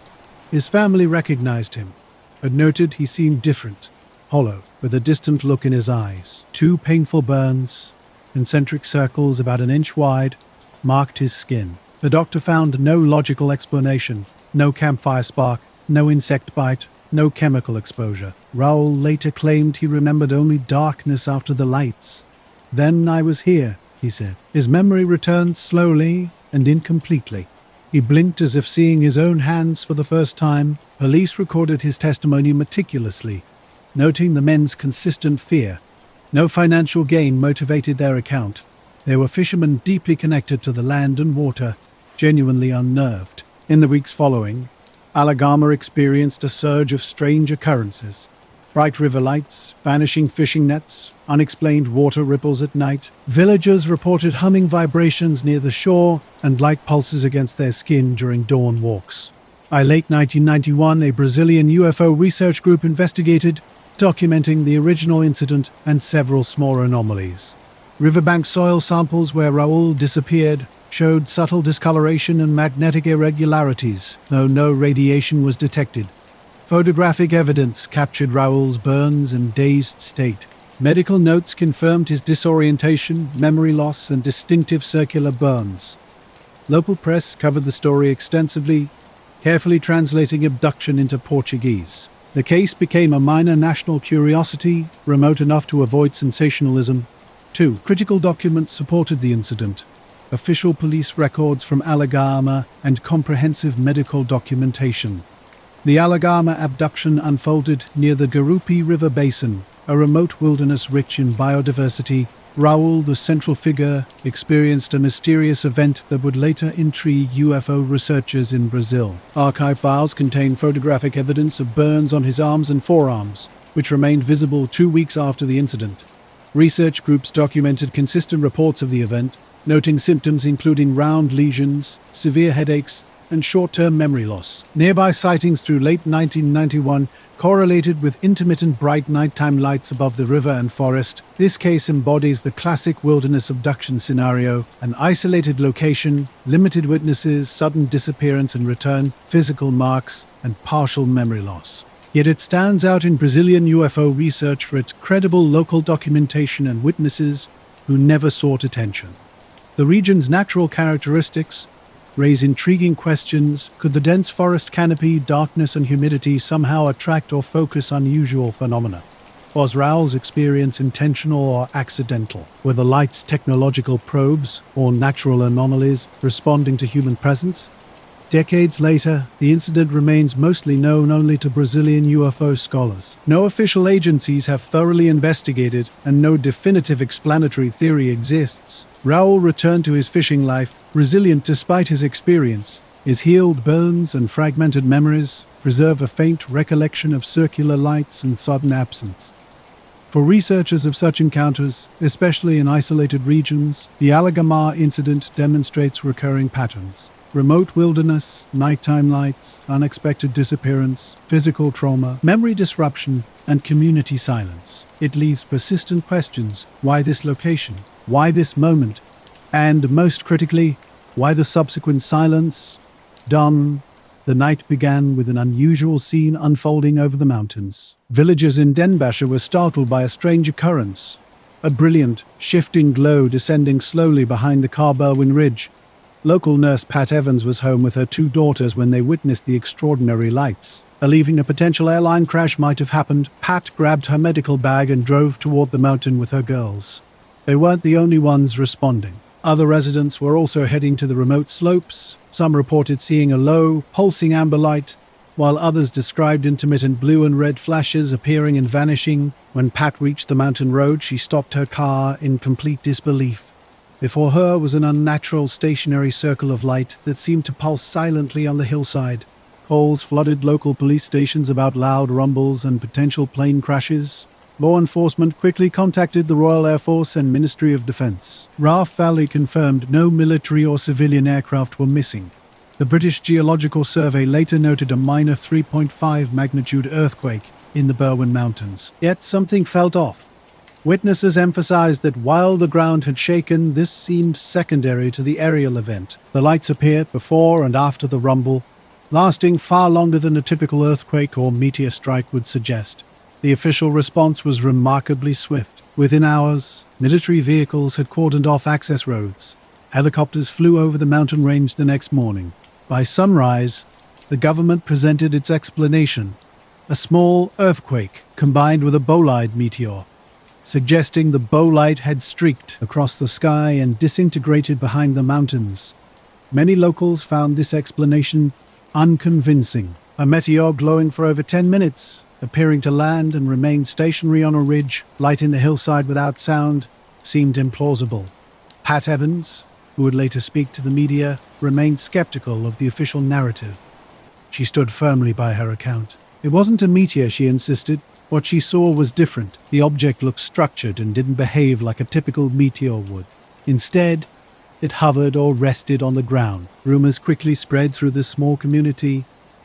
His family recognized him, but noted he seemed different, hollow, with a distant look in his eyes. 2 painful burns, concentric circles about an inch wide, marked his skin. The doctor found no logical explanation, no campfire spark, no insect bite, no chemical exposure. Raúl later claimed he remembered only darkness after the lights. "Then I was here," he said. His memory returned slowly and incompletely. He blinked as if seeing his own hands for the first time. Police recorded his testimony meticulously, noting the men's consistent fear. No financial gain motivated their account. They were fishermen deeply connected to the land and water, genuinely unnerved. In the weeks following, Alagama experienced a surge of strange occurrences. Bright river lights, vanishing fishing nets, unexplained water ripples at night. Villagers reported humming vibrations near the shore and light pulses against their skin during dawn walks. By late 1991, a Brazilian UFO research group investigated, documenting the original incident and several small anomalies. Riverbank soil samples where Raúl disappeared showed subtle discoloration and magnetic irregularities, though no radiation was detected. Photographic evidence captured Raúl's burns and dazed state. Medical notes confirmed his disorientation, memory loss, and distinctive circular burns. Local press covered the story extensively, carefully translating abduction into Portuguese. The case became a minor national curiosity, remote enough to avoid sensationalism. 2. Critical documents supported the incident. Official police records from Alagama and comprehensive medical documentation. The Alagama abduction unfolded near the Gurupi River Basin, a remote wilderness rich in biodiversity. Raúl, the central figure, experienced a mysterious event that would later intrigue UFO researchers in Brazil. Archive files contain photographic evidence of burns on his arms and forearms, which remained visible 2 weeks after the incident. Research groups documented consistent reports of the event, noting symptoms including round lesions, severe headaches, and short-term memory loss. Nearby sightings through late 1991 correlated with intermittent bright nighttime lights above the river and forest. This case embodies the classic wilderness abduction scenario: an isolated location, limited witnesses, sudden disappearance and return, physical marks, and partial memory loss. Yet it stands out in Brazilian UFO research for its credible local documentation and witnesses who never sought attention. The region's natural characteristics raise intriguing questions. Could the dense forest canopy, darkness and humidity somehow attract or focus unusual phenomena? Was Raoul's experience intentional or accidental? Were the lights technological probes or natural anomalies responding to human presence? Decades later, the incident remains mostly known only to Brazilian UFO scholars. No official agencies have thoroughly investigated, and no definitive explanatory theory exists. Raoul returned to his fishing life, resilient despite his experience. His healed burns and fragmented memories preserve a faint recollection of circular lights and sudden absence. For researchers of such encounters, especially in isolated regions, the Alagamar incident demonstrates recurring patterns. Remote wilderness, nighttime lights, unexpected disappearance, physical trauma, memory disruption, and community silence. It leaves persistent questions: why this location? Why this moment? And, most critically, why the subsequent silence? Dawn. The night began with an unusual scene unfolding over the mountains. Villagers in Denbasher were startled by a strange occurrence: a brilliant, shifting glow descending slowly behind the Carberwyn Ridge. Local nurse Pat Evans was home with her 2 daughters when they witnessed the extraordinary lights. Believing a potential airline crash might have happened, Pat grabbed her medical bag and drove toward the mountain with her girls. They weren't the only ones responding. Other residents were also heading to the remote slopes. Some reported seeing a low, pulsing amber light, while others described intermittent blue and red flashes appearing and vanishing. When Pat reached the mountain road, she stopped her car in complete disbelief. Before her was an unnatural stationary circle of light that seemed to pulse silently on the hillside. Calls flooded local police stations about loud rumbles and potential plane crashes. Law enforcement quickly contacted the Royal Air Force and Ministry of Defense. Raft Valley confirmed no military or civilian aircraft were missing. The British Geological Survey later noted a minor 3.5 magnitude earthquake in the Berwyn Mountains. Yet something felt off. Witnesses emphasized that while the ground had shaken, this seemed secondary to the aerial event. The lights appeared before and after the rumble, lasting far longer than a typical earthquake or meteor strike would suggest. The official response was remarkably swift. Within hours, military vehicles had cordoned off access roads. Helicopters flew over the mountain range the next morning. By sunrise, the government presented its explanation: a small earthquake combined with a bolide meteor, suggesting the bolide had streaked across the sky and disintegrated behind the mountains. Many locals found this explanation unconvincing. A meteor glowing for over 10 minutes, appearing to land and remain stationary on a ridge, lighting the hillside without sound, seemed implausible. Pat Evans, who would later speak to the media, remained skeptical of the official narrative. She stood firmly by her account. It wasn't a meteor, she insisted. What she saw was different. The object looked structured and didn't behave like a typical meteor would. Instead, it hovered or rested on the ground. Rumors quickly spread through the small community.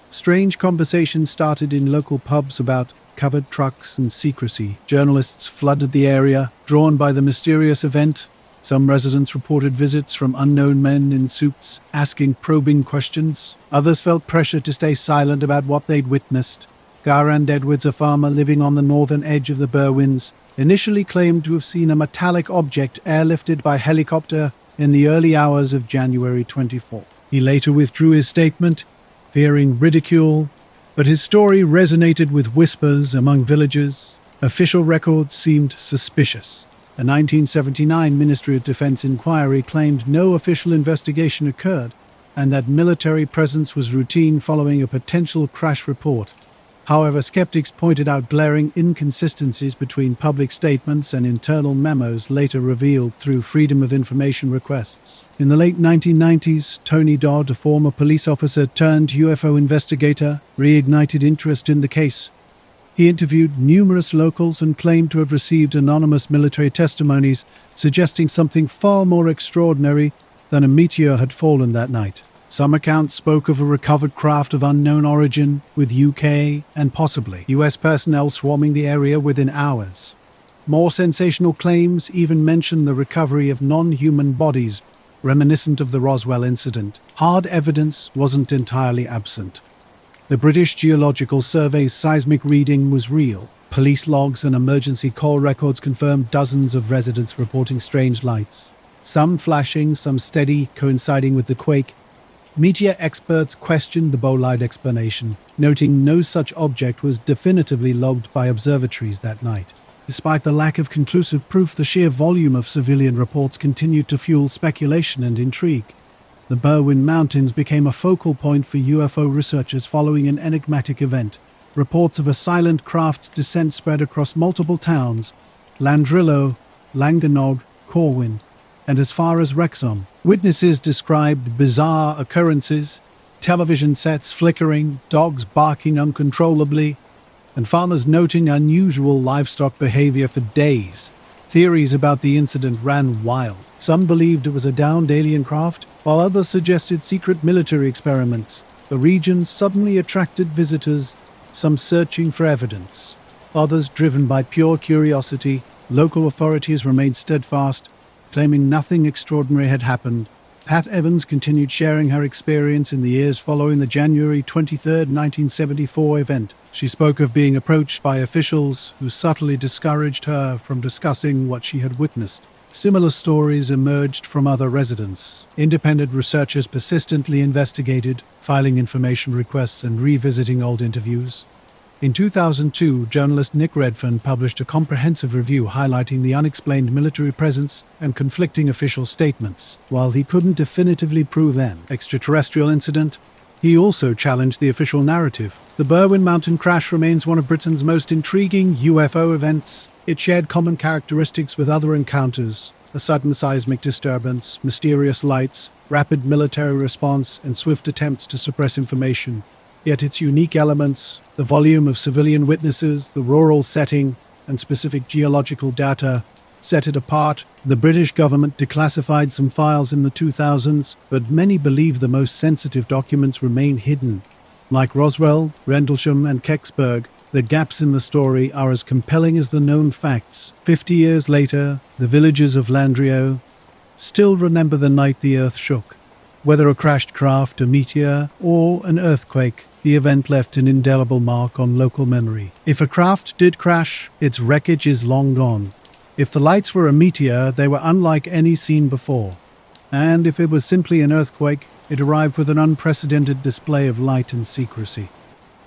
Strange conversations started in local pubs about covered trucks and secrecy. Journalists flooded the area, drawn by the mysterious event. Some residents reported visits from unknown men in suits, asking probing questions. Others felt pressure to stay silent about what they'd witnessed. Garand Edwards, a farmer living on the northern edge of the Berwyns, initially claimed to have seen a metallic object airlifted by helicopter in the early hours of January 24. He later withdrew his statement, fearing ridicule, but his story resonated with whispers among villagers. Official records seemed suspicious. A 1979 Ministry of Defense inquiry claimed no official investigation occurred, and that military presence was routine following a potential crash report. However, skeptics pointed out glaring inconsistencies between public statements and internal memos later revealed through Freedom of Information requests. In the late 1990s, Tony Dodd, a former police officer turned UFO investigator, reignited interest in the case. He interviewed numerous locals and claimed to have received anonymous military testimonies suggesting something far more extraordinary than a meteor had fallen that night. Some accounts spoke of a recovered craft of unknown origin, with UK and possibly US personnel swarming the area within hours. More sensational claims even mentioned the recovery of non-human bodies, reminiscent of the Roswell incident. Hard evidence wasn't entirely absent. The British Geological Survey's seismic reading was real. Police logs and emergency call records confirmed dozens of residents reporting strange lights, some flashing, some steady, coinciding with the quake. Meteor experts questioned the bolide explanation, noting no such object was definitively logged by observatories that night. Despite the lack of conclusive proof, the sheer volume of civilian reports continued to fuel speculation and intrigue. The Berwyn Mountains became a focal point for UFO researchers following an enigmatic event. Reports of a silent craft's descent spread across multiple towns, Landrillo, Langanog, Corwin, and as far as Wrexham. Witnesses described bizarre occurrences, television sets flickering, dogs barking uncontrollably, and farmers noting unusual livestock behavior for days. Theories about the incident ran wild. Some believed it was a downed alien craft, while others suggested secret military experiments. The region suddenly attracted visitors, some searching for evidence, others driven by pure curiosity. Local authorities remained steadfast, claiming nothing extraordinary had happened. Pat Evans continued sharing her experience in the years following the January 23, 1974 event. She spoke of being approached by officials who subtly discouraged her from discussing what she had witnessed. Similar stories emerged from other residents. Independent researchers persistently investigated, filing information requests and revisiting old interviews. In 2002, journalist Nick Redfern published a comprehensive review highlighting the unexplained military presence and conflicting official statements. While he couldn't definitively prove an extraterrestrial incident, he also challenged the official narrative. The Berwyn Mountain crash remains one of Britain's most intriguing UFO events. It shared common characteristics with other encounters: a sudden seismic disturbance, mysterious lights, rapid military response, and swift attempts to suppress information. Yet its unique elements, the volume of civilian witnesses, the rural setting, and specific geological data, set it apart. The British government declassified some files in the 2000s, but many believe the most sensitive documents remain hidden. Like Roswell, Rendlesham, and Kecksburg, the gaps in the story are as compelling as the known facts. 50 years later, the villagers of Landrio still remember the night the Earth shook. Whether a crashed craft, a meteor, or an earthquake, the event left an indelible mark on local memory. If a craft did crash, its wreckage is long gone. If the lights were a meteor, they were unlike any seen before. And if it was simply an earthquake, it arrived with an unprecedented display of light and secrecy.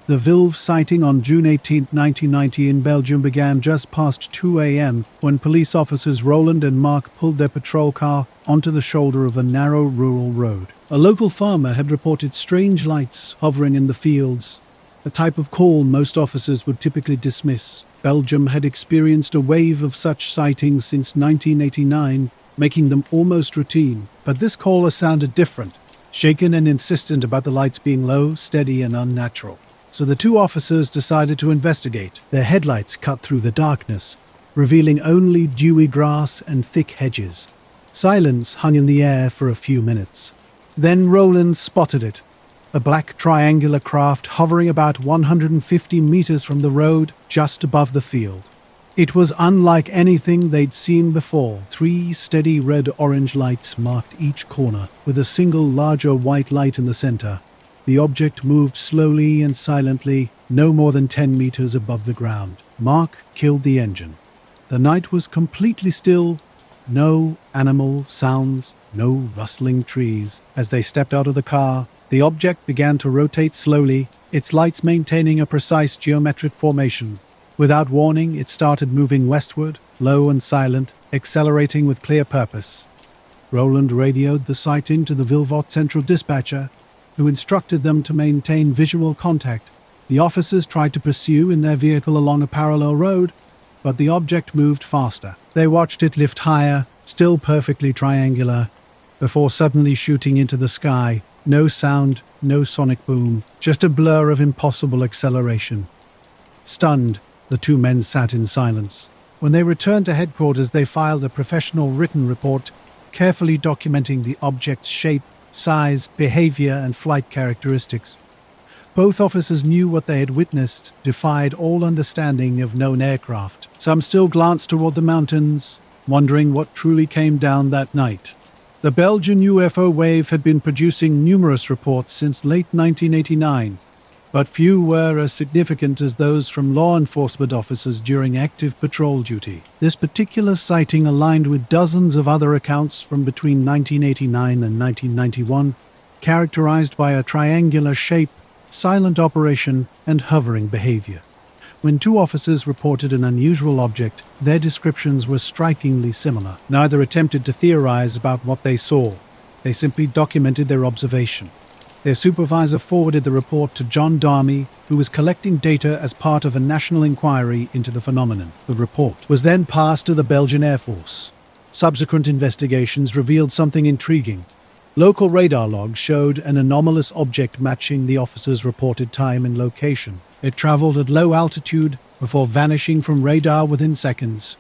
The Vilve sighting on June 18, 1990 in Belgium began just past 2 a.m. when police officers Roland and Mark pulled their patrol car onto the shoulder of a narrow rural road. A local farmer had reported strange lights hovering in the fields, a type of call most officers would typically dismiss. Belgium had experienced a wave of such sightings since 1989, making them almost routine. But this caller sounded different, shaken and insistent about the lights being low, steady, and unnatural. So the two officers decided to investigate. Their headlights cut through the darkness, revealing only dewy grass and thick hedges. Silence hung in the air for a few minutes. Then Roland spotted it, a black triangular craft hovering about 150 meters from the road just above the field. It was unlike anything they'd seen before. 3 steady red-orange lights marked each corner, with a single larger white light in the center. The object moved slowly and silently, no more than 10 meters above the ground. Mark killed the engine. The night was completely still. No animal sounds, no rustling trees. As they stepped out of the car, the object began to rotate slowly, its lights maintaining a precise geometric formation. Without warning, it started moving westward, low and silent, accelerating with clear purpose. Roland radioed the sighting to the Vilvotte Central Dispatcher, who instructed them to maintain visual contact. The officers tried to pursue in their vehicle along a parallel road, but the object moved faster. They watched it lift higher, still perfectly triangular, before suddenly shooting into the sky. No sound, no sonic boom, just a blur of impossible acceleration. Stunned, the two men sat in silence. When they returned to headquarters, they filed a professional written report, carefully documenting the object's shape, size, behavior, and flight characteristics. Both officers knew what they had witnessed defied all understanding of known aircraft. Some still glanced toward the mountains, wondering what truly came down that night. The Belgian UFO wave had been producing numerous reports since late 1989, but few were as significant as those from law enforcement officers during active patrol duty. This particular sighting aligned with dozens of other accounts from between 1989 and 1991, characterized by a triangular shape, silent operation, and hovering behavior. When two officers reported an unusual object, their descriptions were strikingly similar. Neither attempted to theorize about what they saw. They simply documented their observation. Their supervisor forwarded the report to John Darmy, who was collecting data as part of a national inquiry into the phenomenon. The report was then passed to the Belgian Air Force. Subsequent investigations revealed something intriguing. Local radar logs showed an anomalous object matching the officer's reported time and location. It traveled at low altitude before vanishing from radar within seconds.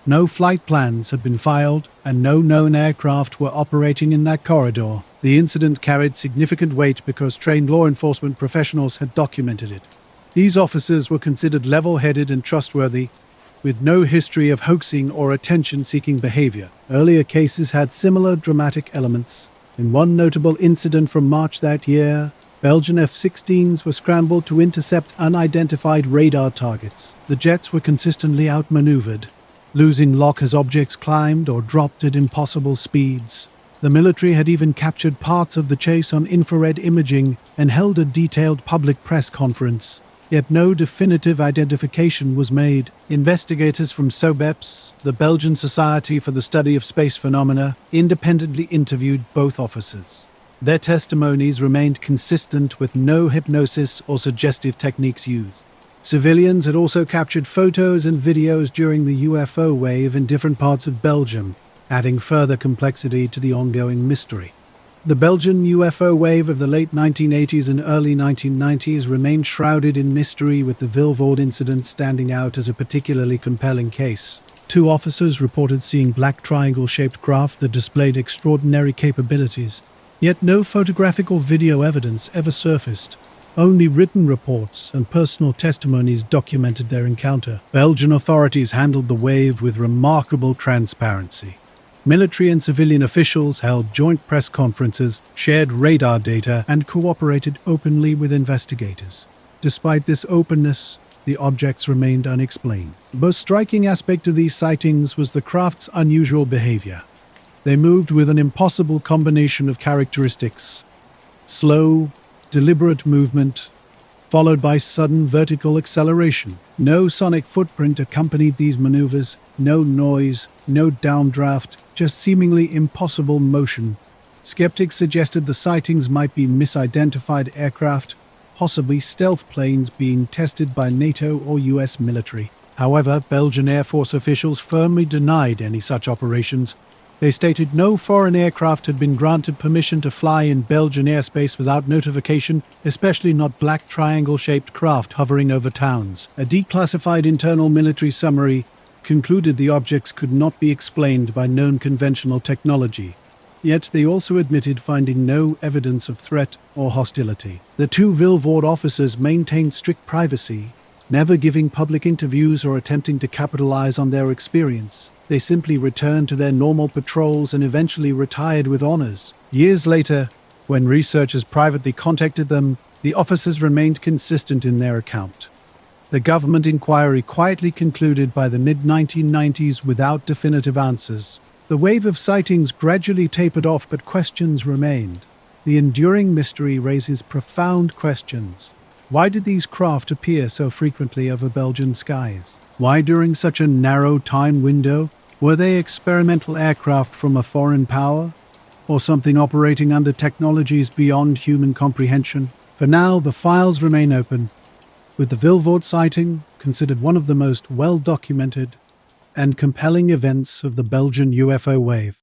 No flight plans had been filed, and no known aircraft were operating in that corridor. The incident carried significant weight because trained law enforcement professionals had documented it. These officers were considered level-headed and trustworthy, with no history of hoaxing or attention-seeking behavior. Earlier cases had similar dramatic elements. In one notable incident from March that year, Belgian F-16s were scrambled to intercept unidentified radar targets. The jets were consistently outmaneuvered, losing lock as objects climbed or dropped at impossible speeds. The military had even captured parts of the chase on infrared imaging and held a detailed public press conference. Yet no definitive identification was made. Investigators from SOBEPS, the Belgian Society for the Study of Space Phenomena, independently interviewed both officers. Their testimonies remained consistent with no hypnosis or suggestive techniques used. Civilians had also captured photos and videos during the UFO wave in different parts of Belgium, adding further complexity to the ongoing mystery. The Belgian UFO wave of the late 1980s and early 1990s remained shrouded in mystery, with the Vilvoorde incident standing out as a particularly compelling case. Two officers reported seeing black triangle-shaped craft that displayed extraordinary capabilities, yet no photographic or video evidence ever surfaced. Only written reports and personal testimonies documented their encounter. Belgian authorities handled the wave with remarkable transparency. Military and civilian officials held joint press conferences, shared radar data, and cooperated openly with investigators. Despite this openness, the objects remained unexplained. The most striking aspect of these sightings was the craft's unusual behavior. They moved with an impossible combination of characteristics: slow, deliberate movement, followed by sudden vertical acceleration. No sonic footprint accompanied these maneuvers, no noise, no downdraft, just seemingly impossible motion. Skeptics suggested the sightings might be misidentified aircraft, possibly stealth planes being tested by NATO or US military. However, Belgian Air Force officials firmly denied any such operations. They stated no foreign aircraft had been granted permission to fly in Belgian airspace without notification, especially not black triangle-shaped craft hovering over towns. A declassified internal military summary concluded the objects could not be explained by known conventional technology. Yet they also admitted finding no evidence of threat or hostility. The two Vilvoorde officers maintained strict privacy, never giving public interviews or attempting to capitalize on their experience. They simply returned to their normal patrols and eventually retired with honors. Years later, when researchers privately contacted them, the officers remained consistent in their account. The government inquiry quietly concluded by the mid-1990s without definitive answers. The wave of sightings gradually tapered off, but questions remained. The enduring mystery raises profound questions. Why did these craft appear so frequently over Belgian skies? Why during such a narrow time window? Were they experimental aircraft from a foreign power? Or something operating under technologies beyond human comprehension? For now, the files remain open, with the Vilvoorde sighting considered one of the most well-documented and compelling events of the Belgian UFO wave.